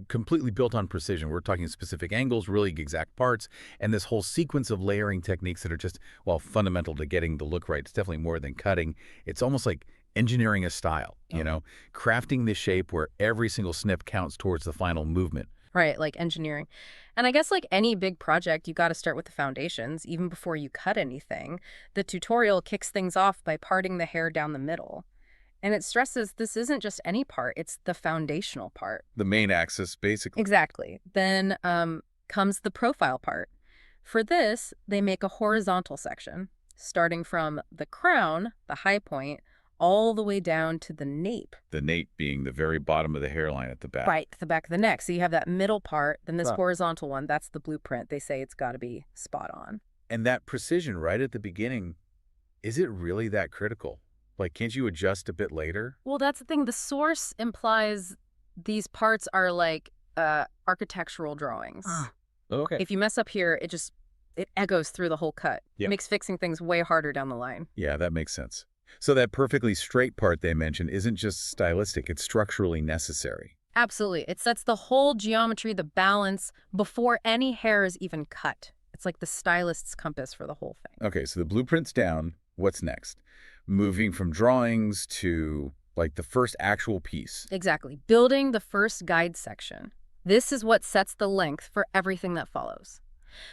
Speaker 4: completely built on precision. We're talking specific angles, really exact parts, and this whole sequence of layering techniques that are just, well, fundamental to getting the look right. It's definitely more than cutting. It's almost like engineering a style, crafting this shape where every single snip counts towards the final movement.
Speaker 5: Right, like engineering. And I guess like any big project, you got to start with the foundations, even before you cut anything. The tutorial kicks things off by parting the hair down the middle. And it stresses this isn't just any part, it's the foundational part.
Speaker 4: The main axis, basically.
Speaker 5: Exactly. Then comes the profile part. For this, they make a horizontal section, starting from the crown, the high point, all the way down to the nape.
Speaker 4: The nape being the very bottom of the hairline at the back.
Speaker 5: Right, the back of the neck. So you have that middle part, then this horizontal one, that's the blueprint. They say it's got to be spot on.
Speaker 4: And that precision right at the beginning, is it really that critical? Like, can't you adjust a bit later?
Speaker 5: Well, that's the thing. The source implies these parts are like architectural drawings.
Speaker 4: Okay.
Speaker 5: If you mess up here, it echoes through the whole cut.
Speaker 4: Yep.
Speaker 5: It makes fixing things way harder down the line.
Speaker 4: Yeah, that makes sense. So that perfectly straight part they mentioned isn't just stylistic, it's structurally necessary.
Speaker 5: Absolutely. It sets the whole geometry, the balance, before any hair is even cut. It's like the stylist's compass for the whole thing.
Speaker 4: Okay, so the blueprint's down. What's next? Moving from drawings to, like, the first actual piece.
Speaker 5: Exactly. Building the first guide section. This is what sets the length for everything that follows.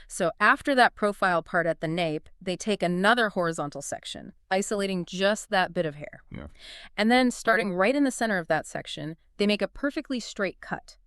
Speaker 5: So after that profile part at the nape, they take another horizontal section, isolating just that bit of hair.
Speaker 4: Yeah.
Speaker 5: And then starting right in the center of that section, they make a perfectly straight cut.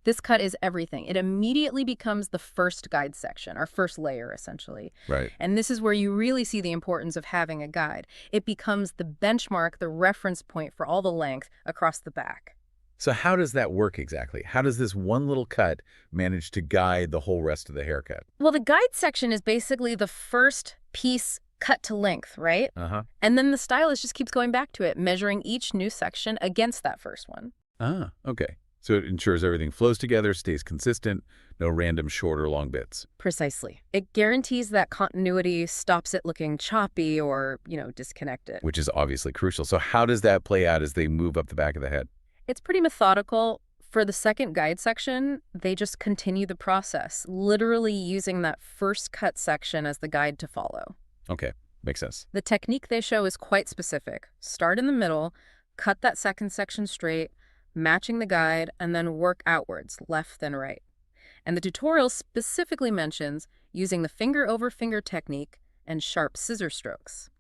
Speaker 5: This cut is everything. It immediately becomes the first guide section, our first layer, essentially.
Speaker 4: Right.
Speaker 5: And this is where you really see the importance of having a guide. It becomes the benchmark, the reference point for all the length across the back.
Speaker 4: So how does that work exactly? How does this one little cut manage to guide the whole rest of the haircut?
Speaker 5: Well, the guide section is basically the first piece cut to length, right?
Speaker 4: Uh-huh.
Speaker 5: And then the stylist just keeps going back to it, measuring each new section against that first one.
Speaker 4: Ah, okay. So it ensures everything flows together, stays consistent, no random short or long bits.
Speaker 5: Precisely. It guarantees that continuity, stops it looking choppy or, disconnected.
Speaker 4: Which is obviously crucial. So how does that play out as they move up the back of the head?
Speaker 5: It's pretty methodical. For the second guide section, they just continue the process, literally using that first cut section as the guide to follow.
Speaker 4: Okay, makes sense.
Speaker 5: The technique they show is quite specific. Start in the middle, cut that second section straight, matching the guide, and then work outwards, left then right. And the tutorial specifically mentions using the finger over finger technique and sharp scissor strokes.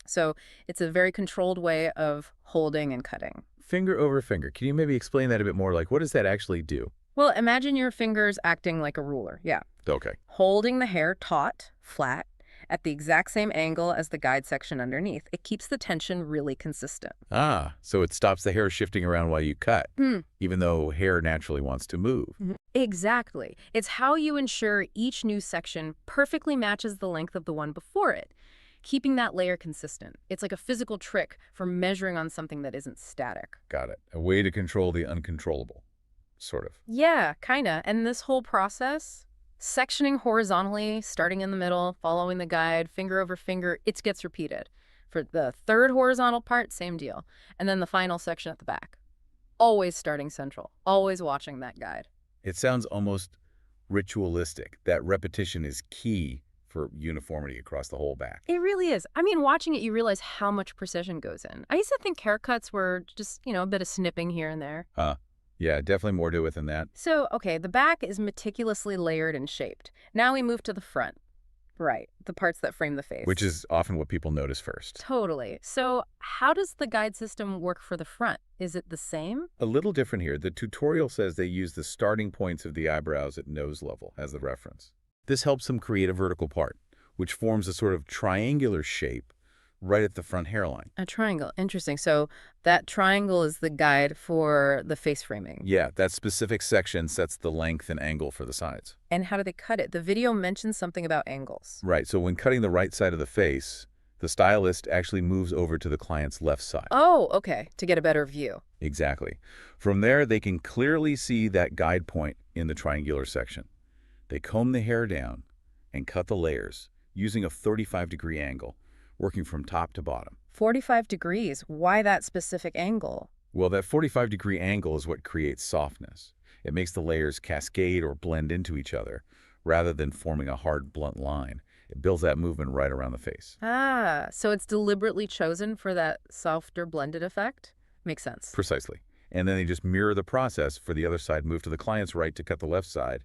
Speaker 5: So it's a very controlled way of holding and cutting.
Speaker 4: Finger over finger. Can you maybe explain that a bit more? Like, what does that actually do?
Speaker 5: Well, imagine your fingers acting like a ruler. Yeah.
Speaker 4: Okay.
Speaker 5: Holding the hair taut, flat, at the exact same angle as the guide section underneath. It keeps the tension really consistent.
Speaker 4: Ah, so it stops the hair shifting around while you cut, even though hair naturally wants to move.
Speaker 5: Exactly. It's how you ensure each new section perfectly matches the length of the one before it, keeping that layer consistent. It's like a physical trick for measuring on something that isn't static.
Speaker 4: Got it. A way to control the uncontrollable, sort of.
Speaker 5: Yeah, kinda. And this whole process, sectioning horizontally, starting in the middle, following the guide, finger over finger, it gets repeated. For the third horizontal part, same deal. And then the final section at the back. Always starting central, always watching that guide.
Speaker 4: It sounds almost ritualistic. That repetition is key for uniformity across the whole back.
Speaker 5: It really is. I mean, watching it, you realize how much precision goes in. I used to think haircuts were just, a bit of snipping here and there.
Speaker 4: Yeah, definitely more to it than that.
Speaker 5: So, okay, the back is meticulously layered and shaped. Now we move to the front. Right, the parts that frame the face.
Speaker 4: Which is often what people notice first.
Speaker 5: Totally. So how does the guide system work for the front? Is it the same?
Speaker 4: A little different here. The tutorial says they use the starting points of the eyebrows at nose level as the reference. This helps them create a vertical part, which forms a sort of triangular shape right at the front hairline.
Speaker 5: A triangle. Interesting. So that triangle is the guide for the face framing.
Speaker 4: Yeah, that specific section sets the length and angle for the sides.
Speaker 5: And how do they cut it? The video mentions something about angles.
Speaker 4: Right, so when cutting the right side of the face, the stylist actually moves over to the client's left side.
Speaker 5: Oh, okay. To get a better view.
Speaker 4: Exactly. From there, they can clearly see that guide point in the triangular section. They comb the hair down and cut the layers using a 35-degree angle, working from top to bottom.
Speaker 5: 45 degrees. Why that specific angle?
Speaker 4: Well, that 45-degree angle is what creates softness. It makes the layers cascade or blend into each other, rather than forming a hard, blunt line. It builds that movement right around the face.
Speaker 5: Ah, so it's deliberately chosen for that softer blended effect? Makes sense.
Speaker 4: Precisely. And then they just mirror the process for the other side, move to the client's right to cut the left side,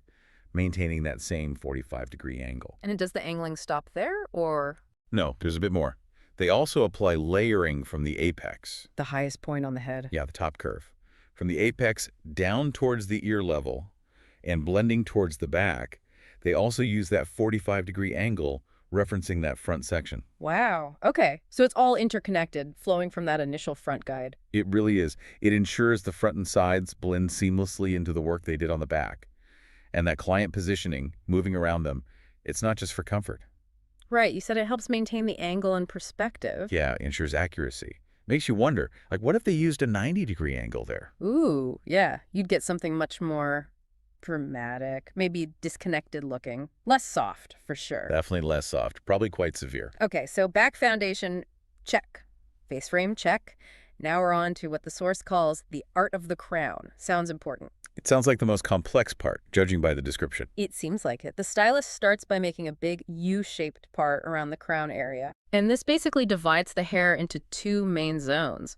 Speaker 4: maintaining that same 45-degree angle.
Speaker 5: And does the angling stop there, or?
Speaker 4: No, there's a bit more. They also apply layering from the apex.
Speaker 5: The highest point on the head.
Speaker 4: Yeah, the top curve. From the apex down towards the ear level and blending towards the back, they also use that 45-degree angle referencing that front section.
Speaker 5: Wow. Okay. So it's all interconnected, flowing from that initial front guide.
Speaker 4: It really is. It ensures the front and sides blend seamlessly into the work they did on the back. And that client positioning, moving around them, it's not just for comfort.
Speaker 5: Right. You said it helps maintain the angle and perspective.
Speaker 4: Yeah, ensures accuracy. Makes you wonder, like, what if they used a 90-degree angle there?
Speaker 5: Ooh, yeah. You'd get something much more dramatic, maybe disconnected looking. Less soft, for sure.
Speaker 4: Definitely less soft, probably quite severe.
Speaker 5: Okay, so back foundation, check. Face frame, check. Now we're on to what the source calls the art of the crown. Sounds important.
Speaker 4: It sounds like the most complex part, judging by the description.
Speaker 5: It seems like it. The stylist starts by making a big U-shaped part around the crown area. And this basically divides the hair into two main zones.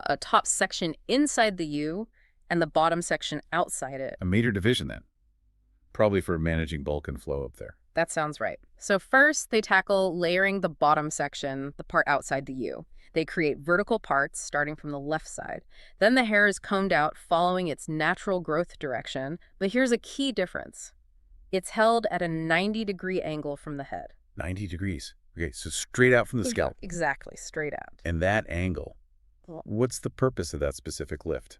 Speaker 5: A top section inside the U and the bottom section outside it.
Speaker 4: A major division, then. Probably for managing bulk and flow up there.
Speaker 5: That sounds right. So first, they tackle layering the bottom section, the part outside the U. They create vertical parts starting from the left side. Then the hair is combed out following its natural growth direction. But here's a key difference. It's held at a 90-degree angle from the head.
Speaker 4: 90 degrees. Okay, so straight out from the scalp.
Speaker 5: Exactly, straight out.
Speaker 4: And that angle, what's the purpose of that specific lift?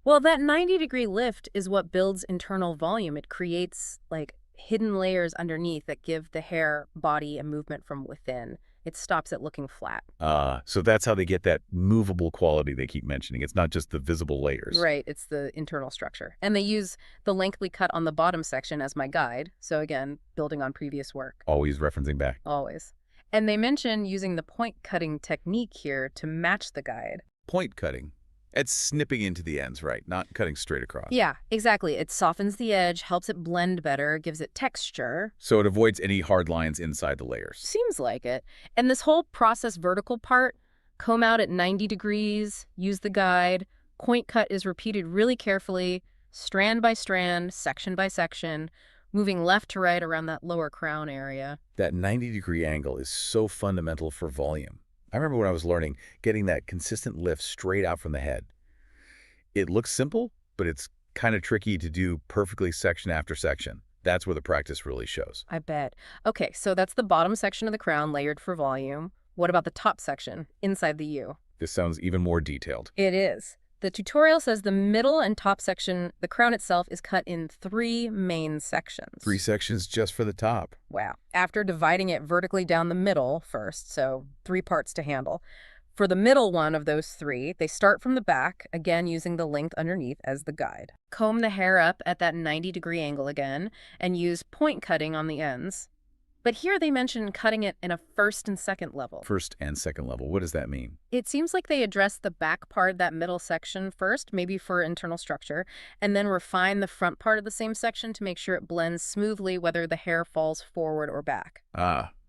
Speaker 5: Well, that 90-degree lift is what builds internal volume. It creates, like, hidden layers underneath that give the hair body and movement from within. It stops it looking flat.
Speaker 4: So that's how they get that movable quality they keep mentioning. It's not just the visible layers.
Speaker 5: Right, it's the internal structure. And they use the lengthly cut on the bottom section as my guide. So again, building on previous work.
Speaker 4: Always referencing back.
Speaker 5: Always. And they mention using the point cutting technique here to match the guide.
Speaker 4: Point cutting. It's snipping into the ends, right? Not cutting straight across.
Speaker 5: Yeah, exactly. It softens the edge, helps it blend better, gives it texture.
Speaker 4: So it avoids any hard lines inside the layers.
Speaker 5: Seems like it. And this whole process vertical part, comb out at 90 degrees, use the guide, point cut is repeated really carefully, strand by strand, section by section, moving left to right around that lower crown area.
Speaker 4: That 90-degree angle is so fundamental for volume. I remember when I was learning, getting that consistent lift straight out from the head. It looks simple, but it's kind of tricky to do perfectly section after section. That's where the practice really shows.
Speaker 5: I bet. Okay, so that's the bottom section of the crown layered for volume. What about the top section, inside the U?
Speaker 4: This sounds even more detailed.
Speaker 5: It is. The tutorial says the middle and top section, the crown itself, is cut in 3 main sections.
Speaker 4: 3 sections just for the top.
Speaker 5: Wow. After dividing it vertically down the middle first, so 3 parts to handle. For the middle one of those 3, they start from the back, again using the length underneath as the guide. Comb the hair up at that 90-degree angle again, and use point cutting on the ends. But here they mention cutting it in a first and second level.
Speaker 4: First and second level. What does that mean?
Speaker 5: It seems like they address the back part, that middle section first, maybe for internal structure, and then refine the front part of the same section to make sure it blends smoothly whether the hair falls forward or back.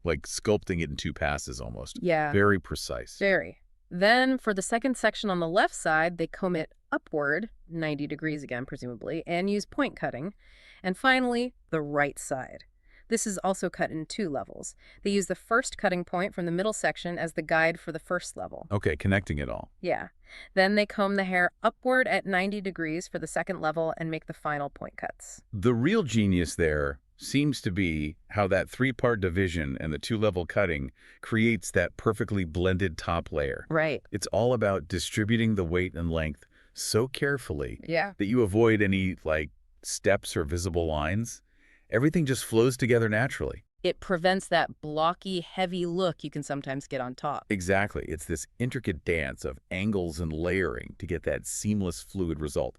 Speaker 4: Like sculpting it in 2 passes almost.
Speaker 5: Yeah.
Speaker 4: Very precise.
Speaker 5: Very. Then for the second section on the left side, they comb it upward, 90 degrees again, presumably, and use point cutting. And finally, the right side. This is also cut in 2 levels. They use the first cutting point from the middle section as the guide for the first level.
Speaker 4: Okay, connecting it all.
Speaker 5: Yeah. Then they comb the hair upward at 90 degrees for the second level and make the final point cuts.
Speaker 4: The real genius there seems to be how that three-part division and the two-level cutting creates that perfectly blended top layer.
Speaker 5: Right.
Speaker 4: It's all about distributing the weight and length so carefully
Speaker 5: Yeah.
Speaker 4: that you avoid any, like, steps or visible lines. Everything just flows together naturally.
Speaker 5: It prevents that blocky, heavy look you can sometimes get on top.
Speaker 4: Exactly. It's this intricate dance of angles and layering to get that seamless, fluid result.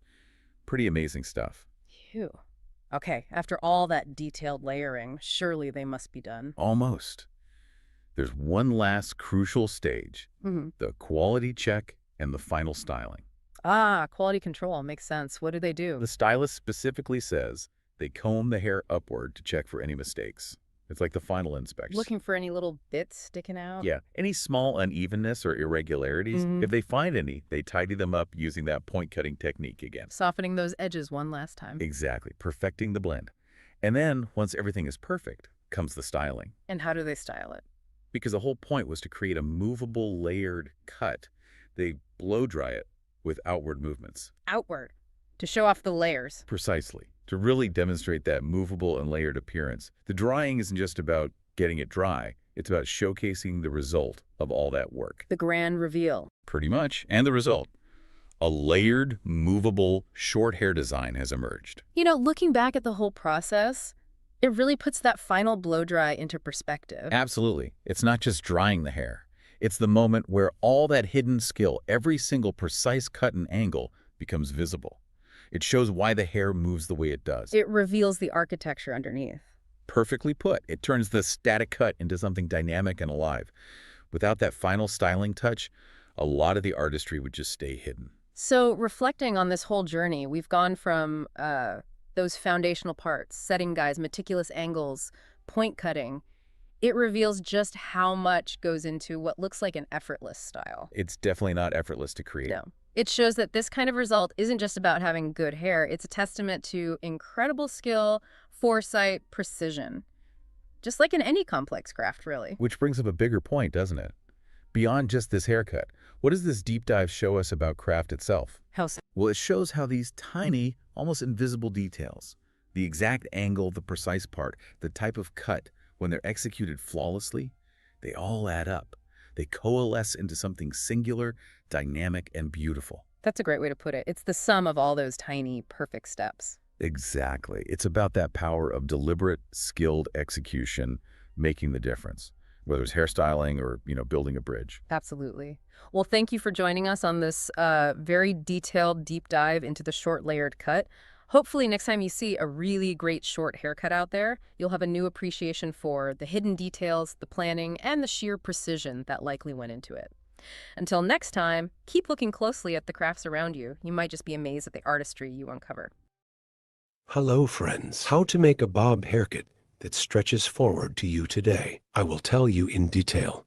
Speaker 4: Pretty amazing stuff.
Speaker 5: Phew. Okay, after all that detailed layering, surely they must be done.
Speaker 4: Almost. There's one last crucial stage, the quality check and the final styling.
Speaker 5: Ah, quality control. Makes sense. What do they do?
Speaker 4: The stylist specifically says they comb the hair upward to check for any mistakes. It's like the final inspection.
Speaker 5: Looking for any little bits sticking out?
Speaker 4: Yeah, any small unevenness or irregularities, if they find any, they tidy them up using that point-cutting technique again.
Speaker 5: Softening those edges one last time.
Speaker 4: Exactly, perfecting the blend. And then, once everything is perfect, comes the styling.
Speaker 5: And how do they style it?
Speaker 4: Because the whole point was to create a movable, layered cut. They blow-dry it with outward movements.
Speaker 5: Outward. To show off the layers.
Speaker 4: Precisely. To really demonstrate that movable and layered appearance. The drying isn't just about getting it dry. It's about showcasing the result of all that work.
Speaker 5: The grand reveal.
Speaker 4: Pretty much. And the result. A layered, movable, short hair design has emerged.
Speaker 5: You know, looking back at the whole process, it really puts that final blow dry into perspective.
Speaker 4: Absolutely. It's not just drying the hair. It's the moment where all that hidden skill, every single precise cut and angle, becomes visible. It shows why the hair moves the way it does.
Speaker 5: It reveals the architecture underneath.
Speaker 4: Perfectly put. It turns the static cut into something dynamic and alive. Without that final styling touch, a lot of the artistry would just stay hidden.
Speaker 5: So reflecting on this whole journey, we've gone from those foundational parts, setting guys, meticulous angles, point cutting. It reveals just how much goes into what looks like an effortless style.
Speaker 4: It's definitely not effortless to create.
Speaker 5: No. It shows that this kind of result isn't just about having good hair. It's a testament to incredible skill, foresight, precision. Just like in any complex craft, really.
Speaker 4: Which brings up a bigger point, doesn't it? Beyond just this haircut, what does this deep dive show us about craft itself?
Speaker 5: How so?
Speaker 4: Well, it shows how these tiny, almost invisible details, the exact angle, the precise part, the type of cut, when they're executed flawlessly, they all add up. They coalesce into something singular, dynamic, and beautiful.
Speaker 5: That's a great way to put it. It's the sum of all those tiny, perfect steps.
Speaker 4: Exactly. It's about that power of deliberate, skilled execution making the difference, whether it's hairstyling or, building a bridge.
Speaker 5: Absolutely. Well, thank you for joining us on this very detailed deep dive into the short layered cut. Hopefully next time you see a really great short haircut out there, you'll have a new appreciation for the hidden details, the planning, and the sheer precision that likely went into it. Until next time, keep looking closely at the crafts around you. You might just be amazed at the artistry you uncover.
Speaker 2: Hello, friends. How to make a bob haircut that stretches forward to you today. I will tell you in detail.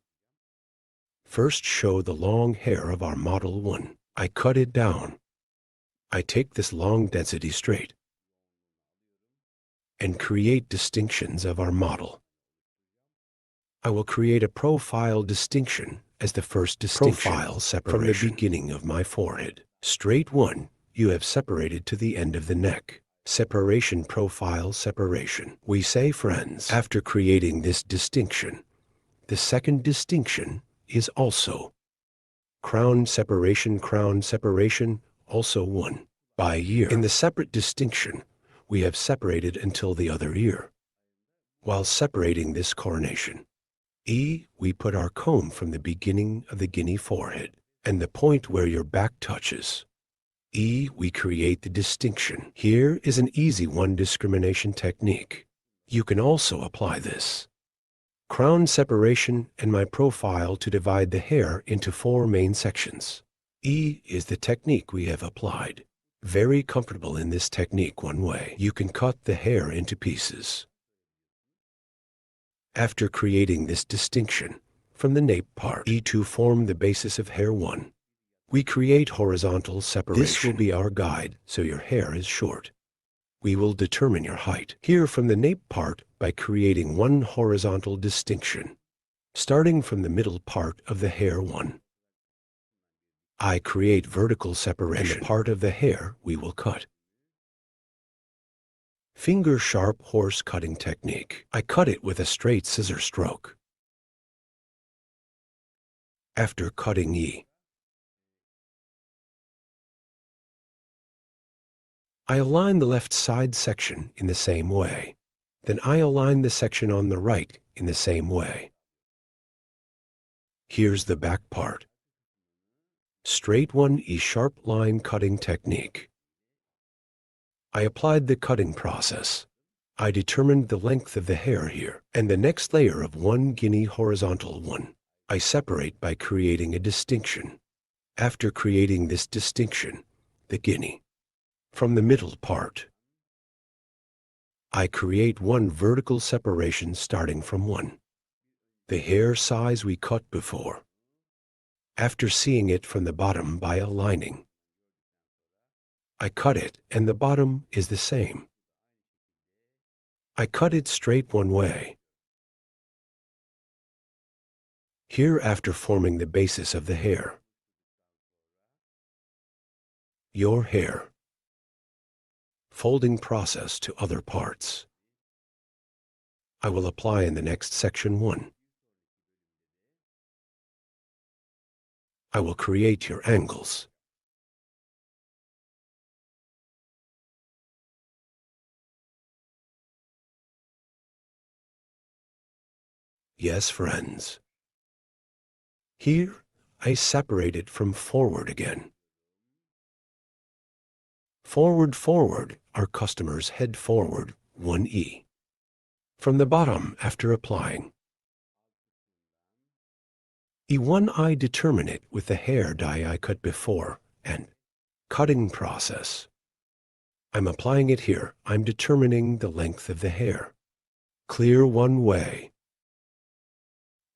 Speaker 2: First, show the long hair of our Model 1. I cut it down. I take this long density straight and create distinctions of our model. I will create a profile distinction as the first distinction profile separation from the beginning of my forehead. Straight one, you have separated to the end of the neck. Separation, profile separation. We say, friends, after creating this distinction, the second distinction is also crown separation, also one. By ear. In the separate distinction, we have separated until the other ear. While separating this coronation, we put our comb from the beginning of the guinea forehead and the point where your back touches. We create the distinction. Here is an easy one discrimination technique. You can also apply this crown separation and my profile to divide the hair into 4 main sections. Is the technique we have applied. Very comfortable in this technique one way. You can cut the hair into pieces. After creating this distinction from the nape part, to form the basis of hair 1, we create horizontal separation. This will be our guide, so your hair is short. We will determine your height here from the nape part by creating one horizontal distinction, starting from the middle part of the hair 1. I create vertical separation and the part of the hair we will cut. Finger sharp horse cutting technique. I cut it with a straight scissor stroke. After cutting E, I align the left side section in the same way. Then I align the section on the right in the same way. Here's the back part. Straight 1E sharp line cutting technique. I applied the cutting process. I determined the length of the hair here, and the next layer of 1 guinea horizontal 1. I separate by creating a distinction. After creating this distinction, the guinea, from the middle part, I create 1 vertical separation starting from 1. The hair size we cut before. After seeing it from the bottom by aligning, I cut it and the bottom is the same. I cut it straight one way. Here after forming the basis of the hair. Your hair. Folding process to other parts. I will apply in the next section 1. I will create your angles. Yes, friends. Here, I separate it from forward again. Forward, forward, our customers head forward 1E. From the bottom after applying. E1 I determine it with the hair die I cut before and cutting process. I'm applying it here. I'm determining the length of the hair. Clear one way.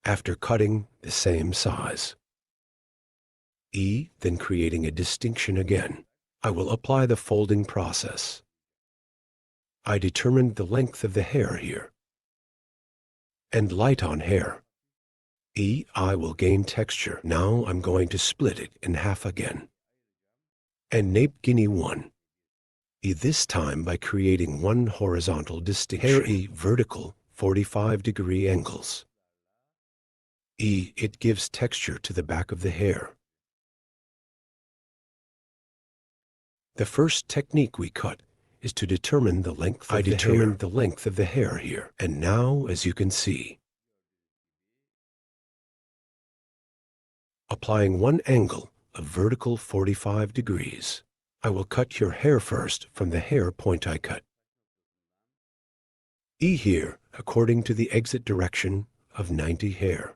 Speaker 2: After cutting the same size. E, then creating a distinction again. I will apply the folding process. I determined the length of the hair here. And light on hair. E, I will gain texture. Now I'm going to split it in half again. And nape guinea 1. E this time by creating 1 horizontal distinction. Hair E vertical 45-degree angles. E, it gives texture to the back of the hair. The first technique we cut is to determine the length of the hair. I determined the length of the hair here. And now, as you can see, applying 1 angle of vertical 45 degrees. I will cut your hair first from the hair point I cut. E here, according to the exit direction of 90 hair.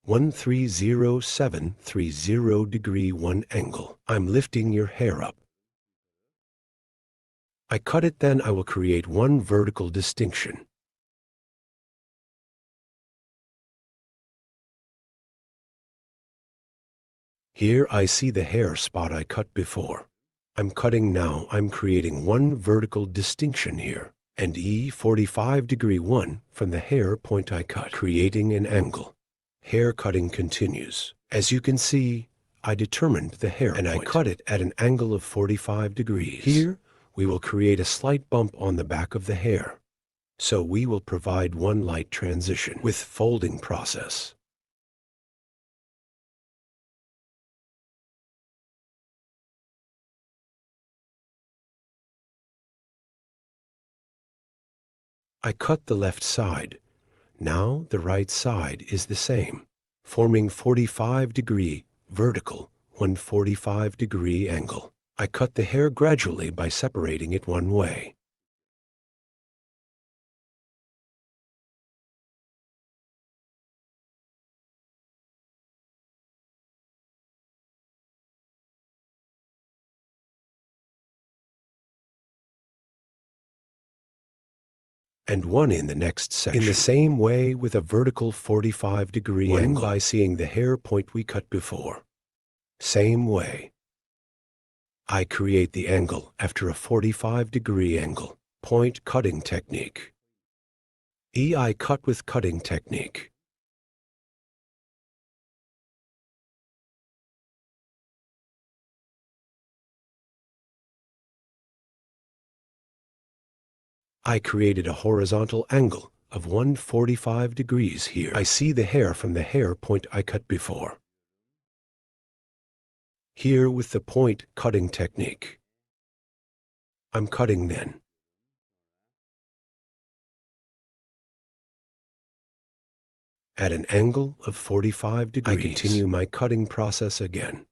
Speaker 2: 130730 degree 1 angle. I'm lifting your hair up. I cut it, then I will create 1 vertical distinction. Here I see the hair spot I cut before. I'm cutting now. I'm creating 1 vertical distinction here. And E 45 degree 1 from the hair point I cut, creating an angle. Hair cutting continues. As you can see, I determined the hair and point. I cut it at an angle of 45 degrees. Here, we will create a slight bump on the back of the hair. So we will provide 1 light transition with folding process. I cut the left side. Now the right side is the same, forming 45-degree vertical, 145-degree angle. I cut the hair gradually by separating it one way. And 1 in the next section. In the same way with a vertical 45-degree angle by seeing the hair point we cut before. Same way. I create the angle after a 45-degree angle. Point cutting technique. E I cut with cutting technique. I created a horizontal angle of 145 degrees here. I see the hair from the hair point I cut before. Here with the point cutting technique. I'm cutting then. At an angle of 45 degrees. I continue my cutting process again.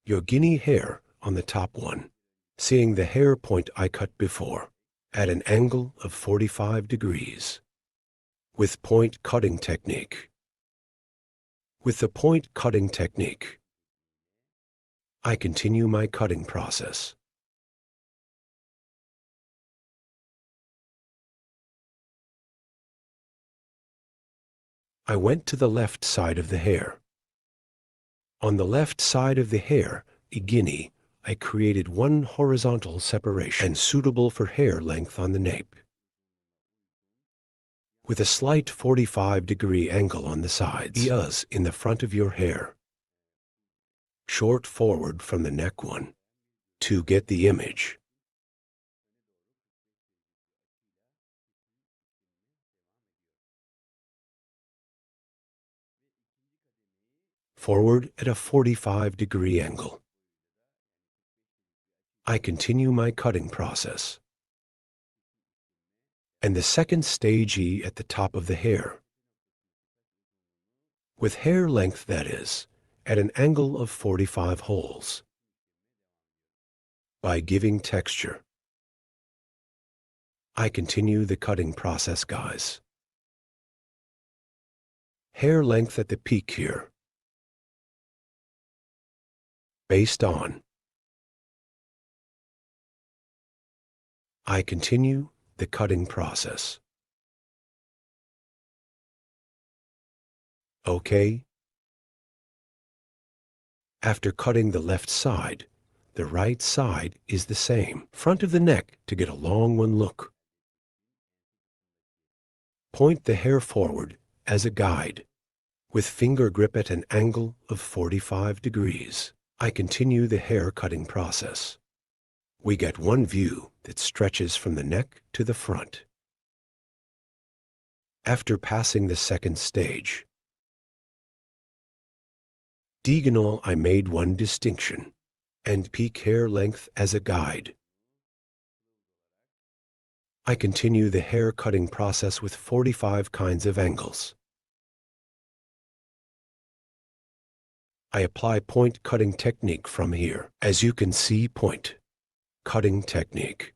Speaker 2: Your guinea hair on the top one, seeing the hair point I cut before, at an angle of 45 degrees. With point cutting technique. With the point cutting technique, I continue my cutting process. I went to the left side of the hair. On the left side of the hair, a guinea, I created one horizontal separation and suitable for hair length on the nape. With a slight 45-degree angle on the sides, in the front of your hair. Short forward from the neck one, to get the image. Forward at a 45-degree angle. I continue my cutting process. And the second stage E at the top of the hair. With hair length, that is, at an angle of 45 holes. By giving texture. I continue the cutting process, guys. Hair length at the peak here. Based on. I continue the cutting process. Okay. After cutting the left side, the right side is the same. Front of the neck to get a long one look. Point the hair forward as a guide. With finger grip at an angle of 45 degrees, I continue the hair cutting process. We get one view that stretches from the neck to the front. After passing the second stage, diagonal, I made one distinction, and peak hair length as a guide. I continue the hair cutting process with 45 kinds of angles. I apply point cutting technique from here. As you can see, point cutting technique.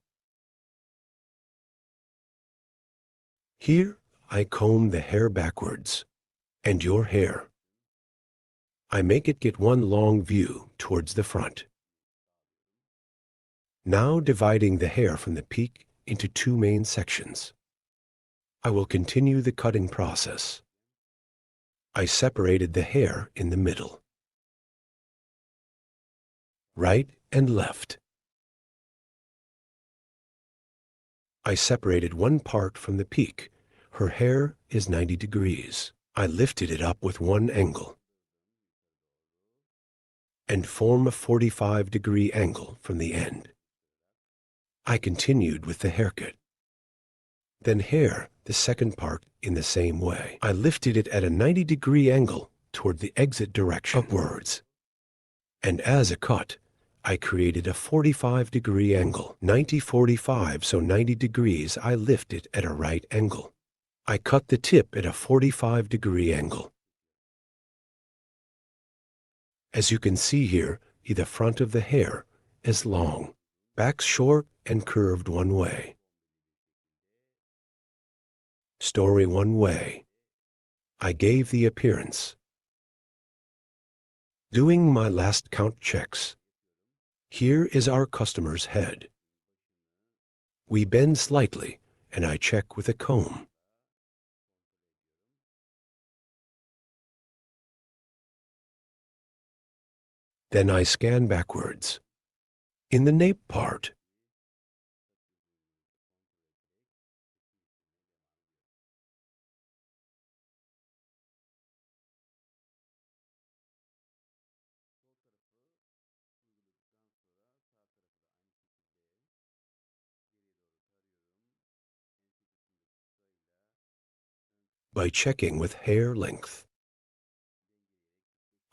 Speaker 2: Here, I comb the hair backwards, and your hair. I make it get one long view towards the front. Now dividing the hair from the peak into two main sections. I will continue the cutting process. I separated the hair in the middle. Right and left. I separated one part from the peak. Her hair is 90 degrees. I lifted it up with one angle and form a 45-degree angle from the end. I continued with the haircut. Then hair, the second part, in the same way. I lifted it at a 90-degree angle toward the exit direction upwards. And as a cut, I created a 45-degree angle, 90-45, so 90 degrees. I lift it at a right angle. I cut the tip at a 45-degree angle. As you can see here, the front of the hair is long, back short and curved one way. Story one way. I gave the appearance. Doing my last count checks. Here is our customer's head. We bend slightly, and I check with a comb. Then I scan backwards. In the nape part, by checking with hair length.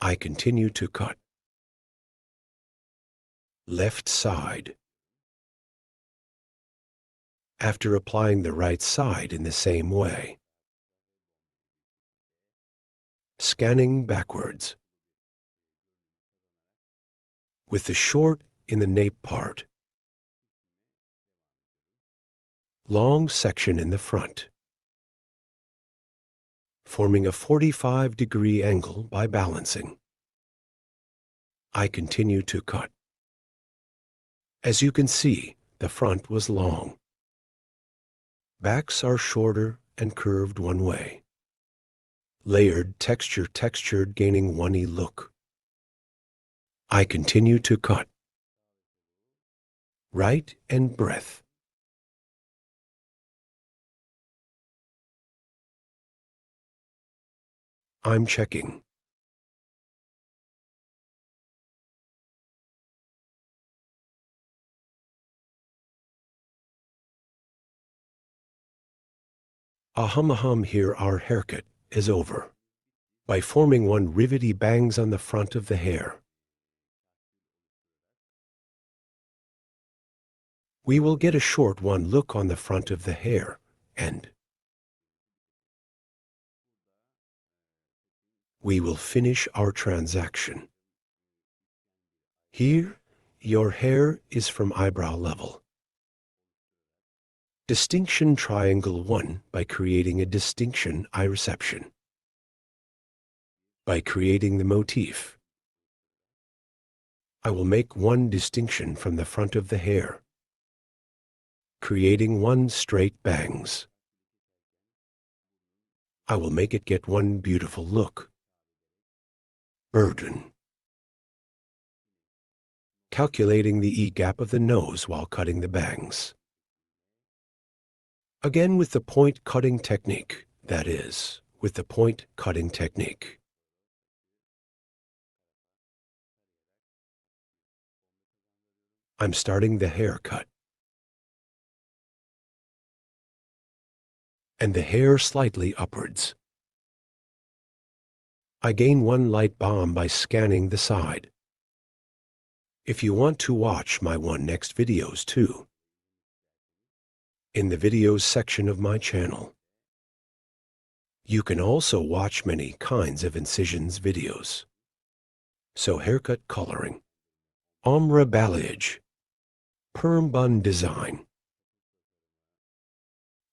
Speaker 2: I continue to cut. Left side. After applying the right side in the same way. Scanning backwards. With the short in the nape part. Long section in the front. Forming a 45-degree angle by balancing. I continue to cut. As you can see, the front was long. Backs are shorter and curved one way. Layered, textured, gaining one-y look. I continue to cut. Right and breadth. I'm checking. Here our haircut is over. By forming one rivety bangs on the front of the hair. We will get a short one look on the front of the hair, and we will finish our transaction. Here, your hair is from eyebrow level. Distinction triangle 1 by creating a distinction eye reception. By creating the motif, I will make one distinction from the front of the hair, creating one straight bangs. I will make it get one beautiful look. Burden. Calculating the E-gap of the nose while cutting the bangs. Again with the point cutting technique, that is, with the point cutting technique. I'm starting the haircut. And the hair slightly upwards. I gain one light bomb by scanning the side. If you want to watch my next videos too, in the videos section of my channel, you can also watch many kinds of incisions videos. So haircut coloring, ombre balayage, perm bun design.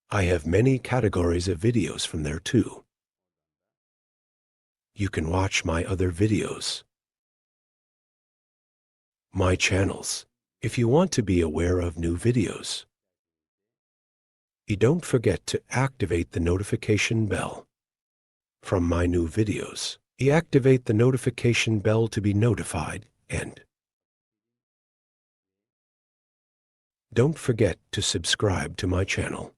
Speaker 2: I have many categories of videos from there too. You can watch my other videos. My channels, if you want to be aware of new videos. You don't forget to activate the notification bell. From my new videos, you activate the notification bell to be notified, and don't forget to subscribe to my channel.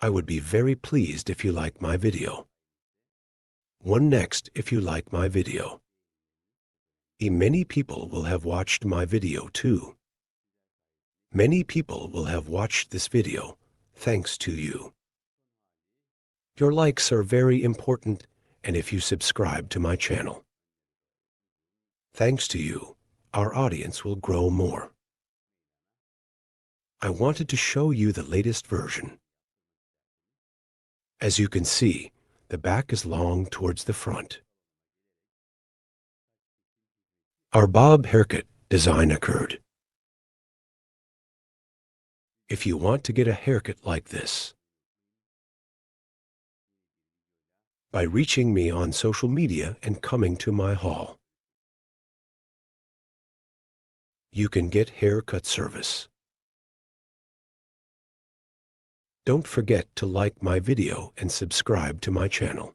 Speaker 2: I would be very pleased if you like my video. One next if you like my video. Many people will have watched my video too. Many people will have watched this video thanks to you. Your likes are very important, and if you subscribe to my channel. Thanks to you, our audience will grow more. I wanted to show you the latest version. As you can see, the back is long towards the front. Our bob haircut design occurred. If you want to get a haircut like this, by reaching me on social media and coming to my hall, you can get haircut service. Don't forget to like my video and subscribe to my channel.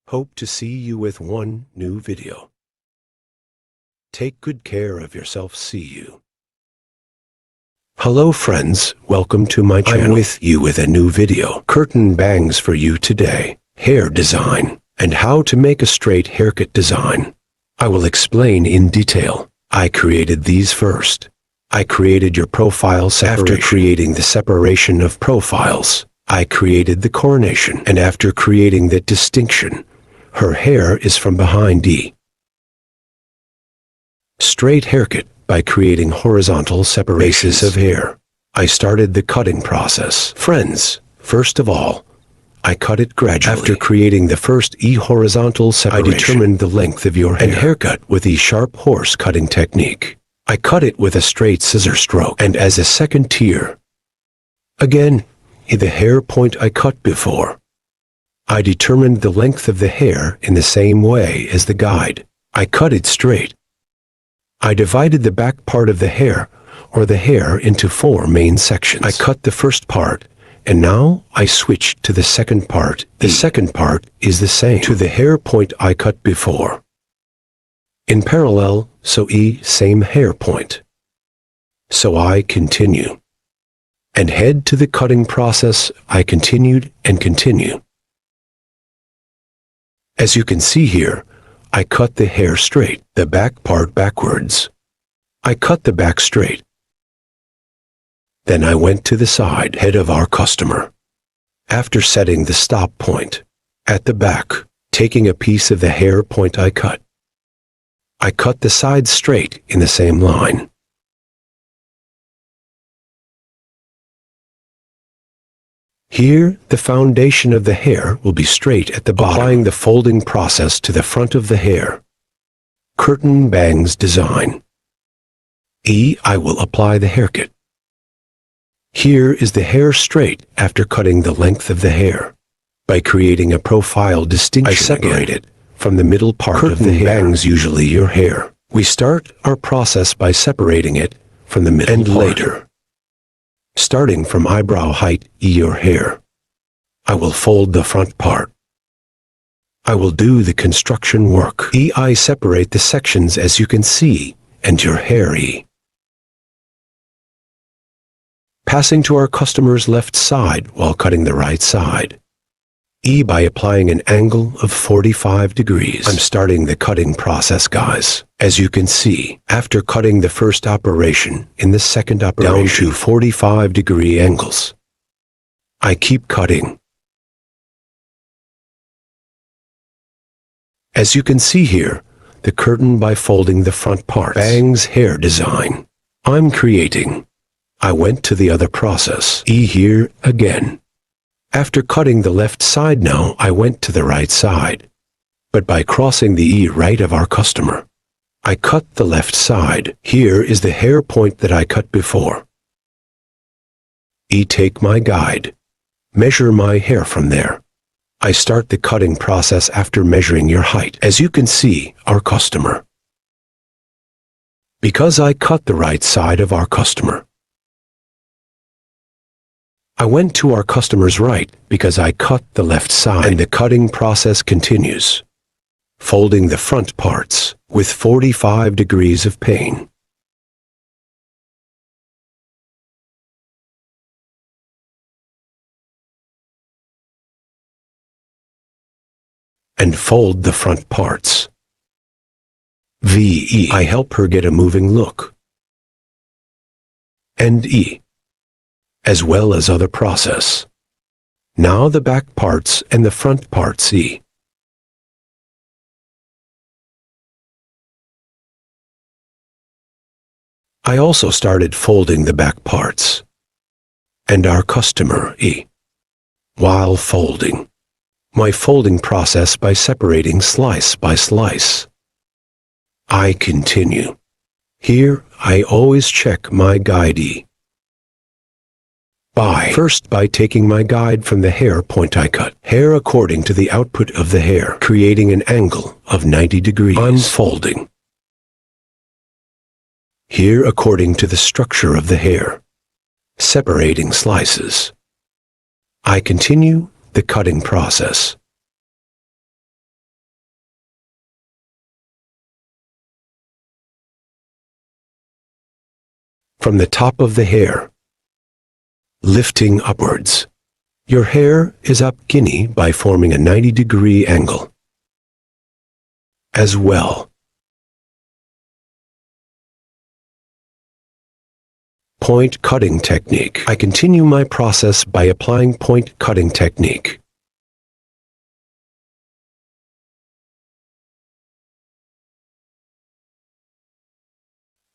Speaker 2: Hope to see you with one new video. Take good care of yourself. See you. Hello friends, welcome to my channel. I'm with you with a new video. Curtain bangs for you today. Hair design. And how to make a straight haircut design. I will explain in detail. I created these first. I created your profile separation. After creating the separation of profiles, I created the coronation. And after creating that distinction, her hair is from behind E. Straight haircut by creating horizontal separations of hair. I started the cutting process. Friends, first of all, I cut it gradually. After creating the first E horizontal separation, I determined the length of your hair and haircut with the sharp horse cutting technique. I cut it with a straight scissor stroke. And as a second tier, again, in the hair point I cut before, I determined the length of the hair in the same way as the guide. I cut it straight. I divided the back part of the hair, or the hair, into 4 main sections. I cut the first part, and now I switched to the second part. The second part is the same to the hair point I cut before. In parallel, so E, same hair point. So I continue. And head to the cutting process, I continued and continue. As you can see here, I cut the hair straight, the back part backwards. I cut the back straight. Then I went to the side head of our customer. After setting the stop point, at the back, taking a piece of the hair point I cut the side straight in the same line. Here, the foundation of the hair will be straight at the bottom. Applying the folding process to the front of the hair. Curtain bangs design. E, I will apply the haircut. Here is the hair straight after cutting the length of the hair. By creating a profile distinction, I separate it from the middle part of the hair. Bangs usually your hair. We start our process by separating it from the middle part. And later, starting from eyebrow height, your hair, I will fold the front part. I will do the construction work. I separate the sections as you can see, and your hair E. Passing to our customer's left side while cutting the right side. E by applying an angle of 45 degrees. I'm starting the cutting process, guys. As you can see, after cutting the first operation in the second operation down to 45-degree angles, I keep cutting. As you can see here, the curtain by folding the front parts. Bangs hair design. I'm creating. I went to the other process. E here again. After cutting the left side now, I went to the right side. But by crossing the E right of our customer, I cut the left side. Here is the hair point that I cut before. E take my guide. Measure my hair from there. I start the cutting process after measuring your height. As you can see, our customer. Because I cut the right side of our customer, I went to our customer's right because I cut the left side, and the cutting process continues, folding the front parts with 45 degrees of pain. And fold the front parts. VE. I help her get a moving look. And E. As well as other process. Now the back parts and the front parts E. I also started folding the back parts. And our customer E. While folding. My folding process by separating slice by slice. I continue. Here I always check my guide E. First by taking my guide from the hair point I cut. Hair according to the output of the hair, creating an angle of 90 degrees. I'm folding. Here according to the structure of the hair, separating slices. I continue the cutting process. From the top of the hair, lifting upwards. Your hair is up guinea by forming a 90-degree angle. as well. Point cutting technique. I continue my process by applying point cutting technique.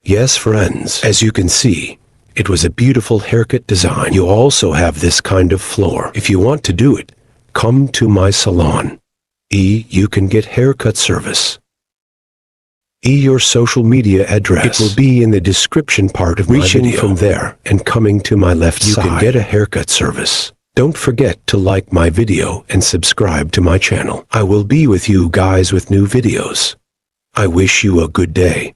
Speaker 2: Yes, friends, as you can see, it was a beautiful haircut design. You also have this kind of floor. If you want to do it, come to my salon. You can get haircut service. Your social media address. It will be in the description part of my video. Reaching from there and coming to my left side, you can get a haircut service. Don't forget to like my video and subscribe to my channel. I will be with you guys with new videos. I wish you a good day.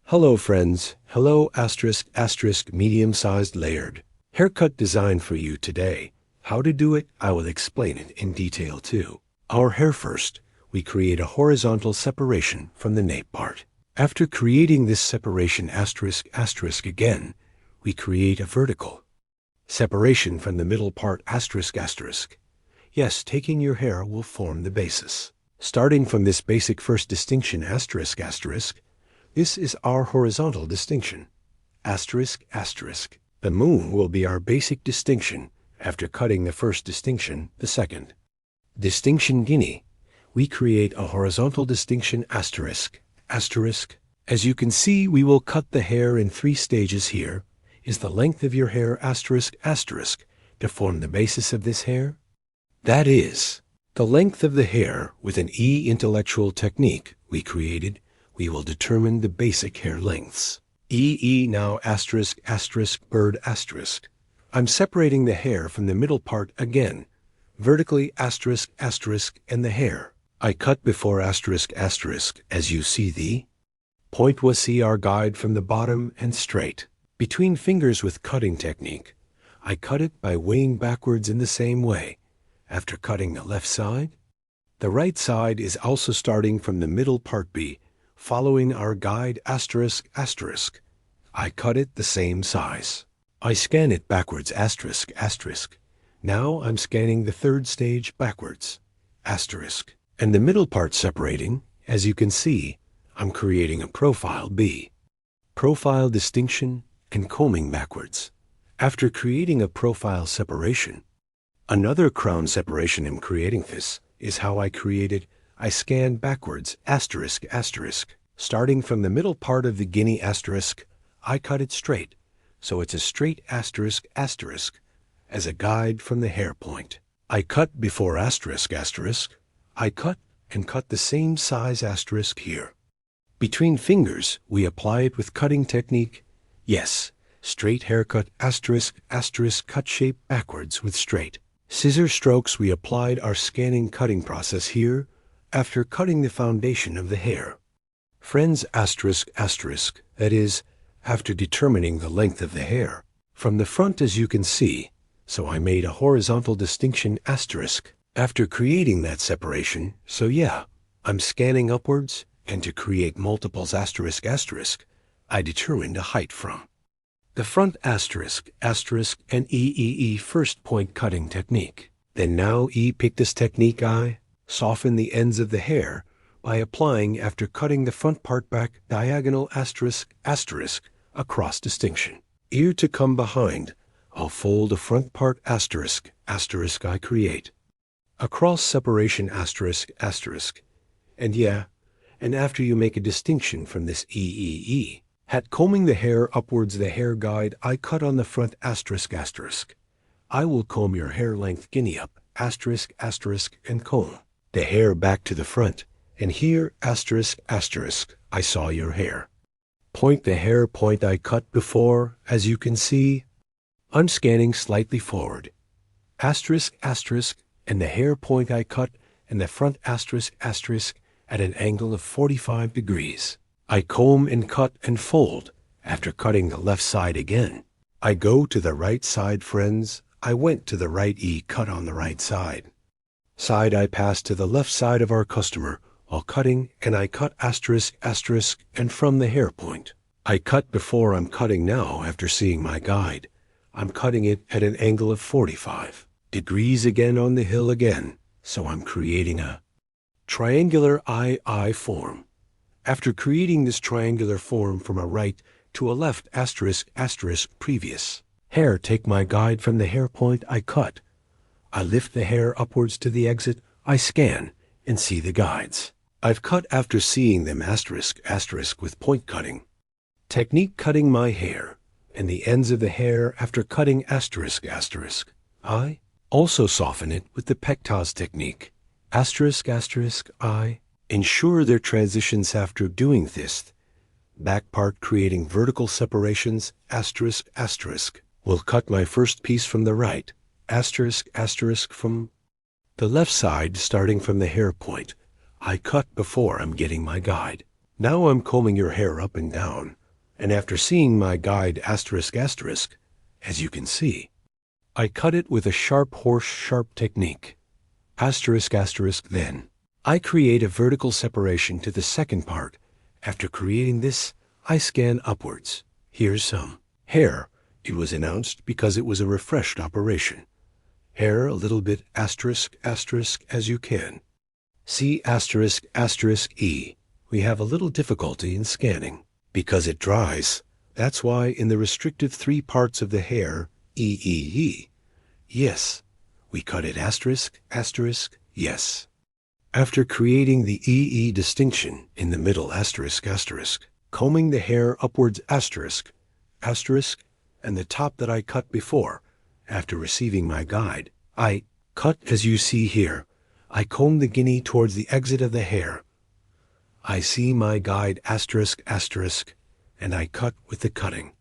Speaker 2: Hello friends, hello asterisk medium-sized layered. Haircut design for you today. How to do it, I will explain it in detail too. Our hair first, we create a horizontal separation from the nape part. After creating this separation asterisk again, we create a vertical separation from the middle part asterisk. Yes, taking your hair will form the basis. Starting from this basic first distinction asterisk, this is our horizontal distinction, asterisk. The moon will be our basic distinction after cutting the first distinction, the second. Distinction guinea, we create a horizontal distinction asterisk. As you can see, we will cut the hair in 3 stages. Here is the length of your hair asterisk to form the basis of this hair. That is, the length of the hair with an intellectual technique we created. We will determine the basic hair lengths. Now asterisk bird asterisk. I'm separating the hair from the middle part again, vertically asterisk and the hair. I cut before asterisk as you see the point was see our guide from the bottom and straight. Between fingers with cutting technique, I cut it by weighing backwards in the same way. After cutting the left side, the right side is also starting from the middle part B, following our guide asterisk. I cut it the same size. I scan it backwards asterisk. Now I'm scanning the third stage backwards asterisk. And the middle part separating, as you can see, I'm creating a profile B. Profile distinction and combing backwards. After creating a profile separation, another crown separation in creating this is how I created. I scan backwards asterisk. Starting from the middle part of the guinea asterisk, I cut it straight, so it's a straight asterisk as a guide from the hair point. I cut before asterisk. I cut and cut the same size asterisk here. Between fingers, we apply it with cutting technique. Yes, straight haircut asterisk cut shape backwards with straight. Scissor strokes, we applied our scanning cutting process here after cutting the foundation of the hair. Friends asterisk, that is, after determining the length of the hair. From the front as you can see, so I made a horizontal distinction asterisk. After creating that separation, so yeah, I'm scanning upwards, and to create multiples asterisk, I determined a height from the front asterisk, and first point cutting technique. Then now pictus technique I soften the ends of the hair by applying after cutting the front part back diagonal asterisk across distinction. Ear to come behind, I'll fold the front part asterisk I create. Across separation asterisk, and yeah, and after you make a distinction from this hat combing the hair upwards the hair guide I cut on the front asterisk. I will comb your hair length guinea up asterisk and comb the hair back to the front, and here asterisk I saw your hair. Point the hair point I cut before, as you can see. I'm scanning slightly forward asterisk and the hair point I cut and the front asterisk at an angle of 45 degrees. I comb and cut and fold. After cutting the left side again, I go to the right side, friends. I went to the right cut on the right side. side I pass to the left side of our customer while cutting, and I cut asterisk, asterisk, and from the hair point. I cut before, I'm cutting now after seeing my guide. I'm cutting it at an angle of 45 degrees again on the hill again, so I'm creating a triangular II form. After creating this triangular form from a right to a left asterisk, asterisk, previous hair, take my guide from the hair point I cut. I lift the hair upwards to the exit, I scan, and see the guides. I've cut after seeing them asterisk, asterisk with point cutting. Technique cutting my hair, and the ends of the hair after cutting asterisk, asterisk. I also soften it with the pectaz technique. Asterisk, asterisk, I ensure their transitions after doing this. Back part creating vertical separations, asterisk, asterisk. Will cut my first piece from the right, asterisk, asterisk from the left side starting from the hair point. I cut before I'm getting my guide. Now I'm combing your hair up and down, and after seeing my guide asterisk, asterisk, as you can see, I cut it with a sharp horse sharp technique. Asterisk, asterisk, then I create a vertical separation to the second part. After creating this, I scan upwards. Here's some hair. It was announced because it was a refreshed operation. Hair a little bit asterisk, asterisk as you can. See asterisk, asterisk E. We have a little difficulty in scanning because it dries. That's why in the restrictive 3 parts of the hair, E. Yes, we cut it asterisk, asterisk, yes. After creating the EE distinction in the middle asterisk, asterisk, combing the hair upwards asterisk, asterisk, and the top that I cut before, after receiving my guide, I cut as you see here. I comb the guinea towards the exit of the hair. I see my guide asterisk, asterisk, and I cut with the cutting.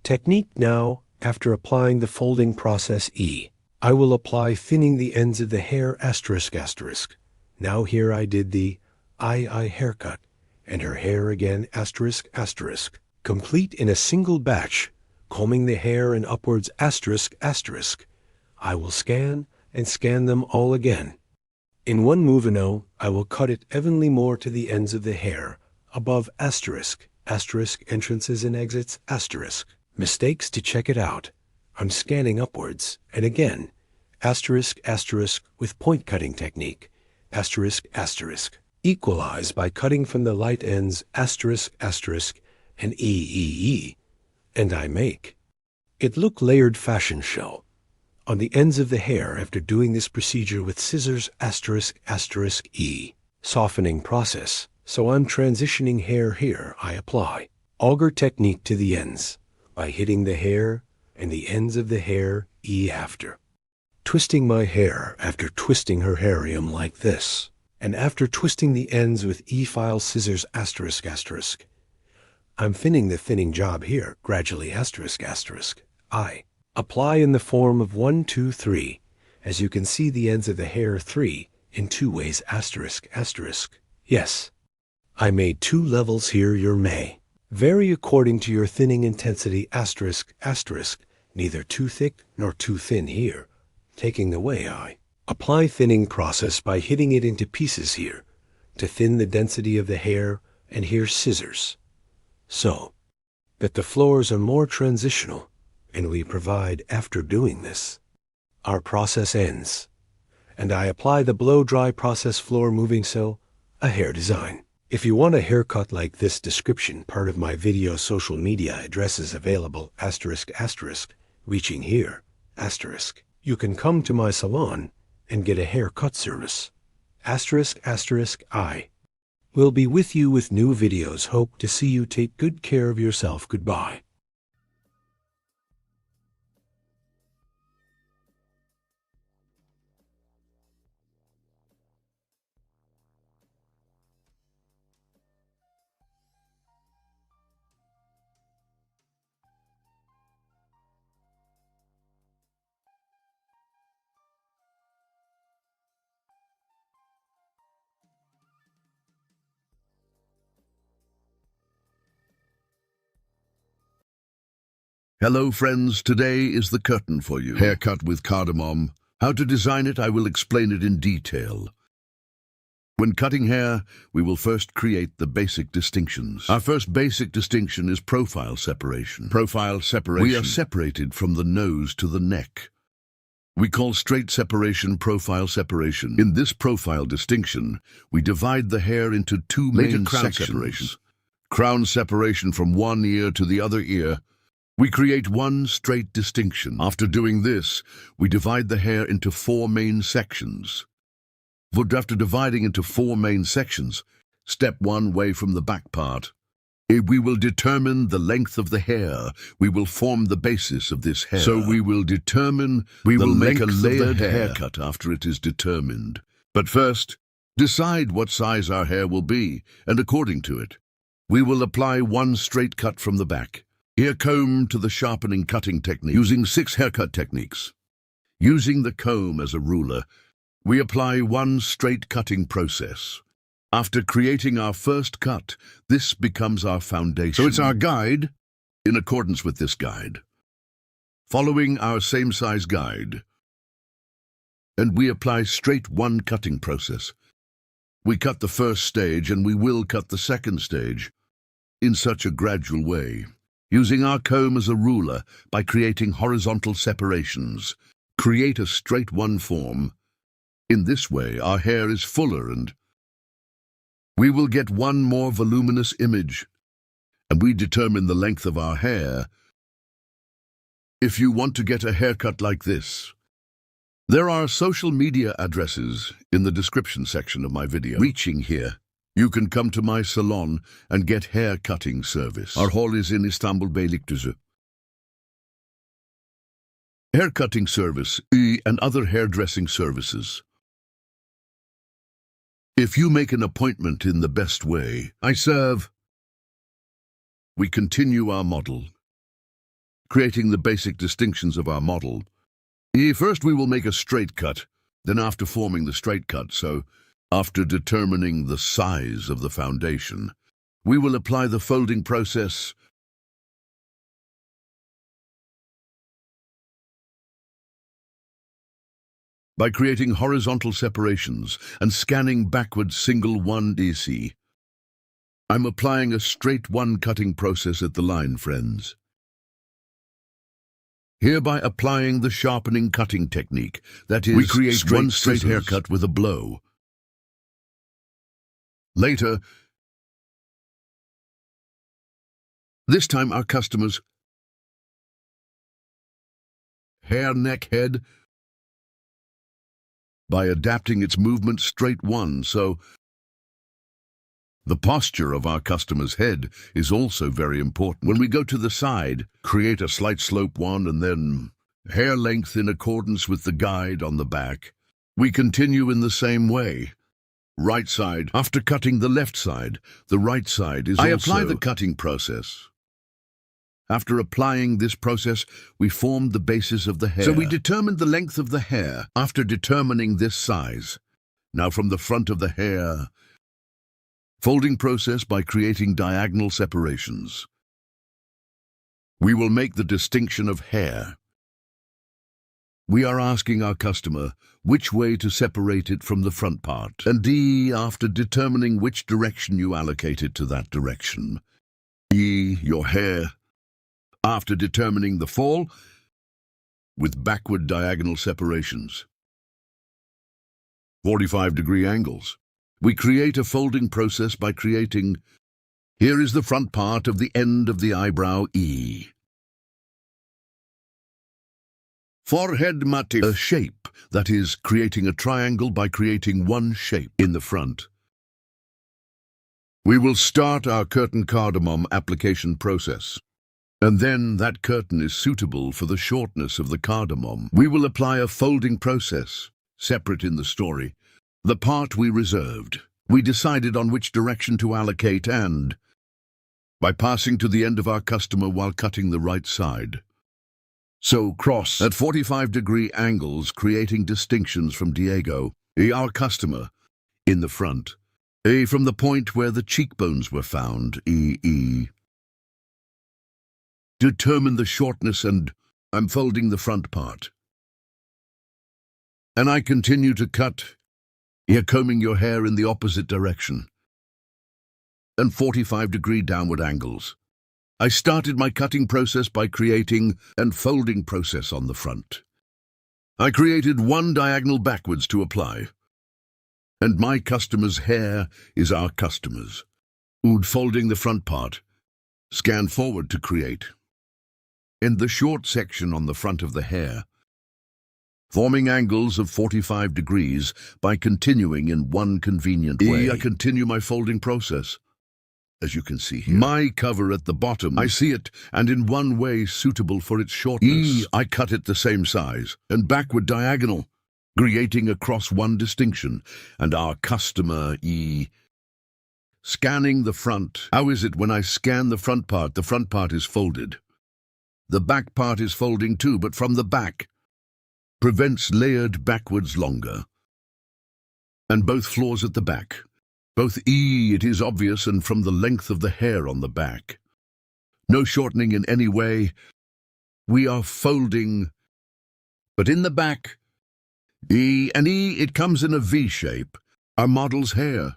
Speaker 2: Technique now, after applying the folding process E, I will apply thinning the ends of the hair asterisk, asterisk. Now here I did the II haircut, and her hair again asterisk, asterisk, complete in a single batch, combing the hair and upwards asterisk, asterisk. I will scan and scan them all again. In one movino, I will cut it evenly more to the ends of the hair, above asterisk, asterisk entrances and exits, asterisk. Mistakes to check it out. I'm scanning upwards, and again, asterisk, asterisk with point cutting technique, asterisk, asterisk. Equalize by cutting from the light ends, asterisk, asterisk, and E, and I make it look layered fashion show. On the ends of the hair after doing this procedure with scissors, asterisk, asterisk, E. Softening process. So I'm transitioning hair here, I apply auger technique to the ends by hitting the hair and the ends of the hair, E after. Twisting my hair after twisting her hairum like this, and after twisting the ends with E-file scissors, asterisk, asterisk. I'm thinning the thinning job here, gradually, asterisk, asterisk. I apply in the form of 1, 2, 3. As you can see the ends of the hair 3 in 2 ways, asterisk, asterisk. Yes, I made 2 levels here, your may vary according to your thinning intensity, asterisk, asterisk, neither too thick nor too thin here. Taking the way I apply thinning process by hitting it into pieces here to thin the density of the hair, and here scissors, so that the floors are more transitional, and we provide after doing this. Our process ends, and I apply the blow-dry process floor moving so, a hair design. If you want a haircut like this description, part of my video social media addresses available, asterisk, asterisk, reaching here, asterisk. You can come to my salon and get a haircut service. Asterisk, asterisk, I will be with you with new videos. Hope to see you. Take good care of yourself. Goodbye.
Speaker 8: Hello friends, today is the curtain for you. Haircut with cardamom. How to design it, I will explain it in detail. When cutting hair, we will first create the basic distinctions. Our first basic distinction is profile separation. Profile separation. We are separated from the nose to the neck. We call straight separation profile separation. In this profile distinction, we divide the hair into two main sections. Crown separation from one ear to the other ear. We create one straight distinction. After doing this, we divide the hair into four main sections. But after dividing into four main sections, step one way from the back part, we will determine the length of the hair. We will form the basis of this hair. So we will determine the length of the haircut after it is determined. But first, decide what size our hair will be, and according to it, we will apply one straight cut from the back. Ear comb to the sharpening cutting technique, using 6 haircut techniques. Using the comb as a ruler, we apply one straight cutting process. After creating our first cut, this becomes our foundation. So it's our guide, in accordance with this guide. Following our same size guide, and we apply straight one cutting process. We cut the first stage and we will cut the second stage in such a gradual way, using our comb as a ruler by creating horizontal separations. Create a straight one form. In this way, our hair is fuller and we will get one more voluminous image, and we determine the length of our hair. If you want to get a haircut like this, there are social media addresses in the description section of my video. Reaching here, you can come to my salon and get hair cutting service. Our hall is in Istanbul Beylikdüzü. Hair cutting service, and other hairdressing services. If you make an appointment in the best way, I serve. We continue our model, creating the basic distinctions of our model. First we will make a straight cut, then after forming the straight cut, so after determining the size of the foundation, we will apply the folding process. By creating horizontal separations and scanning backwards single 1DC. I'm applying a straight one cutting process at the line, friends. Hereby applying the sharpening cutting technique, that is, we create one straight haircut with a blow. Later, this time our customers' hair neck head by adapting its movement straight one, so the posture of our customer's head is also very important. When we go to the side, create a slight slope one and then hair length in accordance with the guide on the back. We continue in the same way. Right side, after cutting the left side, the right side is also... I apply the cutting process. After applying this process, we formed the basis of the hair. So we determined the length of the hair after determining this size. Now from the front of the hair, folding process by creating diagonal separations. We will make the distinction of hair. We are asking our customer which way to separate it from the front part. And after determining which direction you allocate it to that direction. Your hair. After determining the fall, with backward diagonal separations. 45-degree angles. We create a folding process by creating, here is the front part of the end of the eyebrow, Forehead motif, a shape, that is, creating a triangle by creating one shape in the front. We will start our curtain cardamom application process. And then that curtain is suitable for the shortness of the cardamom. We will apply a folding process, separate in the story. The part we reserved. We decided on which direction to allocate and, by passing to the end of our customer while cutting the right side. So cross at 45-degree angles, creating distinctions from Diego, our customer, in the front. From the point where the cheekbones were found, Determine the shortness and I'm folding the front part. And I continue to cut. You're combing your hair in the opposite direction. And 45-degree downward angles. I started my cutting process by creating and folding process on the front. I created one diagonal backwards to apply. And my customer's hair is our customer's. Folding the front part. Scan forward to create. In the short section on the front of the hair, forming angles of 45 degrees by continuing in one convenient way. I continue my folding process. As you can see here, my cover at the bottom, I see it, and in one way suitable for its shortness. I cut it the same size, and backward diagonal, creating across one distinction, and our customer, Scanning the front. How is it when I scan the front part is folded. The back part is folding too, but from the back. Prevents layered backwards longer. And both floors at the back. Both it is obvious, and from the length of the hair on the back. No shortening in any way. We are folding. But in the back, it comes in a V shape. Our model's hair.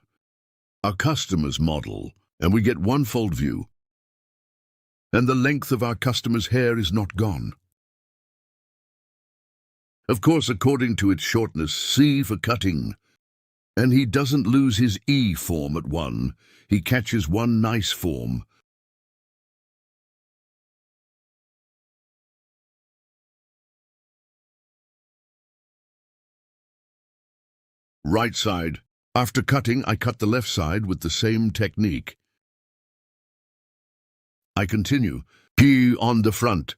Speaker 8: Our customer's model, and we get one fold view. And the length of our customer's hair is not gone. Of course, according to its shortness, C for cutting. And he doesn't lose his E form at one. He catches one nice form. Right side. After cutting, I cut the left side with the same technique. I continue. Key on the front.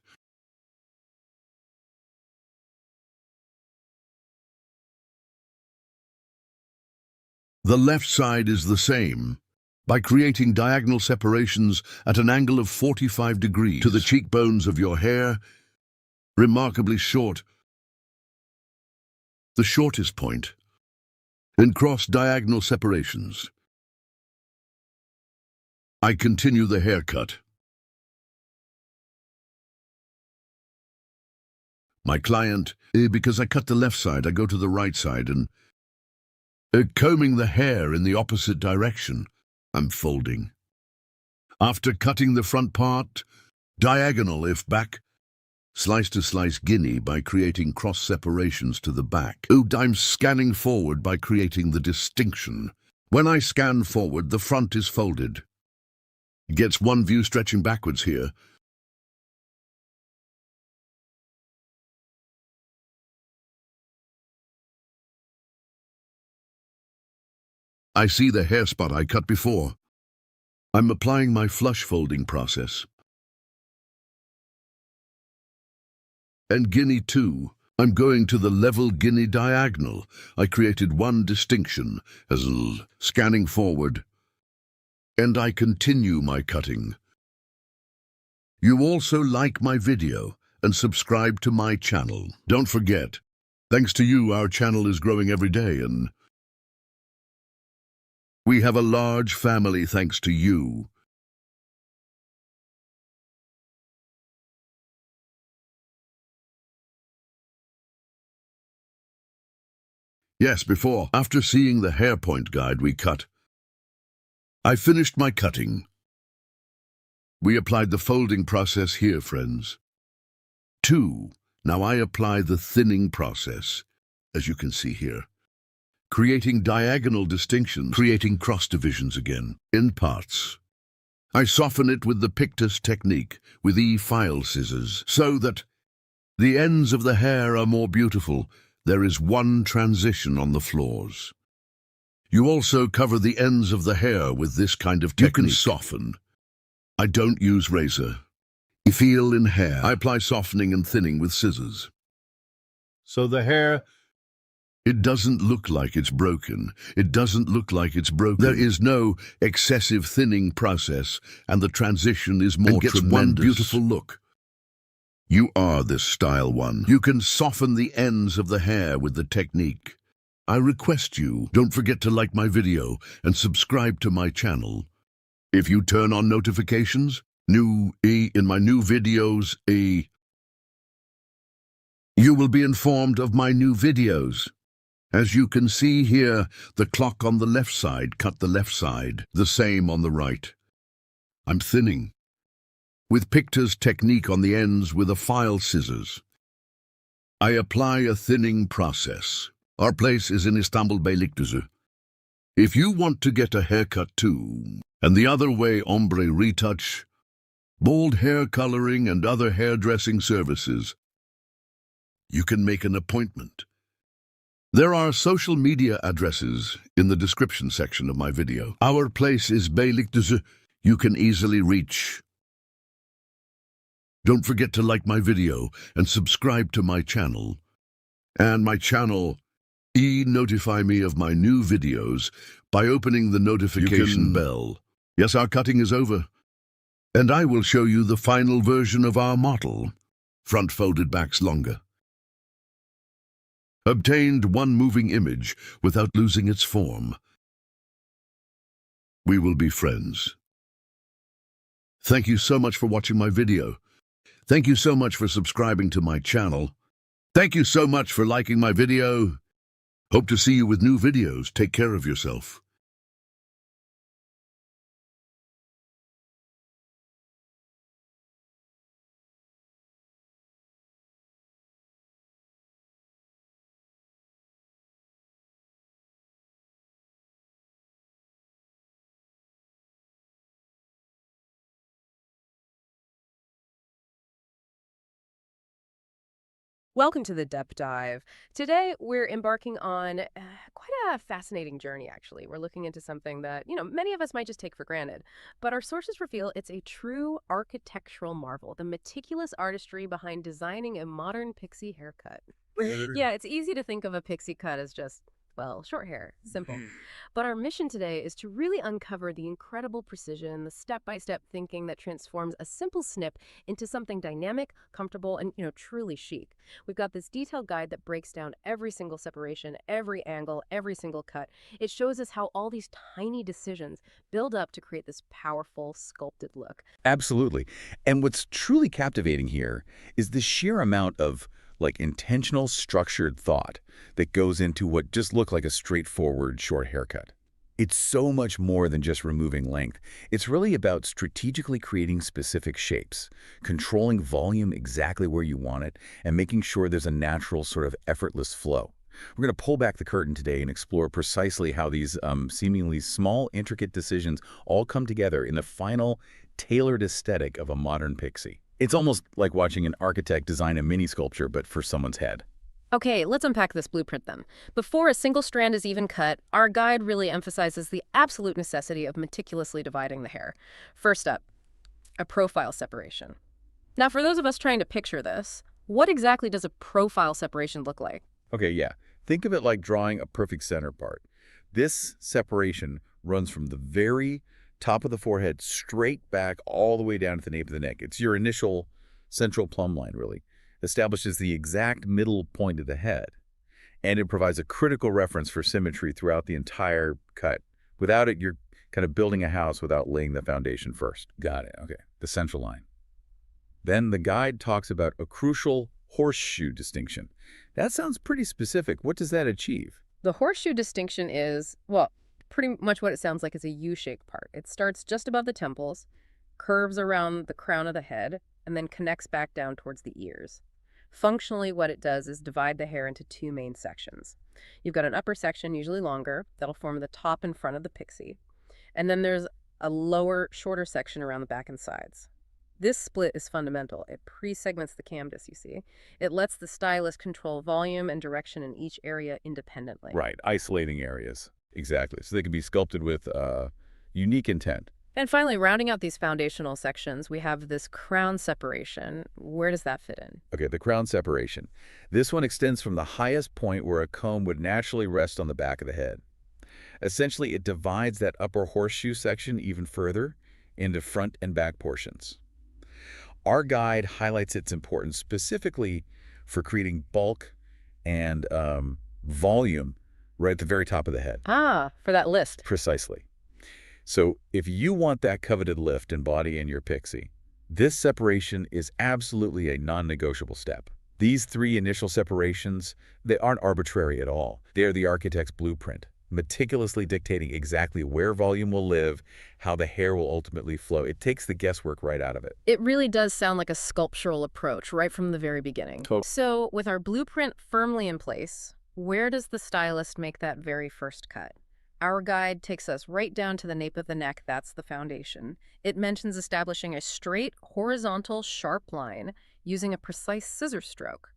Speaker 8: The left side is the same, by creating diagonal separations at an angle of 45 degrees to the cheekbones of your hair, remarkably short, the shortest point, in cross-diagonal separations. I continue the haircut. My client, because I cut the left side, I go to the right side and combing the hair in the opposite direction. I'm folding. After cutting the front part, diagonal if back, slice to slice guinea by creating cross separations to the back. I'm scanning forward by creating the distinction. When I scan forward, the front is folded. It gets one view stretching backwards here. I see the hair spot I cut before. I'm applying my flush folding process. And guinea too. I'm going to the level guinea diagonal. I created one distinction as scanning forward. And I continue my cutting. You also like my video and subscribe to my channel. Don't forget, thanks to you, our channel is growing every day, and we have a large family thanks to you. Yes, after seeing the hair point guide we cut, I finished my cutting. We applied the folding process here, friends. 2. Now I apply the thinning process, as you can see here. Creating diagonal distinctions, creating cross divisions again, in parts. I soften it with the Pictus technique, with file scissors, so that the ends of the hair are more beautiful. There is one transition on the floors. You also cover the ends of the hair with this kind of technique. You can soften. I don't use razor. You feel in hair. I apply softening and thinning with scissors. So the hair, it doesn't look like it's broken. It doesn't look like it's broken. There is no excessive thinning process, and the transition is more tremendous. One beautiful look. You are this style one. You can soften the ends of the hair with the technique. I request you, don't forget to like my video and subscribe to my channel. If you turn on notifications, in my new videos, You will be informed of my new videos. As you can see here, the clock on the left side cut the left side, the same on the right. I'm thinning, with Pictor's technique on the ends with a file scissors. I apply a thinning process. Our place is in Istanbul Beylikdüzü. If you want to get a haircut too, and the other way ombre retouch, bold hair coloring and other hairdressing services, you can make an appointment. There are social media addresses in the description section of my video. Our place is Beylikdüzü. You can easily reach. Don't forget to like my video and subscribe to my channel. And my channel, notify me of my new videos by opening the notification bell. Yes, our cutting is over. And I will show you the final version of our model. Front folded backs longer. Obtained one moving image without losing its form. We will be friends. Thank you so much for watching my video. Thank you so much for subscribing to my channel. Thank you so much for liking my video. Hope to see you with new videos. Take care of yourself.
Speaker 5: Welcome to the Depth Dive. Today, we're embarking on quite a fascinating journey, actually. We're looking into something that, many of us might just take for granted. But our sources reveal it's a true architectural marvel, the meticulous artistry behind designing a modern pixie haircut. Yeah, it's easy to think of a pixie cut as just, well, short hair, simple. But our mission today is to really uncover the incredible precision, the step-by-step thinking that transforms a simple snip into something dynamic, comfortable, and, truly chic. We've got this detailed guide that breaks down every single separation, every angle, every single cut. It shows us how all these tiny decisions build up to create this powerful, sculpted look.
Speaker 4: Absolutely. And what's truly captivating here is the sheer amount of intentional, structured thought that goes into what just looked like a straightforward short haircut. It's so much more than just removing length. It's really about strategically creating specific shapes, controlling volume exactly where you want it, and making sure there's a natural sort of effortless flow. We're going to pull back the curtain today and explore precisely how these seemingly small, intricate decisions all come together in the final, tailored aesthetic of a modern pixie. It's almost like watching an architect design a mini sculpture, but for someone's head.
Speaker 5: Okay, let's unpack this blueprint then. Before a single strand is even cut, our guide really emphasizes the absolute necessity of meticulously dividing the hair. First up, a profile separation. Now, for those of us trying to picture this, what exactly does a profile separation look like?
Speaker 4: Okay, yeah. Think of it like drawing a perfect center part. This separation runs from the very top of the forehead straight back all the way down to the nape of the neck. It's your initial central plumb line, really. Establishes the exact middle point of the head. And it provides a critical reference for symmetry throughout the entire cut. Without it, you're kind of building a house without laying the foundation first. Got it. Okay. The central line. Then the guide talks about a crucial horseshoe distinction. That sounds pretty specific. What does that achieve?
Speaker 5: The horseshoe distinction is, well, pretty much what it sounds like is a U-shaped part. It starts just above the temples, curves around the crown of the head, and then connects back down towards the ears. Functionally, what it does is divide the hair into two main sections. You've got an upper section, usually longer, that'll form the top and front of the pixie. And then there's a lower, shorter section around the back and sides. This split is fundamental. It pre-segments the canvas, you see. It lets the stylist control volume and direction in each area independently.
Speaker 4: Right, isolating areas. Exactly. So they can be sculpted with unique intent.
Speaker 5: And finally, rounding out these foundational sections, we have this crown separation. Where does that fit in?
Speaker 4: Okay, the crown separation. This one extends from the highest point where a comb would naturally rest on the back of the head. Essentially, it divides that upper horseshoe section even further into front and back portions. Our guide highlights its importance specifically for creating bulk and volume right at the very top of the head.
Speaker 5: Ah, for that list.
Speaker 4: Precisely. So if you want that coveted lift in body in your pixie, this separation is absolutely a non-negotiable step. These three initial separations, they aren't arbitrary at all. They're the architect's blueprint, meticulously dictating exactly where volume will live, how the hair will ultimately flow. It takes the guesswork right out of it.
Speaker 5: It really does sound like a sculptural approach right from the very beginning.
Speaker 4: Totally.
Speaker 5: So with our blueprint firmly in place, where does the stylist make that very first cut? Our guide takes us right down to the nape of the neck. That's the foundation. It mentions establishing a straight, horizontal, sharp line using a precise scissor stroke.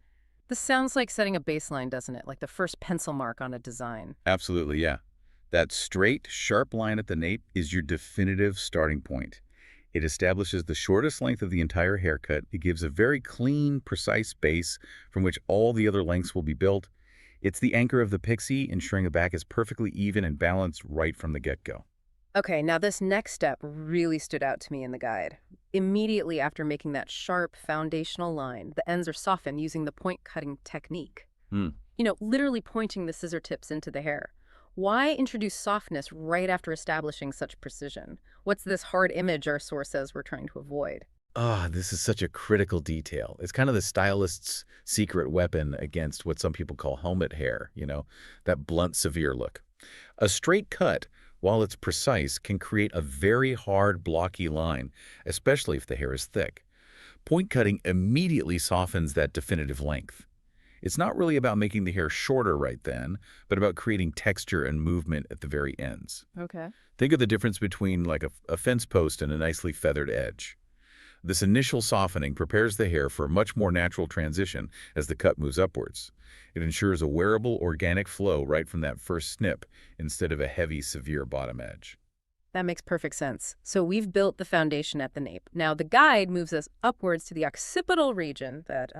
Speaker 5: This sounds like setting a baseline, doesn't it? Like the first pencil mark on a design.
Speaker 4: Absolutely, yeah. That straight, sharp line at the nape is your definitive starting point. It establishes the shortest length of the entire haircut. It gives a very clean, precise base from which all the other lengths will be built. It's the anchor of the Pixie, ensuring the back is perfectly even and balanced right from the get-go.
Speaker 5: Okay, now this next step really stood out to me in the guide. Immediately after making that sharp foundational line, the ends are softened using the point cutting technique. Literally pointing the scissor tips into the hair. Why introduce softness right after establishing such precision? What's this hard image our source says we're trying to avoid?
Speaker 4: This is such a critical detail. It's kind of the stylist's secret weapon against what some people call helmet hair, that blunt, severe look. A straight cut, while it's precise, can create a very hard, blocky line, especially if the hair is thick. Point cutting immediately softens that definitive length. It's not really about making the hair shorter right then, but about creating texture and movement at the very ends.
Speaker 5: Okay.
Speaker 4: Think of the difference between like a fence post and a nicely feathered edge. This initial softening prepares the hair for a much more natural transition as the cut moves upwards. It ensures a wearable, organic flow right from that first snip instead of a heavy, severe bottom edge.
Speaker 5: That makes perfect sense. So we've built the foundation at the nape. Now the guide moves us upwards to the occipital region, that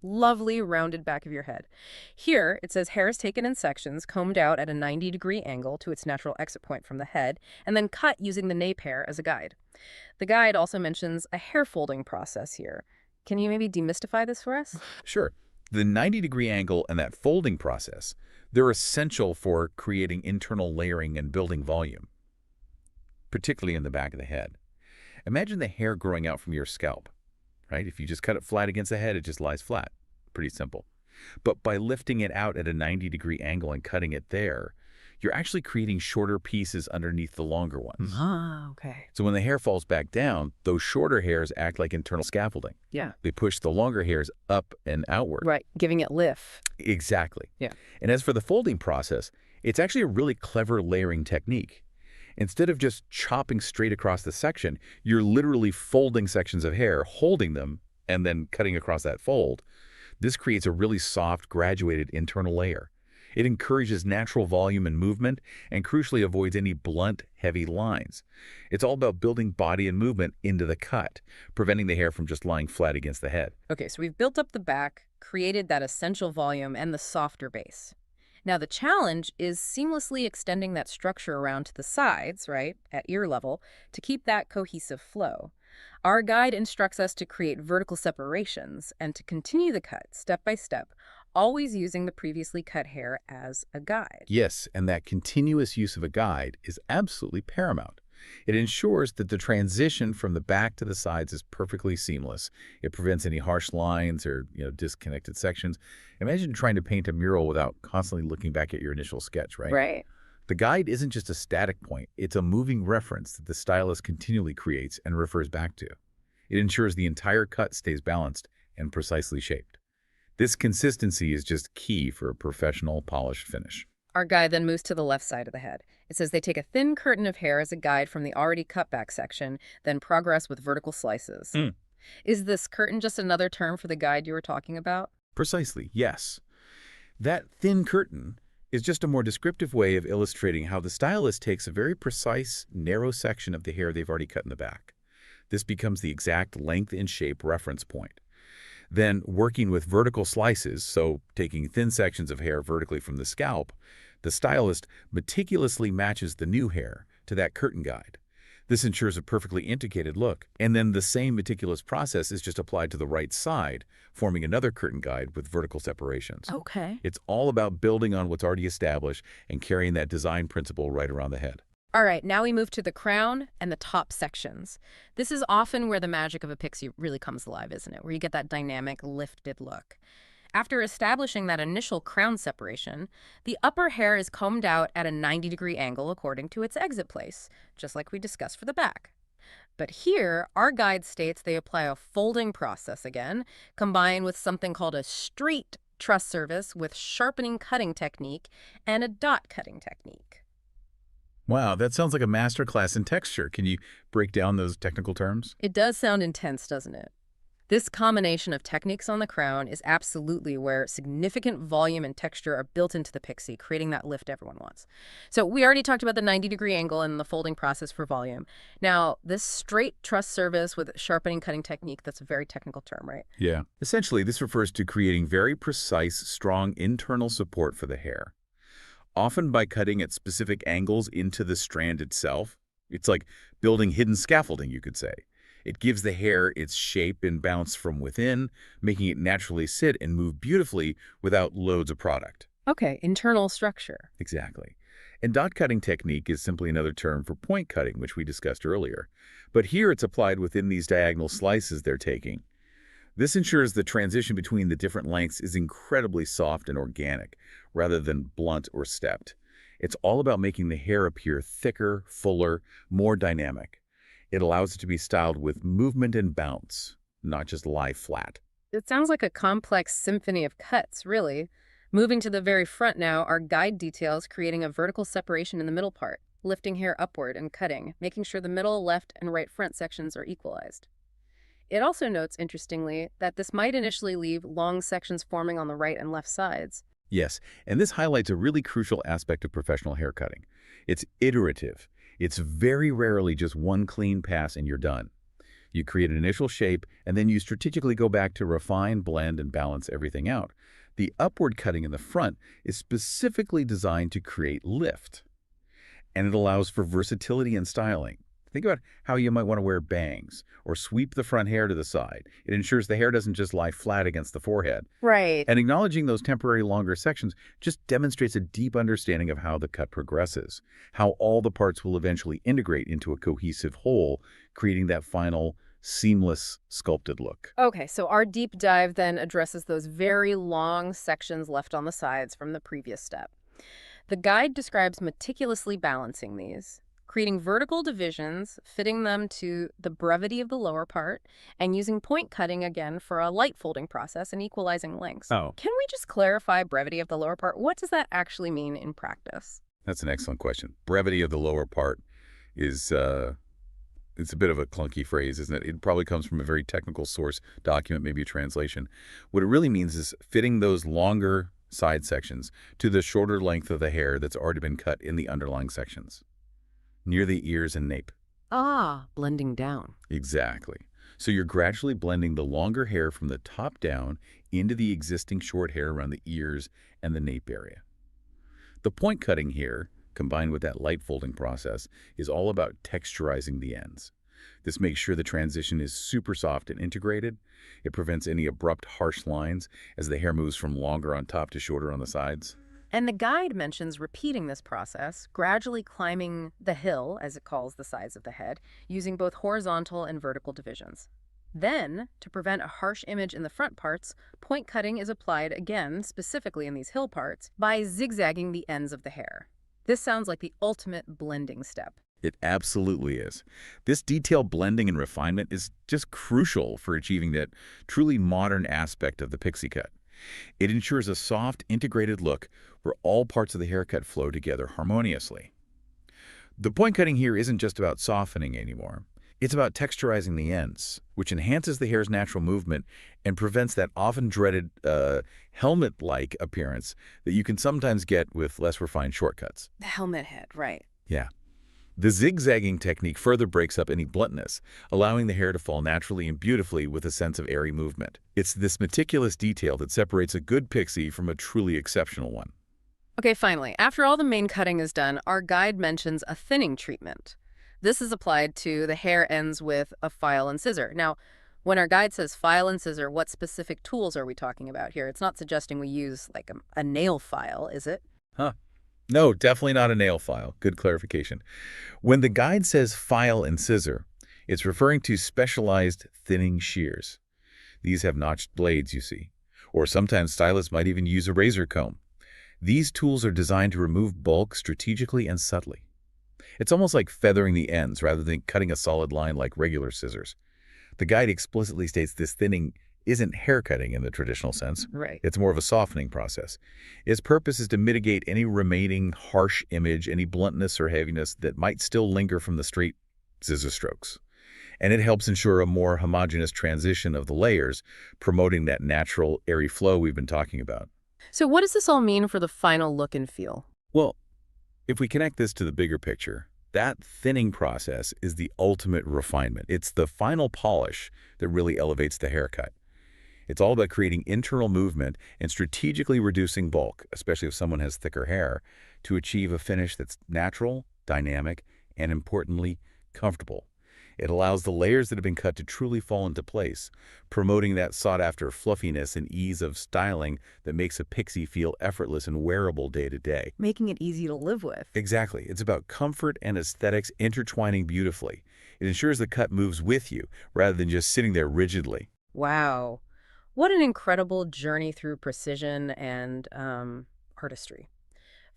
Speaker 5: lovely rounded back of your head. Here, it says hair is taken in sections, combed out at a 90-degree angle to its natural exit point from the head, and then cut using the nape hair as a guide. The guide also mentions a hair folding process here. Can you maybe demystify this for us?
Speaker 4: Sure. The 90-degree angle and that folding process, they're essential for creating internal layering and building volume, particularly in the back of the head. Imagine the hair growing out from your scalp, right? If you just cut it flat against the head, it just lies flat. Pretty simple. But by lifting it out at a 90-degree angle and cutting it there, you're actually creating shorter pieces underneath the longer ones.
Speaker 5: Okay.
Speaker 4: So when the hair falls back down, those shorter hairs act like internal scaffolding.
Speaker 5: Yeah.
Speaker 4: They push the longer hairs up and outward.
Speaker 5: Right, giving it lift.
Speaker 4: Exactly.
Speaker 5: Yeah.
Speaker 4: And as for the folding process, it's actually a really clever layering technique. Instead of just chopping straight across the section, you're literally folding sections of hair, holding them, and then cutting across that fold. This creates a really soft, graduated internal layer. It encourages natural volume and movement, and crucially avoids any blunt, heavy lines. It's all about building body and movement into the cut, preventing the hair from just lying flat against the head.
Speaker 5: Okay, so we've built up the back, created that essential volume and the softer base. Now the challenge is seamlessly extending that structure around to the sides, right, at ear level, to keep that cohesive flow. Our guide instructs us to create vertical separations and to continue the cut step by step, always using the previously cut hair as a guide.
Speaker 4: Yes, and that continuous use of a guide is absolutely paramount. It ensures that the transition from the back to the sides is perfectly seamless. It prevents any harsh lines or disconnected sections. Imagine trying to paint a mural without constantly looking back at your initial sketch, right?
Speaker 5: Right.
Speaker 4: The guide isn't just a static point. It's a moving reference that the stylist continually creates and refers back to. It ensures the entire cut stays balanced and precisely shaped. This consistency is just key for a professional, polished finish.
Speaker 5: Our guide then moves to the left side of the head. It says they take a thin curtain of hair as a guide from the already cut back section, then progress with vertical slices. Is this curtain just another term for the guide you were talking about?
Speaker 4: Precisely, yes. That thin curtain is just a more descriptive way of illustrating how the stylist takes a very precise, narrow section of the hair they've already cut in the back. This becomes the exact length and shape reference point. Then, working with vertical slices, so taking thin sections of hair vertically from the scalp, the stylist meticulously matches the new hair to that curtain guide. This ensures a perfectly integrated look, and then the same meticulous process is just applied to the right side, forming another curtain guide with vertical separations.
Speaker 5: Okay.
Speaker 4: It's all about building on what's already established and carrying that design principle right around the head.
Speaker 5: All right, now we move to the crown and the top sections. This is often where the magic of a pixie really comes alive, isn't it? Where you get that dynamic, lifted look. After establishing that initial crown separation, the upper hair is combed out at a 90-degree angle according to its exit place, just like we discussed for the back. But here, our guide states they apply a folding process again, combined with something called a straight truss service with sharpening cutting technique and a dot cutting technique.
Speaker 4: Wow, that sounds like a masterclass in texture. Can you break down those technical terms?
Speaker 5: It does sound intense, doesn't it? This combination of techniques on the crown is absolutely where significant volume and texture are built into the pixie, creating that lift everyone wants. So we already talked about the 90-degree angle and the folding process for volume. Now, this straight truss service with sharpening cutting technique, that's a very technical term, right?
Speaker 4: Yeah. Essentially, this refers to creating very precise, strong internal support for the hair, often by cutting at specific angles into the strand itself. It's like building hidden scaffolding, you could say. It gives the hair its shape and bounce from within, making it naturally sit and move beautifully without loads of product.
Speaker 5: Okay, internal structure.
Speaker 4: Exactly. And dot cutting technique is simply another term for point cutting, which we discussed earlier. But here it's applied within these diagonal slices they're taking. This ensures the transition between the different lengths is incredibly soft and organic, rather than blunt or stepped. It's all about making the hair appear thicker, fuller, more dynamic. It allows it to be styled with movement and bounce, not just lie flat.
Speaker 5: It sounds like a complex symphony of cuts, really. Moving to the very front now are guide details creating a vertical separation in the middle part, lifting hair upward and cutting, making sure the middle, left, and right front sections are equalized. It also notes, interestingly, that this might initially leave long sections forming on the right and left sides.
Speaker 4: Yes, and this highlights a really crucial aspect of professional hair cutting. It's iterative. It's very rarely just one clean pass and you're done. You create an initial shape, and then you strategically go back to refine, blend, and balance everything out. The upward cutting in the front is specifically designed to create lift, and it allows for versatility in styling. Think about how you might want to wear bangs or sweep the front hair to the side. It ensures the hair doesn't just lie flat against the forehead.
Speaker 5: Right.
Speaker 4: And acknowledging those temporary longer sections just demonstrates a deep understanding of how the cut progresses, how all the parts will eventually integrate into a cohesive whole, creating that final, seamless, sculpted look.
Speaker 5: Okay, so our deep dive then addresses those very long sections left on the sides from the previous step. The guide describes meticulously balancing these, creating vertical divisions, fitting them to the brevity of the lower part, and using point cutting again for a light folding process and equalizing lengths.
Speaker 4: Oh.
Speaker 5: Can we just clarify brevity of the lower part? What does that actually mean in practice?
Speaker 4: That's an excellent question. Brevity of the lower part is it's a bit of a clunky phrase, isn't it? It probably comes from a very technical source document, maybe a translation. What it really means is fitting those longer side sections to the shorter length of the hair that's already been cut in the underlying sections, near the ears and nape.
Speaker 5: Ah, blending down.
Speaker 4: Exactly. So you're gradually blending the longer hair from the top down into the existing short hair around the ears and the nape area. The point cutting here, combined with that light folding process, is all about texturizing the ends. This makes sure the transition is super soft and integrated. It prevents any abrupt, harsh lines as the hair moves from longer on top to shorter on the sides.
Speaker 5: And the guide mentions repeating this process, gradually climbing the hill, as it calls the sides of the head, using both horizontal and vertical divisions. Then, to prevent a harsh image in the front parts, point cutting is applied again, specifically in these hill parts, by zigzagging the ends of the hair. This sounds like the ultimate blending step.
Speaker 4: It absolutely is. This detailed blending and refinement is just crucial for achieving that truly modern aspect of the pixie cut. It ensures a soft, integrated look where all parts of the haircut flow together harmoniously. The point cutting here isn't just about softening anymore. It's about texturizing the ends, which enhances the hair's natural movement and prevents that often dreaded helmet-like appearance that you can sometimes get with less refined shortcuts.
Speaker 5: The helmet head, right.
Speaker 4: Yeah. The zigzagging technique further breaks up any bluntness, allowing the hair to fall naturally and beautifully with a sense of airy movement. It's this meticulous detail that separates a good pixie from a truly exceptional one.
Speaker 5: Okay, finally, after all the main cutting is done, our guide mentions a thinning treatment. This is applied to the hair ends with a file and scissor. Now, when our guide says file and scissor, what specific tools are we talking about here? It's not suggesting we use like a nail file, is it?
Speaker 4: Huh. No, definitely not a nail file. Good clarification. When the guide says file and scissor, it's referring to specialized thinning shears. These have notched blades, you see. Or sometimes stylists might even use a razor comb. These tools are designed to remove bulk strategically and subtly. It's almost like feathering the ends rather than cutting a solid line like regular scissors. The guide explicitly states this thinning isn't haircutting in the traditional sense.
Speaker 5: Right.
Speaker 4: It's more of a softening process. Its purpose is to mitigate any remaining harsh image, any bluntness or heaviness that might still linger from the straight scissor strokes. And it helps ensure a more homogeneous transition of the layers, promoting that natural, airy flow we've been talking about.
Speaker 5: So what does this all mean for the final look and feel?
Speaker 4: Well, if we connect this to the bigger picture, that thinning process is the ultimate refinement. It's the final polish that really elevates the haircut. It's all about creating internal movement and strategically reducing bulk, especially if someone has thicker hair, to achieve a finish that's natural, dynamic, and importantly, comfortable. It allows the layers that have been cut to truly fall into place, promoting that sought-after fluffiness and ease of styling that makes a pixie feel effortless and wearable day to day.
Speaker 5: Making it easy to live with.
Speaker 4: Exactly. It's about comfort and aesthetics intertwining beautifully. It ensures the cut moves with you rather than just sitting there rigidly.
Speaker 5: Wow. What an incredible journey through precision and artistry.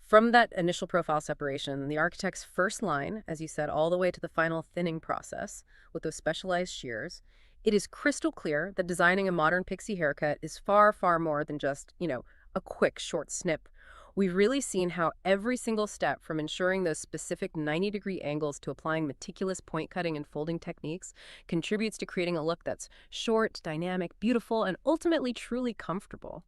Speaker 5: From that initial profile separation, the architect's first line, as you said, all the way to the final thinning process with those specialized shears, it is crystal clear that designing a modern pixie haircut is far, far more than just, a quick short snip. We've really seen how every single step, from ensuring those specific 90-degree angles to applying meticulous point cutting and folding techniques, contributes to creating a look that's short, dynamic, beautiful, and ultimately truly comfortable.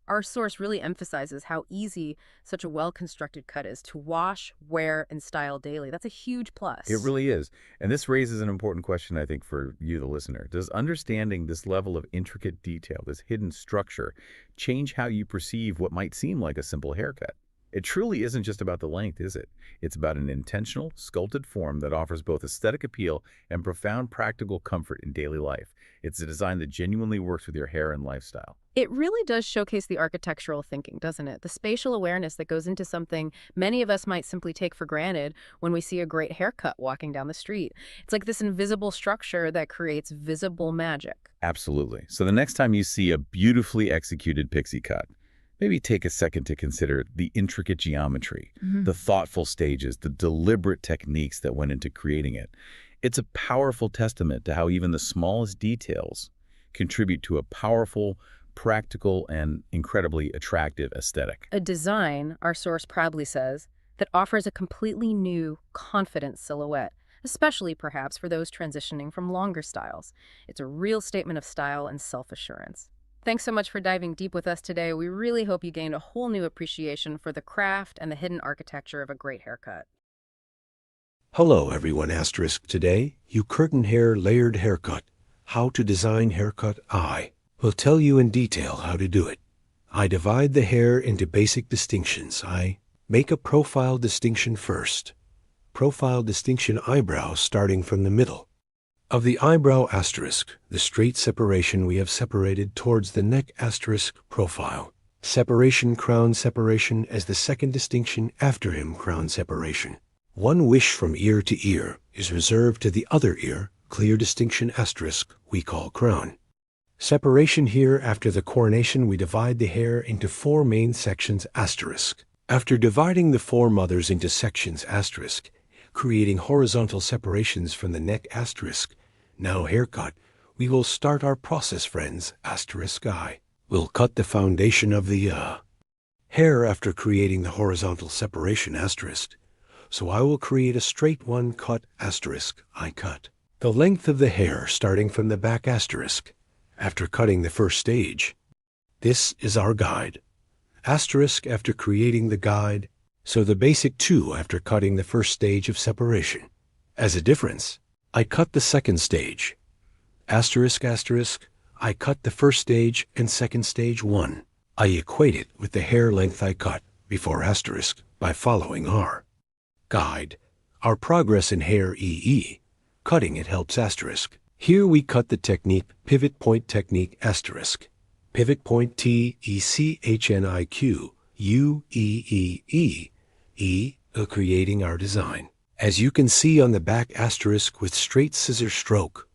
Speaker 5: Our source really emphasizes how easy such a well-constructed cut is to wash, wear, and style daily. That's a huge plus.
Speaker 4: It really is. And this raises an important question, I think, for you, the listener. Does understanding this level of intricate detail, this hidden structure, change how you perceive what might seem like a simple haircut? It truly isn't just about the length, is it? It's about an intentional, sculpted form that offers both aesthetic appeal and profound practical comfort in daily life. It's a design that genuinely works with your hair and lifestyle.
Speaker 5: It really does showcase the architectural thinking, doesn't it? The spatial awareness that goes into something many of us might simply take for granted when we see a great haircut walking down the street. It's like this invisible structure that creates visible magic.
Speaker 4: Absolutely. So the next time you see a beautifully executed pixie cut, maybe take a second to consider the intricate geometry, the thoughtful stages, the deliberate techniques that went into creating it. It's a powerful testament to how even the smallest details contribute to a powerful, practical, and incredibly attractive aesthetic.
Speaker 5: A design, our source proudly says, that offers a completely new, confident silhouette, especially perhaps for those transitioning from longer styles. It's a real statement of style and self-assurance. Thanks so much for diving deep with us today. We really hope you gained a whole new appreciation for the craft and the hidden architecture of a great haircut.
Speaker 2: Hello everyone, asterisk. Today, you curtain hair layered haircut. How to design haircut I will tell you in detail how to do it. I divide the hair into basic distinctions. I make a profile distinction first. Profile distinction eyebrow starting from the middle. Of the eyebrow asterisk, the straight separation we have separated towards the neck asterisk profile. Separation crown separation as the second distinction after him crown separation. One wish from ear to ear is reserved to the other ear, clear distinction asterisk we call crown. Separation here after the coronation we divide the hair into four main sections asterisk. After dividing the four mothers into sections asterisk, creating horizontal separations from the neck asterisk, now haircut, we will start our process friends asterisk I. We'll cut the foundation of the hair after creating the horizontal separation asterisk. So I will create a straight one cut asterisk I cut. The length of the hair starting from the back asterisk after cutting the first stage. This is our guide. Asterisk after creating the guide. So the basic 2 after cutting the first stage of separation. As a difference, I cut the second stage. Asterisk asterisk, I cut the first stage and second stage 1. I equate it with the hair length I cut before asterisk by following R. Guide. Our progress in hair EE. Cutting it helps asterisk. Here we cut the technique pivot point technique asterisk. Pivot point TECHNIQ UEEE creating our design. As you can see on the back asterisk with straight scissor stroke.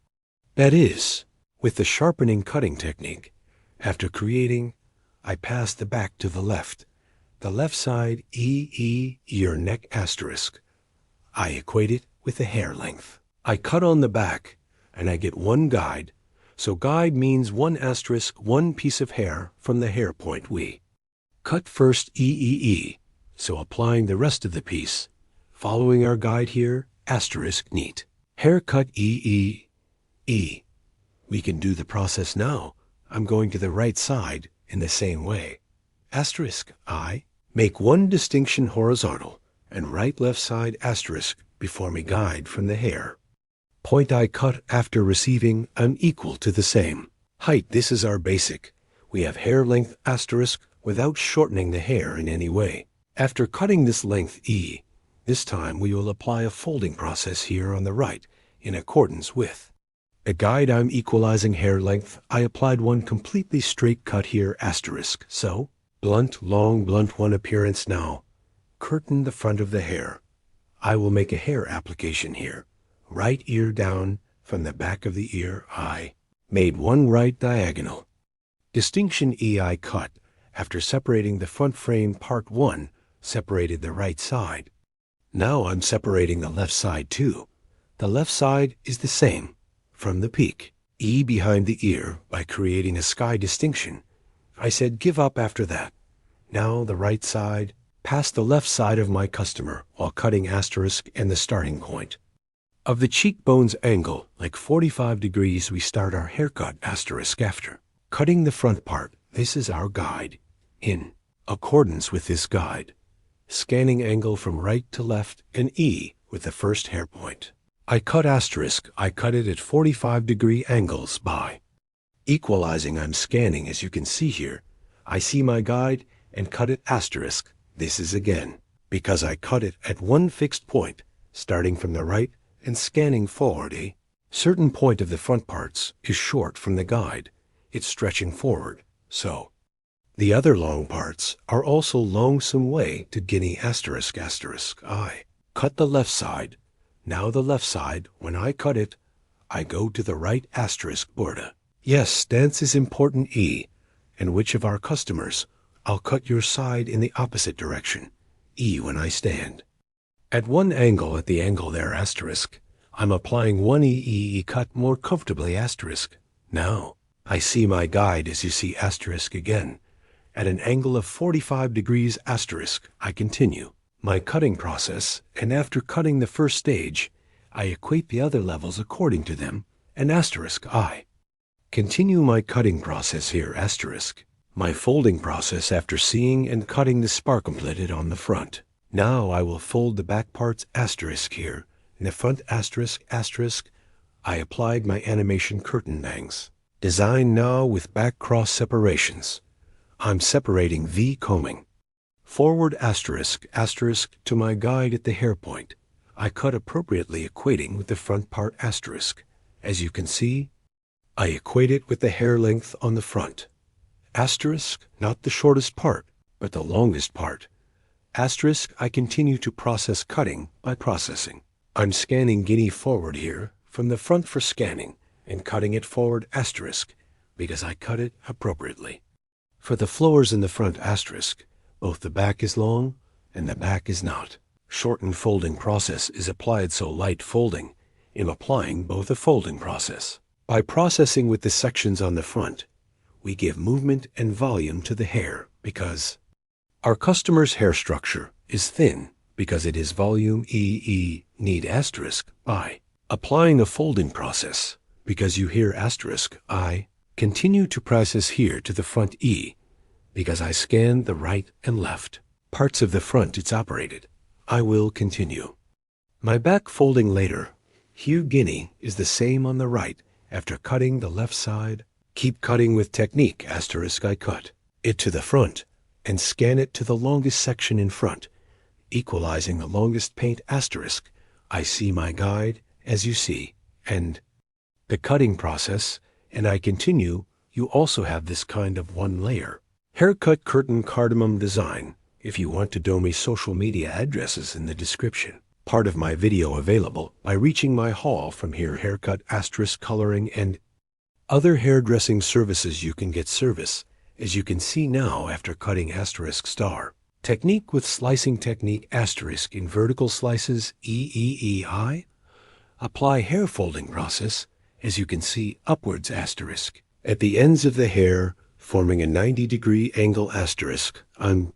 Speaker 2: That is, with the sharpening cutting technique. After creating, I pass the back to the left side your neck asterisk. I equate it with the hair length. I cut on the back, and I get one guide. So guide means one asterisk, one piece of hair from the hair point we cut first so applying the rest of the piece. Following our guide here, asterisk neat. Haircut We can do the process now. I'm going to the right side in the same way. Asterisk I. Make one distinction horizontal and right left side asterisk before me guide from the hair. Point I cut after receiving unequal to the same. Height, this is our basic. We have hair length asterisk without shortening the hair in any way. After cutting this length this time we will apply a folding process here on the right in accordance with the guide. I'm equalizing hair length. I applied one completely straight cut here asterisk. So, blunt, long, blunt one appearance now. Curtain the front of the hair. I will make a hair application here. Right ear down from the back of the ear I made one right diagonal. Distinction I cut after separating the front frame part 1 separated the right side. Now I'm separating the left side too. The left side is the same from the peak behind the ear by creating a sky distinction. I said give up after that. Now the right side past the left side of my customer while cutting asterisk and the starting point. Of the cheekbones angle, like 45 degrees, we start our haircut asterisk after. Cutting the front part, this is our guide. In accordance with this guide, scanning angle from right to left and with the first hair point. I cut asterisk, I cut it at 45 degree angles by equalizing. I'm scanning as you can see here. I see my guide and cut it asterisk. This is again, because I cut it at one fixed point, starting from the right and scanning forward. A certain point of the front parts is short from the guide. It's stretching forward, so the other long parts are also long some way to guinea asterisk asterisk. I cut the left side. Now the left side, when I cut it, I go to the right asterisk border. Yes, stance is important and which of our customers, I'll cut your side in the opposite direction, when I stand. At one angle, at the angle there asterisk, I'm applying one cut more comfortably asterisk. Now, I see my guide as you see asterisk again. At an angle of 45 degrees asterisk, I continue my cutting process, and after cutting the first stage, I equate the other levels according to them, and asterisk I continue my cutting process here asterisk. My folding process after seeing and cutting the sparkleted on the front. Now I will fold the back parts asterisk here, in the front asterisk asterisk. I applied my animation curtain bangs. Design now with back cross separations. I'm separating V combing. Forward asterisk asterisk to my guide at the hair point. I cut appropriately equating with the front part asterisk. As you can see, I equate it with the hair length on the front. Asterisk, not the shortest part, but the longest part. Asterisk, I continue to process cutting by processing. I'm scanning guinea forward here from the front for scanning and cutting it forward asterisk because I cut it appropriately. For the flowers in the front asterisk, both the back is long and the back is not. Shortened folding process is applied so light folding in applying both a folding process. By processing with the sections on the front, we give movement and volume to the hair because our customer's hair structure is thin because it is volume need asterisk by applying a folding process because you hear asterisk I continue to process here to the front because I scan the right and left parts of the front it's operated. I will continue. My back folding later, hue guinea is the same on the right after cutting the left side. Keep cutting with technique asterisk I cut it to the front and scan it to the longest section in front, equalizing the longest paint asterisk. I see my guide as you see, and the cutting process, and I continue. You also have this kind of one layer. Haircut curtain cardamom design. if you want to know my social media addresses in the description. Part of my video available by reaching my hall from here haircut, asterisk, coloring, and other hairdressing services. You can get service, as you can see now after cutting asterisk star. Technique with slicing technique asterisk in vertical slices EEEI. Apply hair folding process, as you can see upwards asterisk. At the ends of the hair, forming a 90-degree angle asterisk. I'm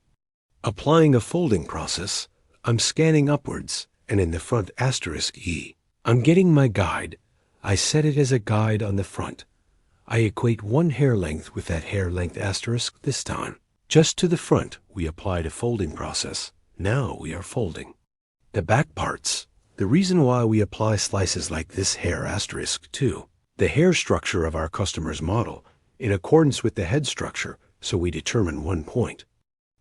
Speaker 2: applying a folding process. I'm scanning upwards, and in the front asterisk E. I'm getting my guide. I set it as a guide on the front. I equate one hair length with that hair length asterisk this time. Just to the front, we applied a folding process. Now we are folding. The back parts. The reason why we apply slices like this hair asterisk too. The hair structure of our customer's model, in accordance with the head structure, so we determine one point.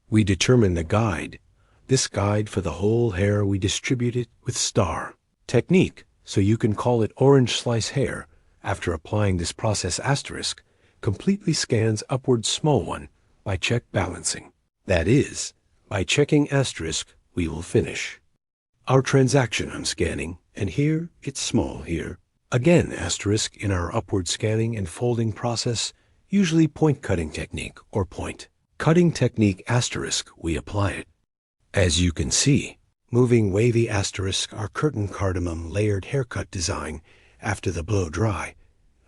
Speaker 2: We determine the guide. This guide for the whole hair we distribute it with star. Technique, so you can call it orange slice hair, after applying this process asterisk, completely scans upward small one by check balancing. That is, by checking asterisk, we will finish. Our transaction I'm scanning, and here it's small here. Again asterisk in our upward scanning and folding process, usually point cutting technique or point cutting technique asterisk, we apply it. As you can see, moving wavy asterisk our curtain cardamom layered haircut design after the blow dry.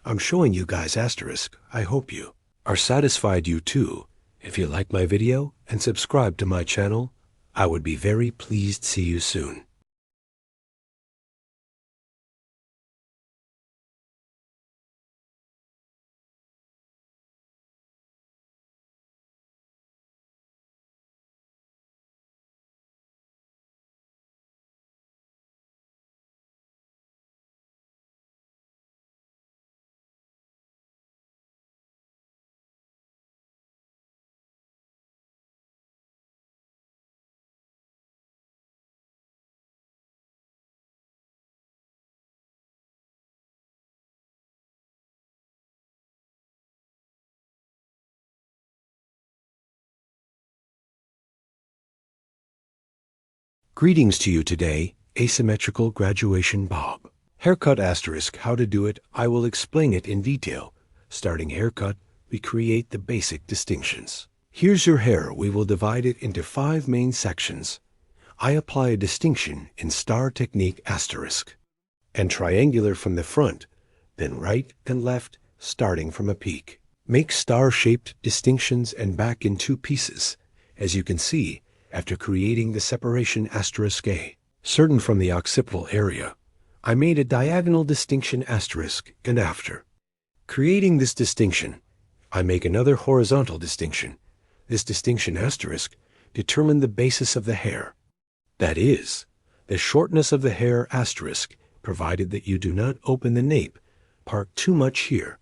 Speaker 2: I'm showing you guys asterisk. I hope you are satisfied. You too. If you like my video and subscribe to my channel, I would be very pleased. See you soon. Greetings to you today, asymmetrical graduation Bob. Haircut asterisk, how to do it, I will explain it in detail. Starting haircut, we create the basic distinctions. Here's your hair. We will divide it into 5 main sections. I apply a distinction in star technique asterisk, and triangular from the front, then right and left, starting from a peak. Make star-shaped distinctions and back in 2 pieces, as you can see, after creating the separation asterisk A. Certain from the occipital area, I made a diagonal distinction asterisk and after creating this distinction, I make another horizontal distinction. This distinction asterisk determine the basis of the hair. That is, the shortness of the hair asterisk, provided that you do not open the nape part too much here.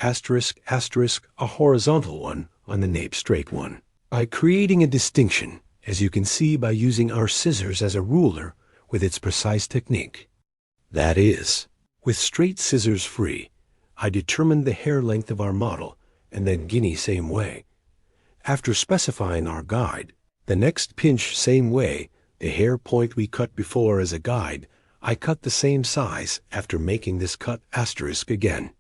Speaker 2: Asterisk asterisk a horizontal one on the nape straight one. By creating a distinction, as you can see by using our scissors as a ruler with its precise technique. That is, with straight scissors free, I determined the hair length of our model, and then guinea same way. After specifying our guide, the next pinch same way, the hair point we cut before as a guide, I cut the same size after making this cut asterisk again.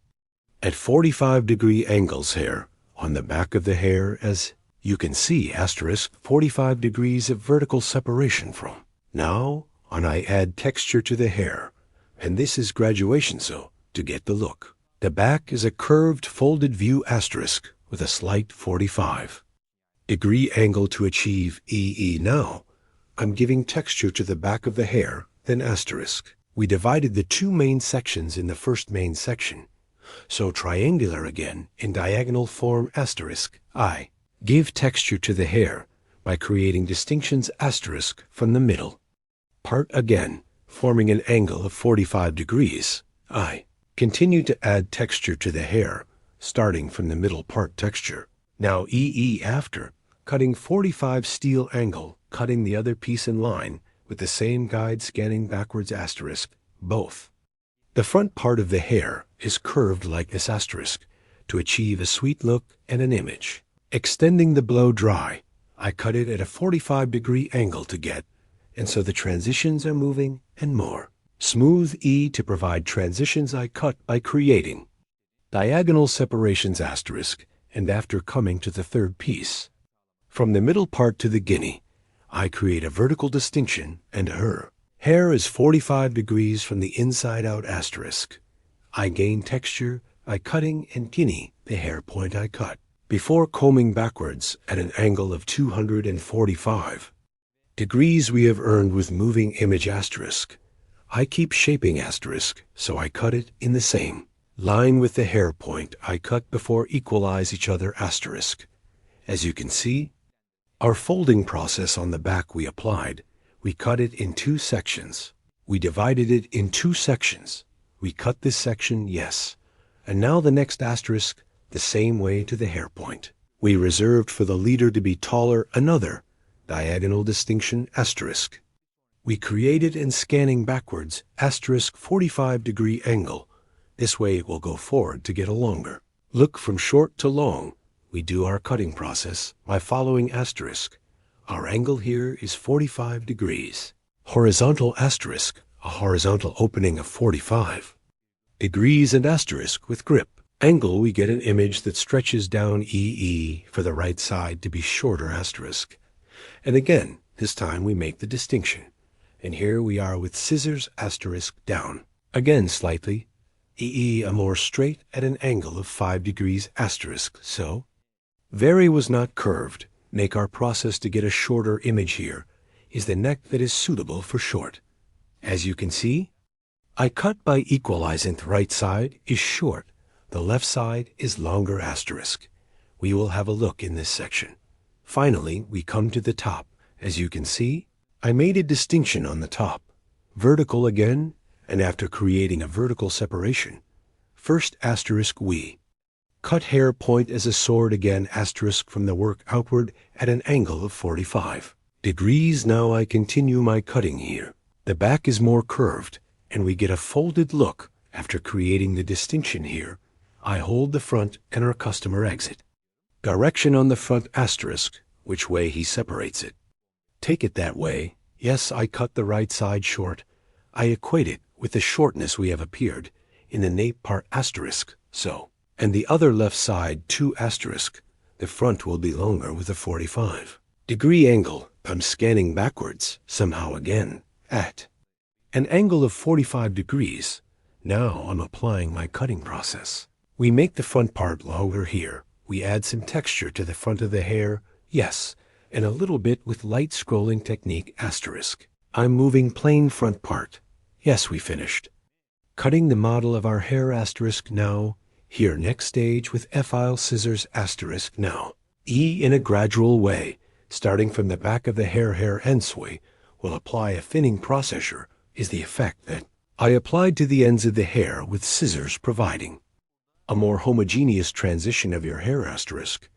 Speaker 2: At 45-degree angles hair, on the back of the hair as you can see asterisk 45 degrees of vertical separation from. Now, I add texture to the hair, and this is graduation so, to get the look. The back is a curved folded view asterisk with a slight 45-degree angle to achieve EE. Now, I'm giving texture to the back of the hair, then asterisk. We divided the 2 main sections in the first main section, so triangular again in diagonal form asterisk I. Give texture to the hair by creating distinctions asterisk from the middle part again, forming an angle of 45 degrees. I continue to add texture to the hair, starting from the middle part texture. Now EE after, cutting 45 steel angle, cutting the other piece in line with the same guide scanning backwards asterisk, both. The front part of the hair is curved like this asterisk to achieve a sweet look and an image. Extending the blow dry, I cut it at a 45-degree angle to get, and so the transitions are moving and more. Smooth E to provide transitions I cut by creating. Diagonal separations asterisk, and after coming to the third piece. From the middle part to the guinea, I create a vertical distinction and her. Hair is 45 degrees from the inside out asterisk. I gain texture by cutting and guinea the hair point I cut, before combing backwards at an angle of 245 degrees we have earned with moving image asterisk. I keep shaping asterisk, so I cut it in the same line with the hair point I cut before equalize each other asterisk. As you can see, our folding process on the back we applied, we cut it in 2 sections. We divided it in 2 sections. We cut this section, yes. And now the next asterisk, the same way to the hair point. We reserved for the leader to be taller another diagonal distinction asterisk. We created and scanning backwards asterisk 45-degree angle. This way it will go forward to get a longer. Look from short to long. We do our cutting process by following asterisk. Our angle here is 45 degrees. Horizontal asterisk, a horizontal opening of 45 degrees and asterisk with grip. Angle, we get an image that stretches down EE for the right side to be shorter asterisk. And again, this time we make the distinction. And here we are with scissors asterisk down. Again slightly. EE a more straight at an angle of 5 degrees asterisk, so. Vary was not curved. Make our process to get a shorter image here is the neck that is suitable for short. As you can see, I cut by equalizing the right side is short. The left side is longer asterisk. We will have a look in this section. Finally, we come to the top. As you can see, I made a distinction on the top. Vertical again, and after creating a vertical separation, first asterisk we. Cut hair point as a sword again asterisk from the work outward at an angle of 45 degrees. Now I continue my cutting here. The back is more curved, and we get a folded look after creating the distinction here. I hold the front and our customer exit. Direction on the front asterisk, which way he separates it. Take it that way. Yes, I cut the right side short. I equate it with the shortness we have appeared in the nape part asterisk, so. And the other left side 2 asterisk. The front will be longer with a 45 degree angle. I'm scanning backwards, somehow again, at an angle of 45 degrees. Now I'm applying my cutting process. We make the front part longer here. We add some texture to the front of the hair, yes, and a little bit with light scrolling technique asterisk. I'm moving plain front part. Yes, we finished. Cutting the model of our hair asterisk now. Here next stage with F-file scissors asterisk now. E in a gradual way, starting from the back of the hair endsway, will apply a thinning processor is the effect that I applied to the ends of the hair with scissors providing a more homogeneous transition of your hair asterisk.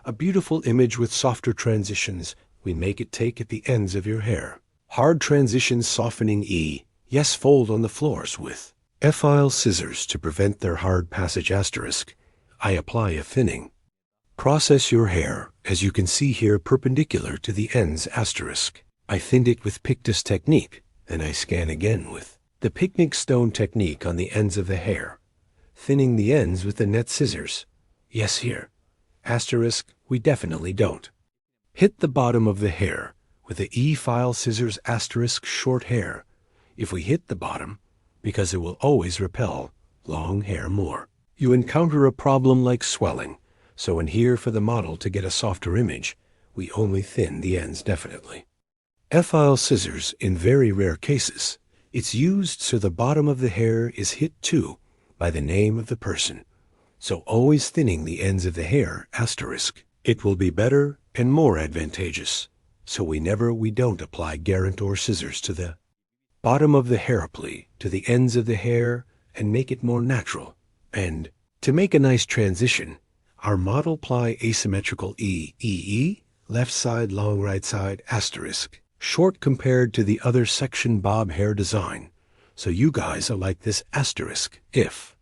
Speaker 2: A beautiful image with softer transitions we make it take at the ends of your hair. Hard transitions softening E. Yes, fold on the floors with F-file scissors to prevent their hard passage asterisk. I apply a thinning. Process your hair, as you can see here, perpendicular to the ends asterisk. I thinned it with Pictus technique, then I scan again with the picnic stone technique on the ends of the hair, thinning the ends with the net scissors. Yes, here. Asterisk, we definitely don't. Hit the bottom of the hair with the E-file scissors asterisk short hair. If we hit the bottom, because it will always repel long hair more. You encounter a problem like swelling, so in here for the model to get a softer image, we only thin the ends definitely. F-file scissors in very rare cases. It's used so the bottom of the hair is hit too by the name of the person. So always thinning the ends of the hair asterisk. It will be better and more advantageous. So we don't apply guarantor scissors to the bottom of the hair ply to the ends of the hair and make it more natural. And to make a nice transition, our model ply asymmetrical E, left side long right side asterisk, short compared to the other section bob hair design. So you guys are like this asterisk. If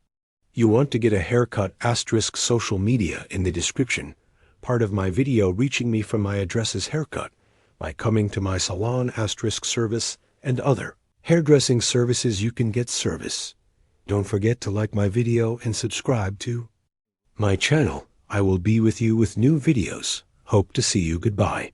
Speaker 2: you want to get a haircut asterisk social media in the description, part of my video reaching me from my address's haircut by coming to my salon * service and other hairdressing services. You can get service. Don't forget to like my video and subscribe to my channel. I will be with you with new videos. Hope to see you. Goodbye.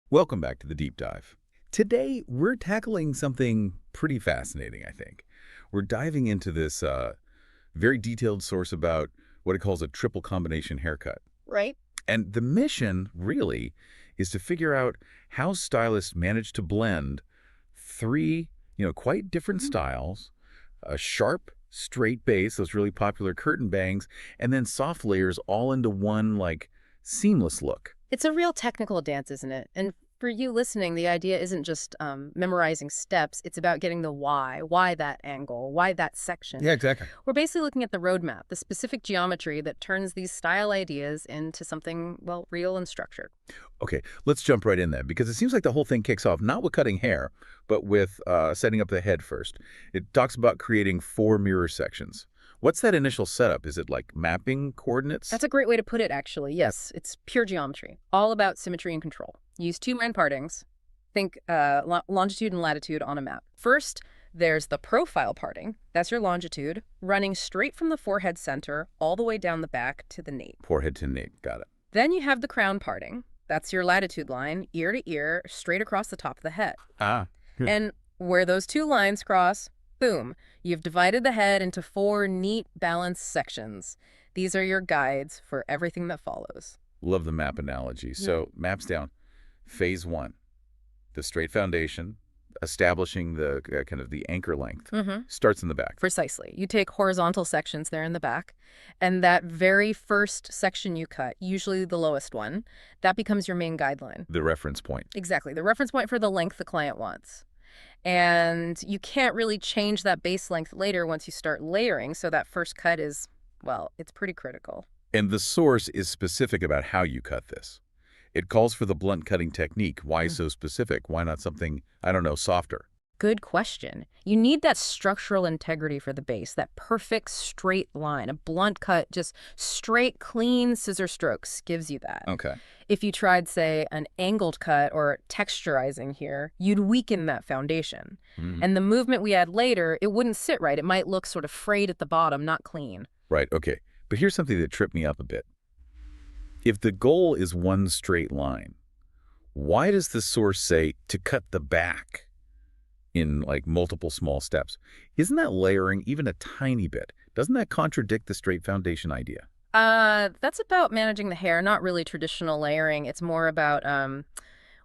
Speaker 4: Welcome back to the Deep Dive. Today, we're tackling something pretty fascinating, I think. We're diving into this very detailed source about what it calls a triple combination haircut.
Speaker 5: Right?
Speaker 4: And the mission, really, is to figure out how stylists manage to blend three, quite different styles, a sharp, straight base, those really popular curtain bangs, and then soft layers all into one, seamless look.
Speaker 5: It's a real technical dance, isn't it? And for you listening, the idea isn't just memorizing steps. It's about getting the why that angle, why that section.
Speaker 4: Yeah, exactly.
Speaker 5: We're basically looking at the roadmap, the specific geometry that turns these style ideas into something, well, real and structured.
Speaker 4: Okay, let's jump right in then, because it seems like the whole thing kicks off not with cutting hair, but with setting up the head first. It talks about creating 4 mirror sections. What's that initial setup? Is it like mapping coordinates?
Speaker 5: That's a great way to put it, actually. Yes, it's pure geometry, all about symmetry and control. Use 2 main partings. Think longitude and latitude on a map. First, there's the profile parting. That's your longitude, running straight from the forehead center all the way down the back to the nape.
Speaker 4: Forehead to nape, got it.
Speaker 5: Then you have the crown parting. That's your latitude line, ear to ear, straight across the top of the head.
Speaker 4: Ah.
Speaker 5: And where those 2 lines cross, boom, you've divided the head into 4 neat, balanced sections. These are your guides for everything that follows.
Speaker 4: Love the map analogy. So maps down. Phase 1, the straight foundation, establishing the kind of the anchor length, starts in the back.
Speaker 5: Precisely. You take horizontal sections there in the back, and that very first section you cut, usually the lowest one, that becomes your main guideline.
Speaker 4: The reference point.
Speaker 5: Exactly. The reference point for the length the client wants. And you can't really change that base length later once you start layering, so that first cut is, well, it's pretty critical.
Speaker 4: And the source is specific about how you cut this. It calls for the blunt cutting technique. Why so specific? Why not something, I don't know, softer?
Speaker 5: Good question. You need that structural integrity for the base, that perfect straight line. A blunt cut, just straight, clean scissor strokes gives you that.
Speaker 4: Okay.
Speaker 5: If you tried, say, an angled cut or texturizing here, you'd weaken that foundation. And the movement we add later, it wouldn't sit right. It might look sort of frayed at the bottom, not clean.
Speaker 4: Right, okay. But here's something that tripped me up a bit. If the goal is one straight line, why does the source say to cut the back in multiple small steps? Isn't that layering even a tiny bit? Doesn't that contradict the straight foundation idea?
Speaker 5: That's about managing the hair, not really traditional layering. It's more about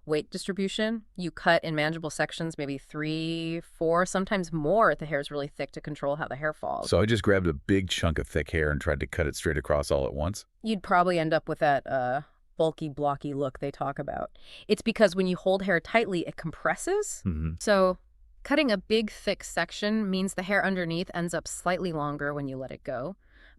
Speaker 5: weight distribution. You cut in manageable sections, maybe 3, 4, sometimes more if the hair is really thick to control how the hair falls.
Speaker 4: So I just grabbed a big chunk of thick hair and tried to cut it straight across all at once?
Speaker 5: You'd probably end up with that bulky, blocky look they talk about. It's because when you hold hair tightly, it compresses. So cutting a big, thick section means the hair underneath ends up slightly longer when you let it go.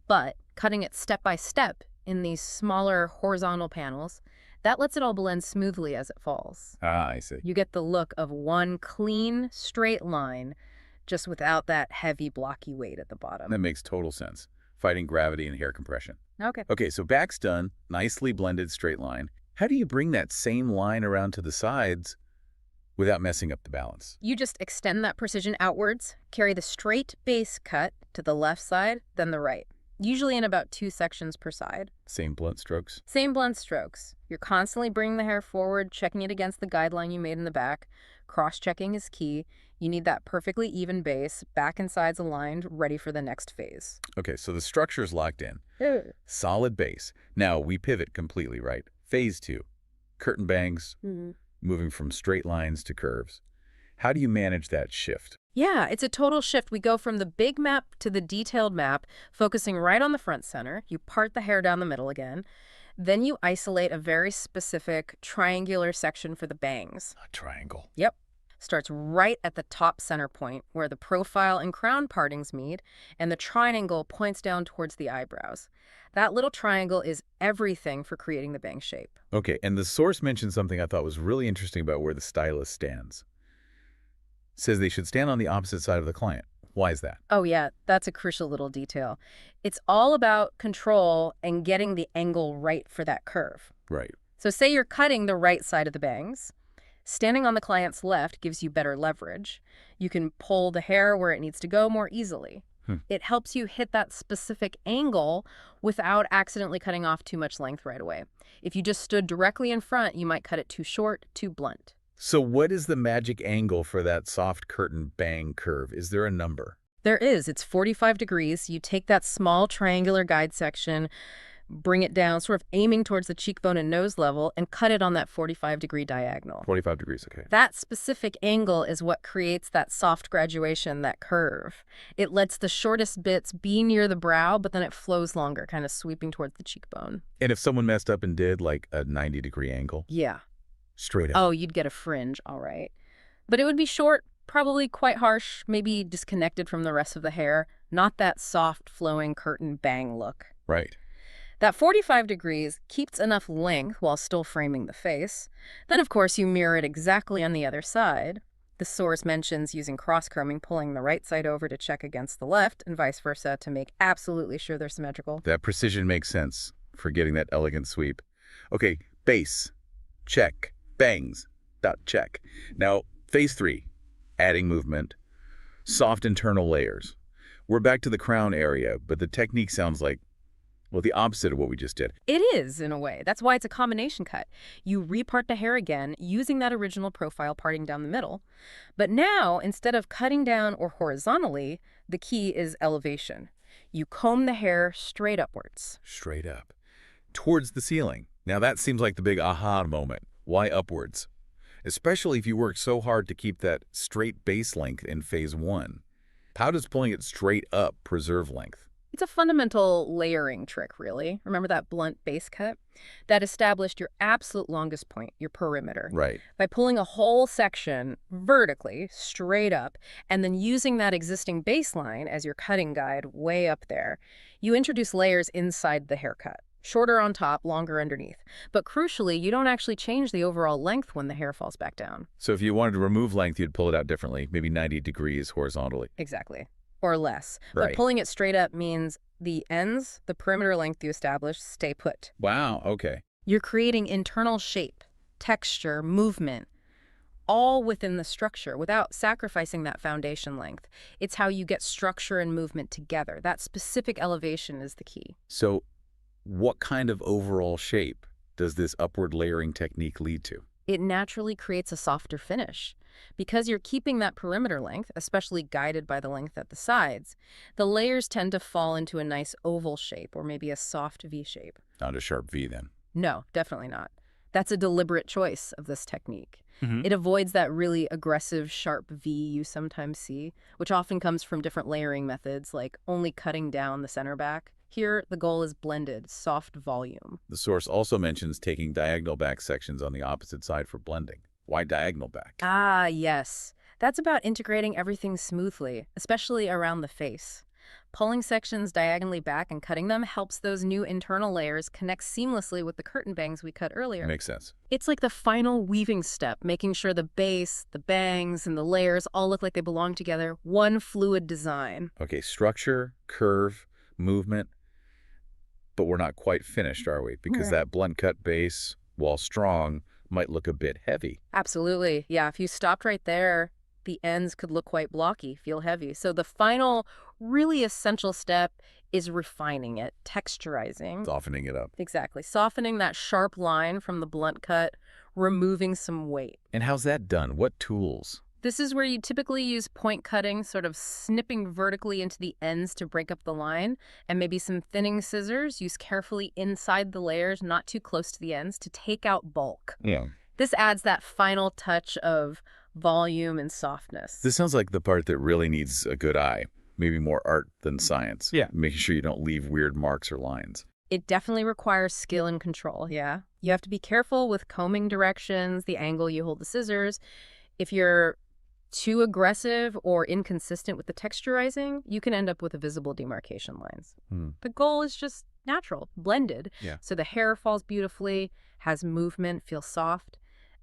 Speaker 5: But cutting it step by step in these smaller horizontal panels, that lets it all blend smoothly as it falls.
Speaker 4: Ah, I see.
Speaker 5: You get the look of one clean, straight line, just without that heavy, blocky weight at the bottom.
Speaker 4: That makes total sense. Fighting gravity and hair compression.
Speaker 5: Okay.
Speaker 4: Okay, so back's done, nicely blended straight line. How do you bring that same line around to the sides without messing up the balance?
Speaker 5: You just extend that precision outwards, carry the straight base cut to the left side, then the right, usually in about 2 sections per side.
Speaker 4: Same blunt strokes?
Speaker 5: Same blunt strokes. You're constantly bringing the hair forward, checking it against the guideline you made in the back. Cross-checking is key. You need that perfectly even base, back and sides aligned, ready for the next phase.
Speaker 4: Okay, so the structure's locked in. Solid base. Now we pivot completely, right? Phase 2. Curtain bangs, moving from straight lines to curves. How do you manage that shift?
Speaker 5: Yeah, it's a total shift. We go from the big map to the detailed map, focusing right on the front center. You part the hair down the middle again. Then you isolate a very specific triangular section for the bangs.
Speaker 4: A triangle.
Speaker 5: Yep. Starts right at the top center point where the profile and crown partings meet, and the triangle points down towards the eyebrows. That little triangle is everything for creating the bang shape.
Speaker 4: Okay, and the source mentioned something I thought was really interesting about where the stylist stands. Says they should stand on the opposite side of the client. Why is that?
Speaker 5: Oh yeah, that's a crucial little detail. It's all about control and getting the angle right for that curve.
Speaker 4: Right.
Speaker 5: So say you're cutting the right side of the bangs. Standing on the client's left gives you better leverage. You can pull the hair where it needs to go more easily. It helps you hit that specific angle without accidentally cutting off too much length right away. If you just stood directly in front, you might cut it too short, too blunt.
Speaker 4: So what is the magic angle for that soft curtain bang curve? Is there a number?
Speaker 5: There is. It's 45 degrees. You take that small triangular guide section, bring it down, sort of aiming towards the cheekbone and nose level, and cut it on that 45-degree diagonal.
Speaker 4: 45 degrees, okay.
Speaker 5: That specific angle is what creates that soft graduation, that curve. It lets the shortest bits be near the brow, but then it flows longer, kind of sweeping towards the cheekbone.
Speaker 4: And if someone messed up and did like a 90-degree angle?
Speaker 5: Yeah.
Speaker 4: Straight up.
Speaker 5: Oh, you'd get a fringe, all right. But it would be short, probably quite harsh, maybe disconnected from the rest of the hair. Not that soft, flowing curtain bang look.
Speaker 4: Right.
Speaker 5: That 45 degrees keeps enough length while still framing the face. Then, of course, you mirror it exactly on the other side. The source mentions using cross-combing, pulling the right side over to check against the left, and vice versa to make absolutely sure they're symmetrical.
Speaker 4: That precision makes sense for getting that elegant sweep. Okay, base. Check. Bangs. Dot check. Now, phase 3. Adding movement. Soft internal layers. We're back to the crown area, but the technique sounds like, well, the opposite of what we just did.
Speaker 5: It is, in a way. That's why it's a combination cut. You repart the hair again, using that original profile parting down the middle. But now, instead of cutting down or horizontally, the key is elevation. You comb the hair straight upwards.
Speaker 4: Straight up. Towards the ceiling. Now that seems like the big aha moment. Why upwards? Especially if you work so hard to keep that straight base length in phase 1. How does pulling it straight up preserve length?
Speaker 5: It's a fundamental layering trick, really. Remember that blunt base cut? That established your absolute longest point, your perimeter.
Speaker 4: Right.
Speaker 5: By pulling a whole section vertically, straight up, and then using that existing baseline as your cutting guide way up there, you introduce layers inside the haircut. Shorter on top, longer underneath. But crucially, you don't actually change the overall length when the hair falls back down.
Speaker 4: So if you wanted to remove length, you'd pull it out differently, maybe 90 degrees horizontally.
Speaker 5: Exactly. Or less.
Speaker 4: Right.
Speaker 5: But pulling it straight up means the ends, the perimeter length you establish, stay put.
Speaker 4: Wow, okay.
Speaker 5: You're creating internal shape, texture, movement, all within the structure without sacrificing that foundation length. It's how you get structure and movement together. That specific elevation is the key.
Speaker 4: So what kind of overall shape does this upward layering technique lead to?
Speaker 5: It naturally creates a softer finish. Because you're keeping that perimeter length, especially guided by the length at the sides, the layers tend to fall into a nice oval shape or maybe a soft V shape.
Speaker 4: Not a sharp V then.
Speaker 5: No, definitely not. That's a deliberate choice of this technique.
Speaker 4: Mm-hmm.
Speaker 5: It avoids that really aggressive, sharp V you sometimes see, which often comes from different layering methods, like only cutting down the center back. Here, the goal is blended, soft volume.
Speaker 4: The source also mentions taking diagonal back sections on the opposite side for blending. Why diagonal back?
Speaker 5: Ah, yes. That's about integrating everything smoothly, especially around the face. Pulling sections diagonally back and cutting them helps those new internal layers connect seamlessly with the curtain bangs we cut earlier.
Speaker 4: Makes sense.
Speaker 5: It's like the final weaving step, making sure the base, the bangs, and the layers all look like they belong together. One fluid design.
Speaker 4: Okay, structure, curve, movement. But we're not quite finished, are we? Because
Speaker 5: Right.
Speaker 4: that blunt cut base, while strong, might look a bit heavy.
Speaker 5: Absolutely. Yeah, if you stopped right there, the ends could look quite blocky, feel heavy. So the final, really essential step is refining it, texturizing.
Speaker 4: Softening it up.
Speaker 5: Exactly. Softening that sharp line from the blunt cut, removing some weight.
Speaker 4: And how's that done? What tools?
Speaker 5: This is where you typically use point cutting, sort of snipping vertically into the ends to break up the line, and maybe some thinning scissors used carefully inside the layers, not too close to the ends, to take out bulk.
Speaker 4: Yeah.
Speaker 5: This adds that final touch of volume and softness.
Speaker 4: This sounds like the part that really needs a good eye. Maybe more art than science.
Speaker 1: Yeah.
Speaker 4: Making sure you don't leave weird marks or lines.
Speaker 5: It definitely requires skill and control, yeah. You have to be careful with combing directions, the angle you hold the scissors. If you're too aggressive or inconsistent with the texturizing, you can end up with visible demarcation lines. The goal is just natural, blended.
Speaker 4: Yeah.
Speaker 5: So the hair falls beautifully, has movement, feels soft.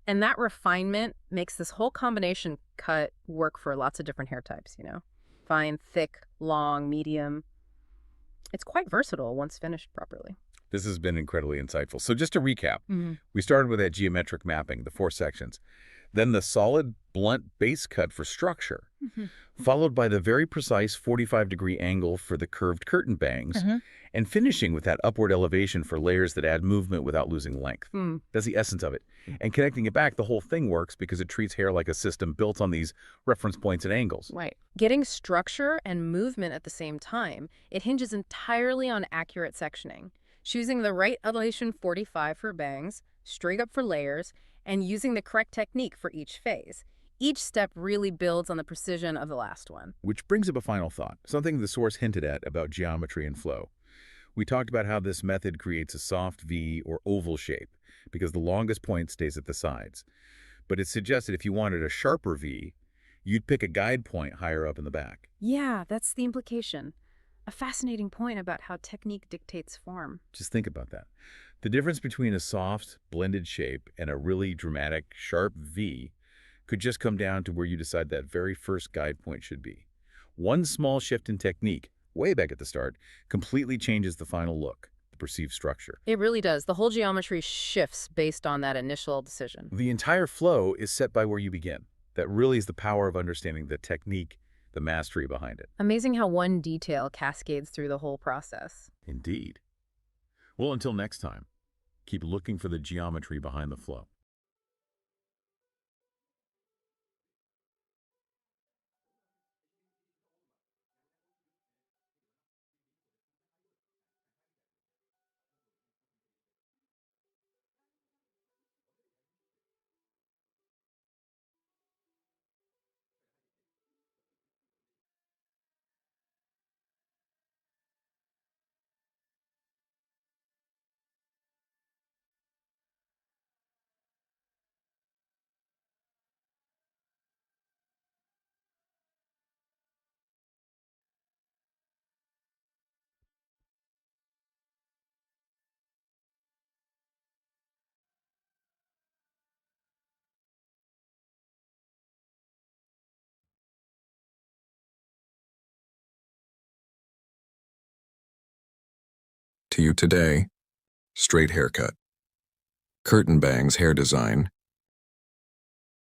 Speaker 5: And that refinement makes this whole combination cut work for lots of different hair types, you know? Fine, thick, long, medium. It's quite versatile once finished properly.
Speaker 4: This has been incredibly insightful. So just to recap, we started with that geometric mapping, the 4 sections. Then the solid, blunt base cut for structure, followed by the very precise 45-degree angle for the curved curtain bangs, and finishing with that upward elevation for layers that add movement without losing length. That's the essence of it. And connecting it back, the whole thing works because it treats hair like a system built on these reference points and angles.
Speaker 5: Right. Getting structure and movement at the same time, it hinges entirely on accurate sectioning. Choosing the right elevation 45 for bangs, straight up for layers, and using the correct technique for each phase. Each step really builds on the precision of the last one.
Speaker 4: Which brings up a final thought, something the source hinted at about geometry and flow. We talked about how this method creates a soft V or oval shape because the longest point stays at the sides. But it suggested if you wanted a sharper V, you'd pick a guide point higher up in the back.
Speaker 5: Yeah, that's the implication. A fascinating point about how technique dictates form.
Speaker 4: Just think about that. The difference between a soft, blended shape and a really dramatic, sharp V could just come down to where you decide that very first guide point should be. One small shift in technique, way back at the start, completely changes the final look, the perceived structure.
Speaker 5: It really does. The whole geometry shifts based on that initial decision.
Speaker 4: The entire flow is set by where you begin. That really is the power of understanding the technique, the mastery behind it.
Speaker 5: Amazing how one detail cascades through the whole process.
Speaker 4: Indeed. Well, until next time, keep looking for the geometry behind the flow.
Speaker 6: To you today, straight haircut, curtain bangs hair design.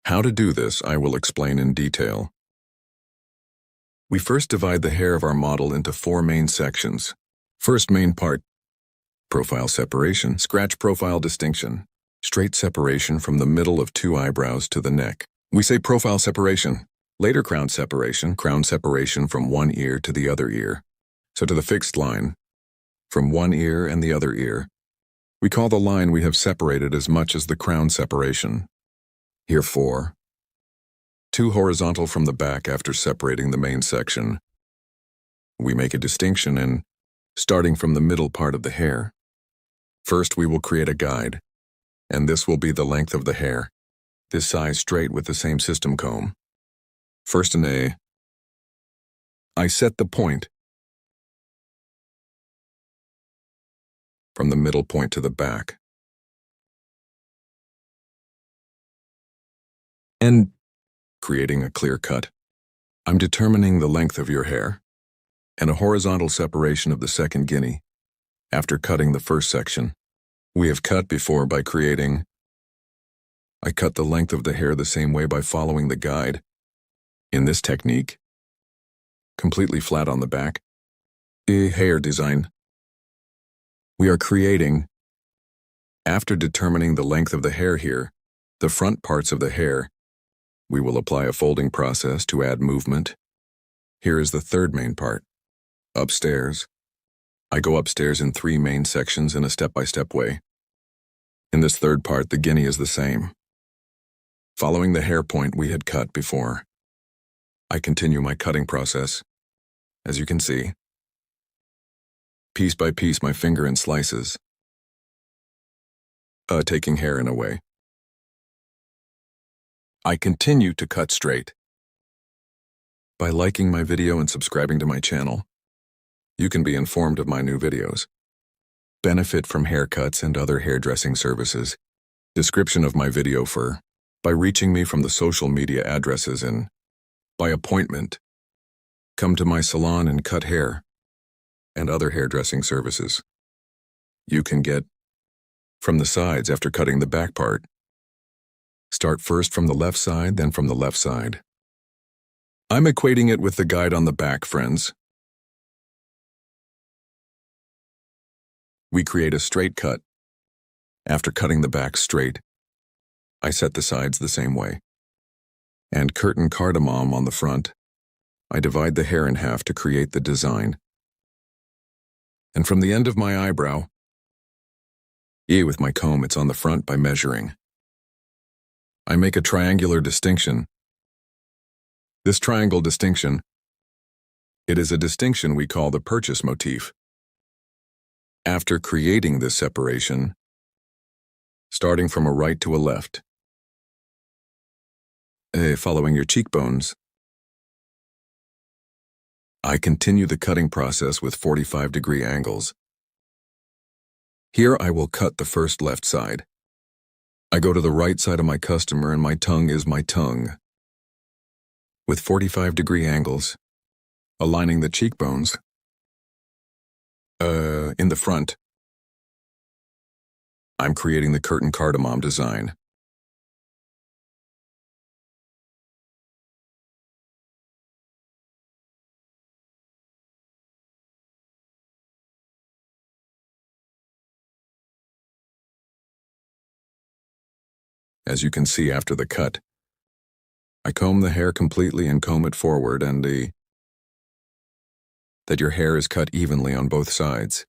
Speaker 6: How to do this I will explain in detail. We first divide the hair of our model into 4 main sections. First main part, profile separation, scratch profile distinction, straight separation from the middle of 2 eyebrows to the neck. We say profile separation, later crown separation from one ear to the other ear. So to the fixed line, from one ear and the other ear. We call the line we have separated as much as the crown separation. Here 4. 2 horizontal from the back after separating the main section. We make a distinction in starting from the middle part of the hair. First we will create a guide, and this will be the length of the hair, this size straight with the same system comb. First in A, I set the point from the middle point to the back. And creating a clear cut. I'm determining the length of your hair and a horizontal separation of the second guinea. After cutting the first section, we have cut before by creating. I cut the length of the hair the same way by following the guide. In this technique, completely flat on the back, hair design, we are creating. After determining the length of the hair here, the front parts of the hair, we will apply a folding process to add movement. Here is the third main part, upstairs. I go upstairs in 3 main sections in a step-by-step way. In this third part, the guinea is the same. Following the hair point we had cut before, I continue my cutting process. As you can see, piece by piece my finger in slices, taking hair in a way. I continue to cut straight. By liking my video and subscribing to my channel, you can be informed of my new videos. Benefit from haircuts and other hairdressing services. Description of my video by reaching me from the social media addresses and by appointment. Come to my salon and cut hair and other hairdressing services. You can get from the sides after cutting the back part. Start first from the left side, then from the left side. I'm equating it with the guide on the back, friends. We create a straight cut. After cutting the back straight, I set the sides the same way. And curtain cardamom on the front. I divide the hair in half to create the design. And from the end of my eyebrow, with my comb, it's on the front by measuring. I make a triangular distinction. This triangle distinction, it is a distinction we call the purchase motif. After creating this separation, starting from a right to a left, following your cheekbones, I continue the cutting process with 45-degree angles. Here I will cut the first left side. I go to the right side of my customer and my tongue is my tongue. With 45-degree angles, aligning the cheekbones, in the front, I'm creating the curtain cardamom design. As you can see after the cut, I comb the hair completely and comb it forward and that your hair is cut evenly on both sides.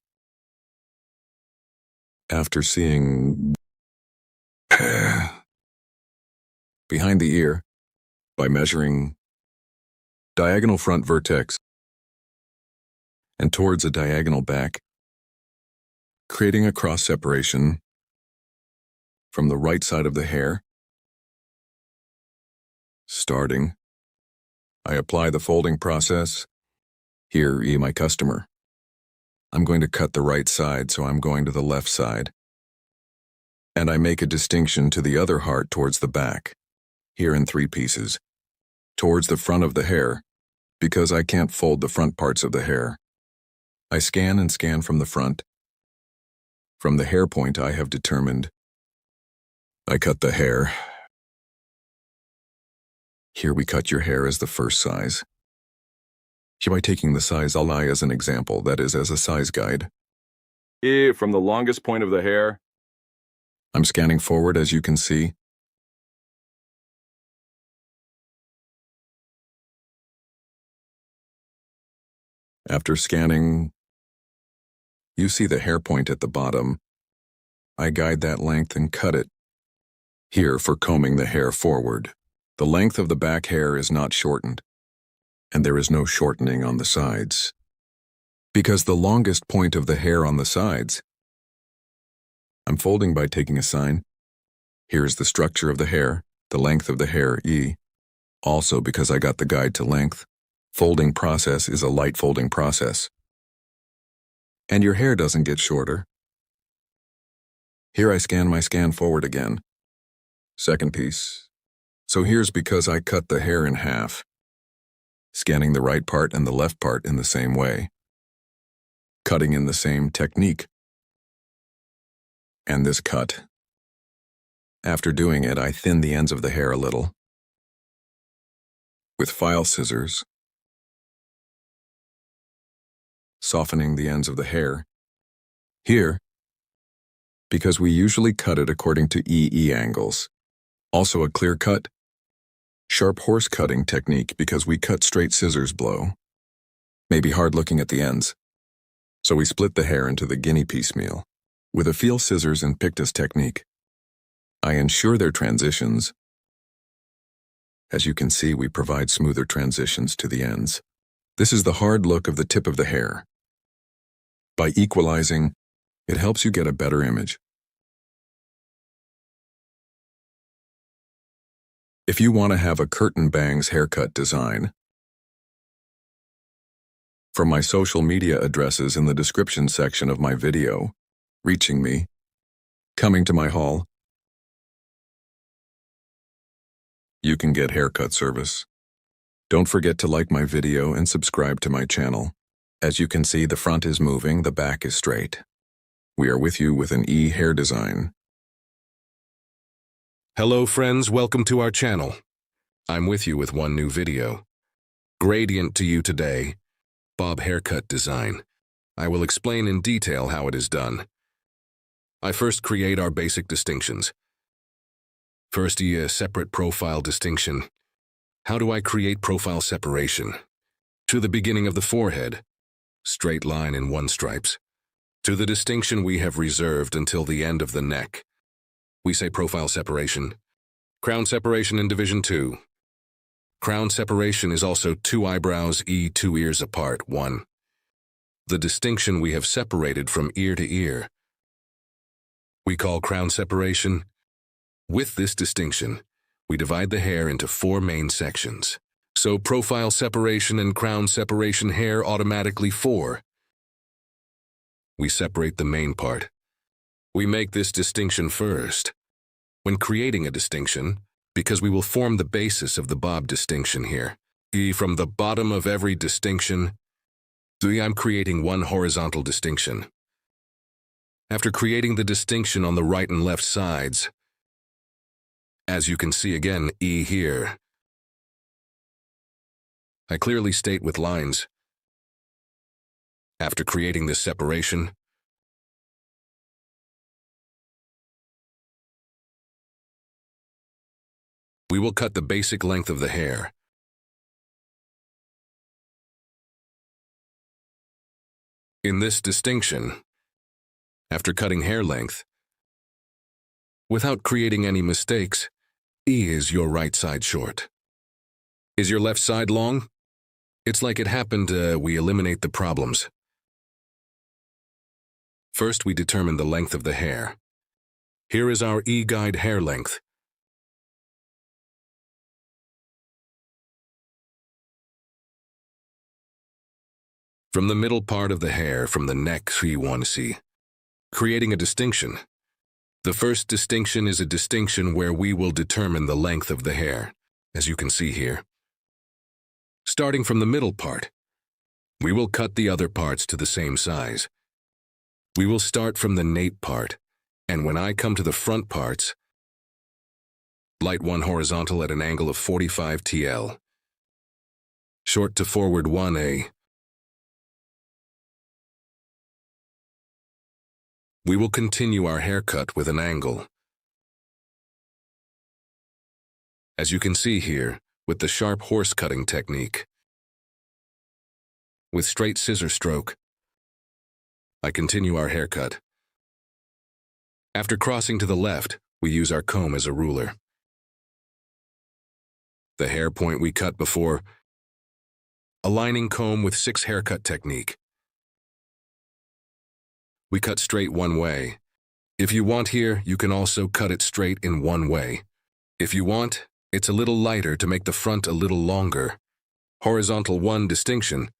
Speaker 6: After seeing behind the ear, by measuring diagonal front vertex and towards a diagonal back, creating a cross separation from the right side of the hair. Starting, I apply the folding process. Here, my customer. I'm going to cut the right side, so I'm going to the left side. And I make a distinction to the other heart towards the back, here in 3 pieces, towards the front of the hair, because I can't fold the front parts of the hair. I scan and scan from the front. From the hair point I have determined, I cut the hair. Here we cut your hair as the first size. Here by taking the size I'll lie as an example, that is as a size guide. From the longest point of the hair, I'm scanning forward as you can see. After scanning, you see the hair point at the bottom. I guide that length and cut it. Here for combing the hair forward. The length of the back hair is not shortened, and there is no shortening on the sides. Because the longest point of the hair on the sides, I'm folding by taking a sign. Here is the structure of the hair, the length of the hair, Also because I got the guide to length, folding process is a light folding process. And your hair doesn't get shorter. Here I scan my scan forward again. Second piece. So here's because I cut the hair in half, scanning the right part and the left part in the same way. cutting in the same technique. And this cut. After doing it, I thin the ends of the hair a little. With file scissors, softening the ends of the hair. Here, because we usually cut it according to EE angles. Also a clear cut, sharp horse cutting technique because we cut straight scissors blow. Maybe hard looking at the ends. So we split the hair into the guinea piecemeal. With a feel scissors and pictus technique, I ensure their transitions. As you can see, we provide smoother transitions to the ends. This is the hard look of the tip of the hair. By equalizing, it helps you get a better image. If you want to have a curtain bangs haircut design, from my social media addresses in the description section of my video, reaching me, coming to my hall, you can get haircut service. Don't forget to like my video and subscribe to my channel. As you can see, the front is moving, the back is straight. We are with you with an E hair design.
Speaker 9: Hello friends, welcome to our channel. I'm with you with one new video. Gradient to you today, bob haircut design. I will explain in detail how it is done. I first create our basic distinctions. First, a separate profile distinction. How do I create profile separation? To the beginning of the forehead, straight line in one stripes. To the distinction we have reserved until the end of the neck. We say profile separation. Crown separation in division 2. Crown separation is also 2 eyebrows, 2 ears apart, 1. The distinction we have separated from ear to ear, we call crown separation. With this distinction, we divide the hair into 4 main sections. So profile separation and crown separation hair automatically 4. We separate the main part. We make this distinction first. When creating a distinction, because we will form the basis of the bob distinction here. From the bottom of every distinction, I'm creating one horizontal distinction. After creating the distinction on the right and left sides, as you can see again, E here, I clearly state with lines. After creating this separation, we will cut the basic length of the hair. In this distinction, after cutting hair length, without creating any mistakes, E is your right side short. Is your left side long? It's like it happened, we eliminate the problems. First, we determine the length of the hair. Here is our E-guide hair length. From the middle part of the hair, from the neck, we want to see. Creating a distinction. The first distinction is a distinction where we will determine the length of the hair, as you can see here. Starting from the middle part, we will cut the other parts to the same size. We will start from the nape part, and when I come to the front parts, light 1 horizontal at an angle of 45 TL. Short to forward 1A. We will continue our haircut with an angle. As you can see here, with the sharp horse cutting technique. With straight scissor stroke, I continue our haircut. After crossing to the left, we use our comb as a ruler. The hair point we cut before, aligning comb with 6 haircut technique. We cut straight one way. If you want here, you can also cut it straight in one way. If you want, it's a little lighter to make the front a little longer. Horizontal 1 distinction,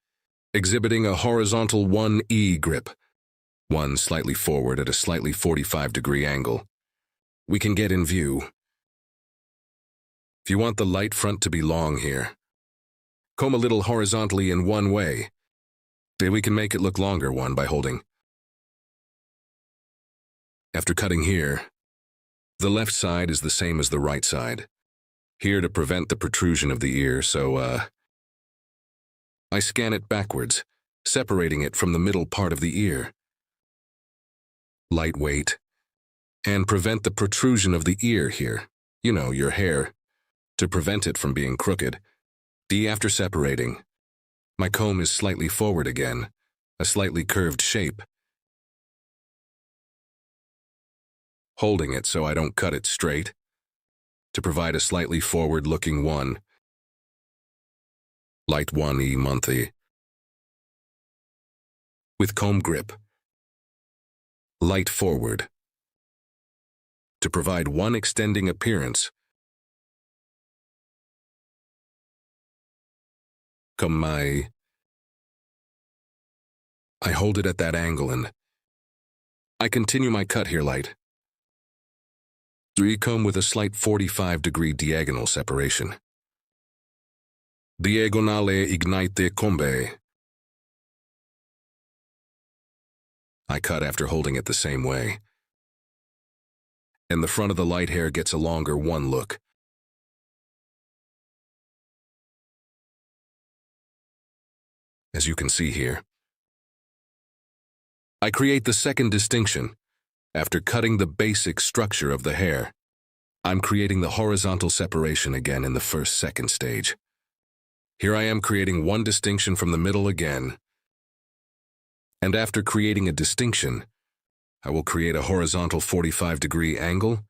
Speaker 9: exhibiting a horizontal 1E grip. 1 slightly forward at a slightly 45-degree angle. We can get in view. If you want the light front to be long here, comb a little horizontally in one way. We can make it look longer one by holding. After cutting here, the left side is the same as the right side. Here to prevent the protrusion of the ear, so I scan it backwards, separating it from the middle part of the ear. Lightweight, and prevent the protrusion of the ear here. You know, your hair, to prevent it from being crooked. After separating, my comb is slightly forward again, a slightly curved shape. Holding it so I don't cut it straight, to provide a slightly forward-looking one. Light 1E monthly. With comb grip. Light forward. To provide one extending appearance. I hold it at that angle and I continue my cut here light. Comb with a slight 45-degree diagonal separation. Diagonale ignite combe. I cut after holding it the same way. And the front of the light hair gets a longer one look. As you can see here. I create the second distinction. After cutting the basic structure of the hair, I'm creating the horizontal separation again in the second stage. Here I am creating one distinction from the middle again. And after creating a distinction, I will create a horizontal 45-degree angle.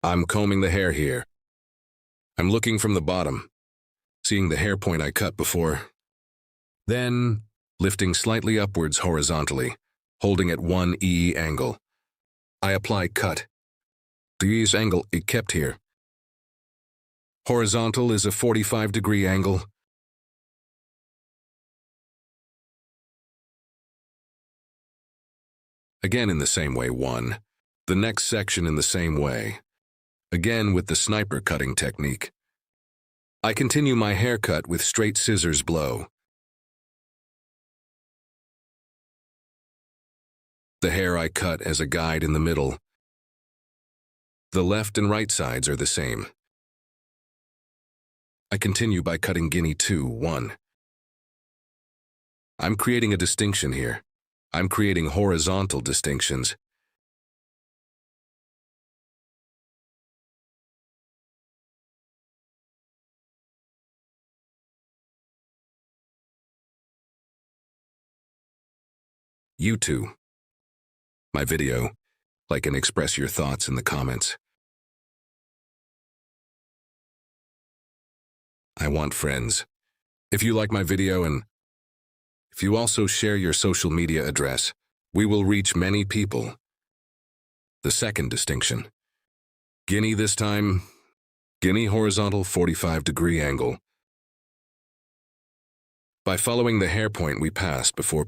Speaker 9: I'm combing the hair here. I'm looking from the bottom, seeing the hair point I cut before. Then, lifting slightly upwards horizontally, holding at 1E angle. I apply cut. This angle is kept here. Horizontal is a 45-degree angle. Again in the same way, one. The next section in the same way. Again with the sniper cutting technique. I continue my haircut with straight scissors blow. The hair I cut as a guide in the middle. The left and right sides are the same. I continue by cutting guinea 2, 1. I'm creating a distinction here. I'm creating horizontal distinctions. You too. My video, like and express your thoughts in the comments. I want friends. If you like my video and if you also share your social media address, we will reach many people. The second distinction. Guinea this time, guinea horizontal 45-degree angle. By following the hair point we passed before,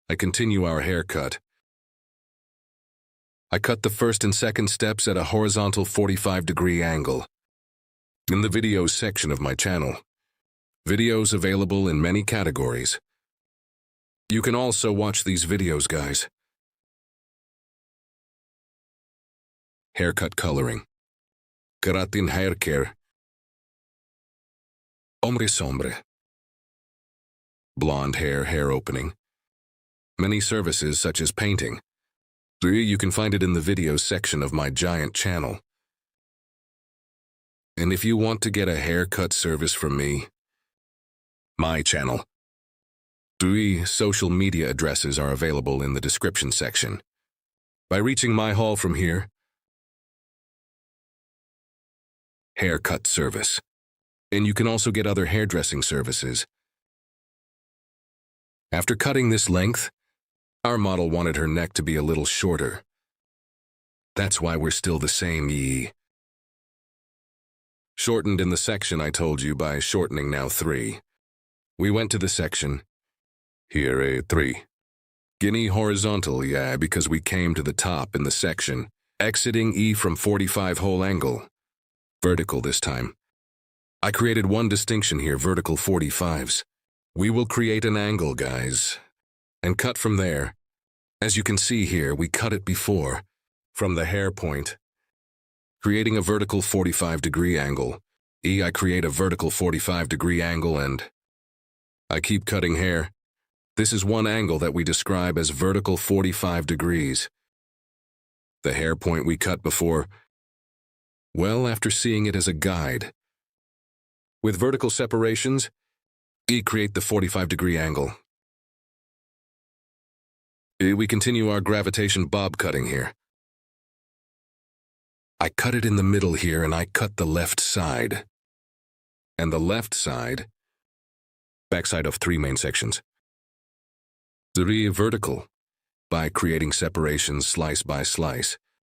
Speaker 9: I continue our haircut. I cut the first and second steps at a horizontal 45-degree angle. In the videos section of my channel. Videos available in many categories. You can also watch these videos, guys. Haircut coloring. Keratin hair care. Ombre sombre. Blonde hair opening. Many services such as painting. You can find it in the videos section of my giant channel. And if you want to get a haircut service from me, my channel, 3 social media addresses are available in the description section. By reaching my hall from here, haircut service. And you can also get other hairdressing services. After cutting this length, our model wanted her neck to be a little shorter. That's why we're still the same ye. Shortened in the section I told you by shortening now 3. We went to the section. Here a 3. Guinea horizontal, yeah, because we came to the top in the section. Exiting E from 45 whole angle. Vertical this time. I created one distinction here, vertical 45s. We will create an angle, guys, and cut from there. As you can see here, we cut it before, from the hair point, creating a vertical 45-degree angle. I create a vertical 45-degree angle and I keep cutting hair. This is one angle that we describe as vertical 45 degrees. The hair point we cut before, well, after seeing it as a guide. With vertical separations, create the 45-degree angle. We continue our gravitation bob cutting here. I cut it in the middle here and I cut the left side. And the left side, backside of 3 main sections. 3 vertical, by creating separations slice by slice.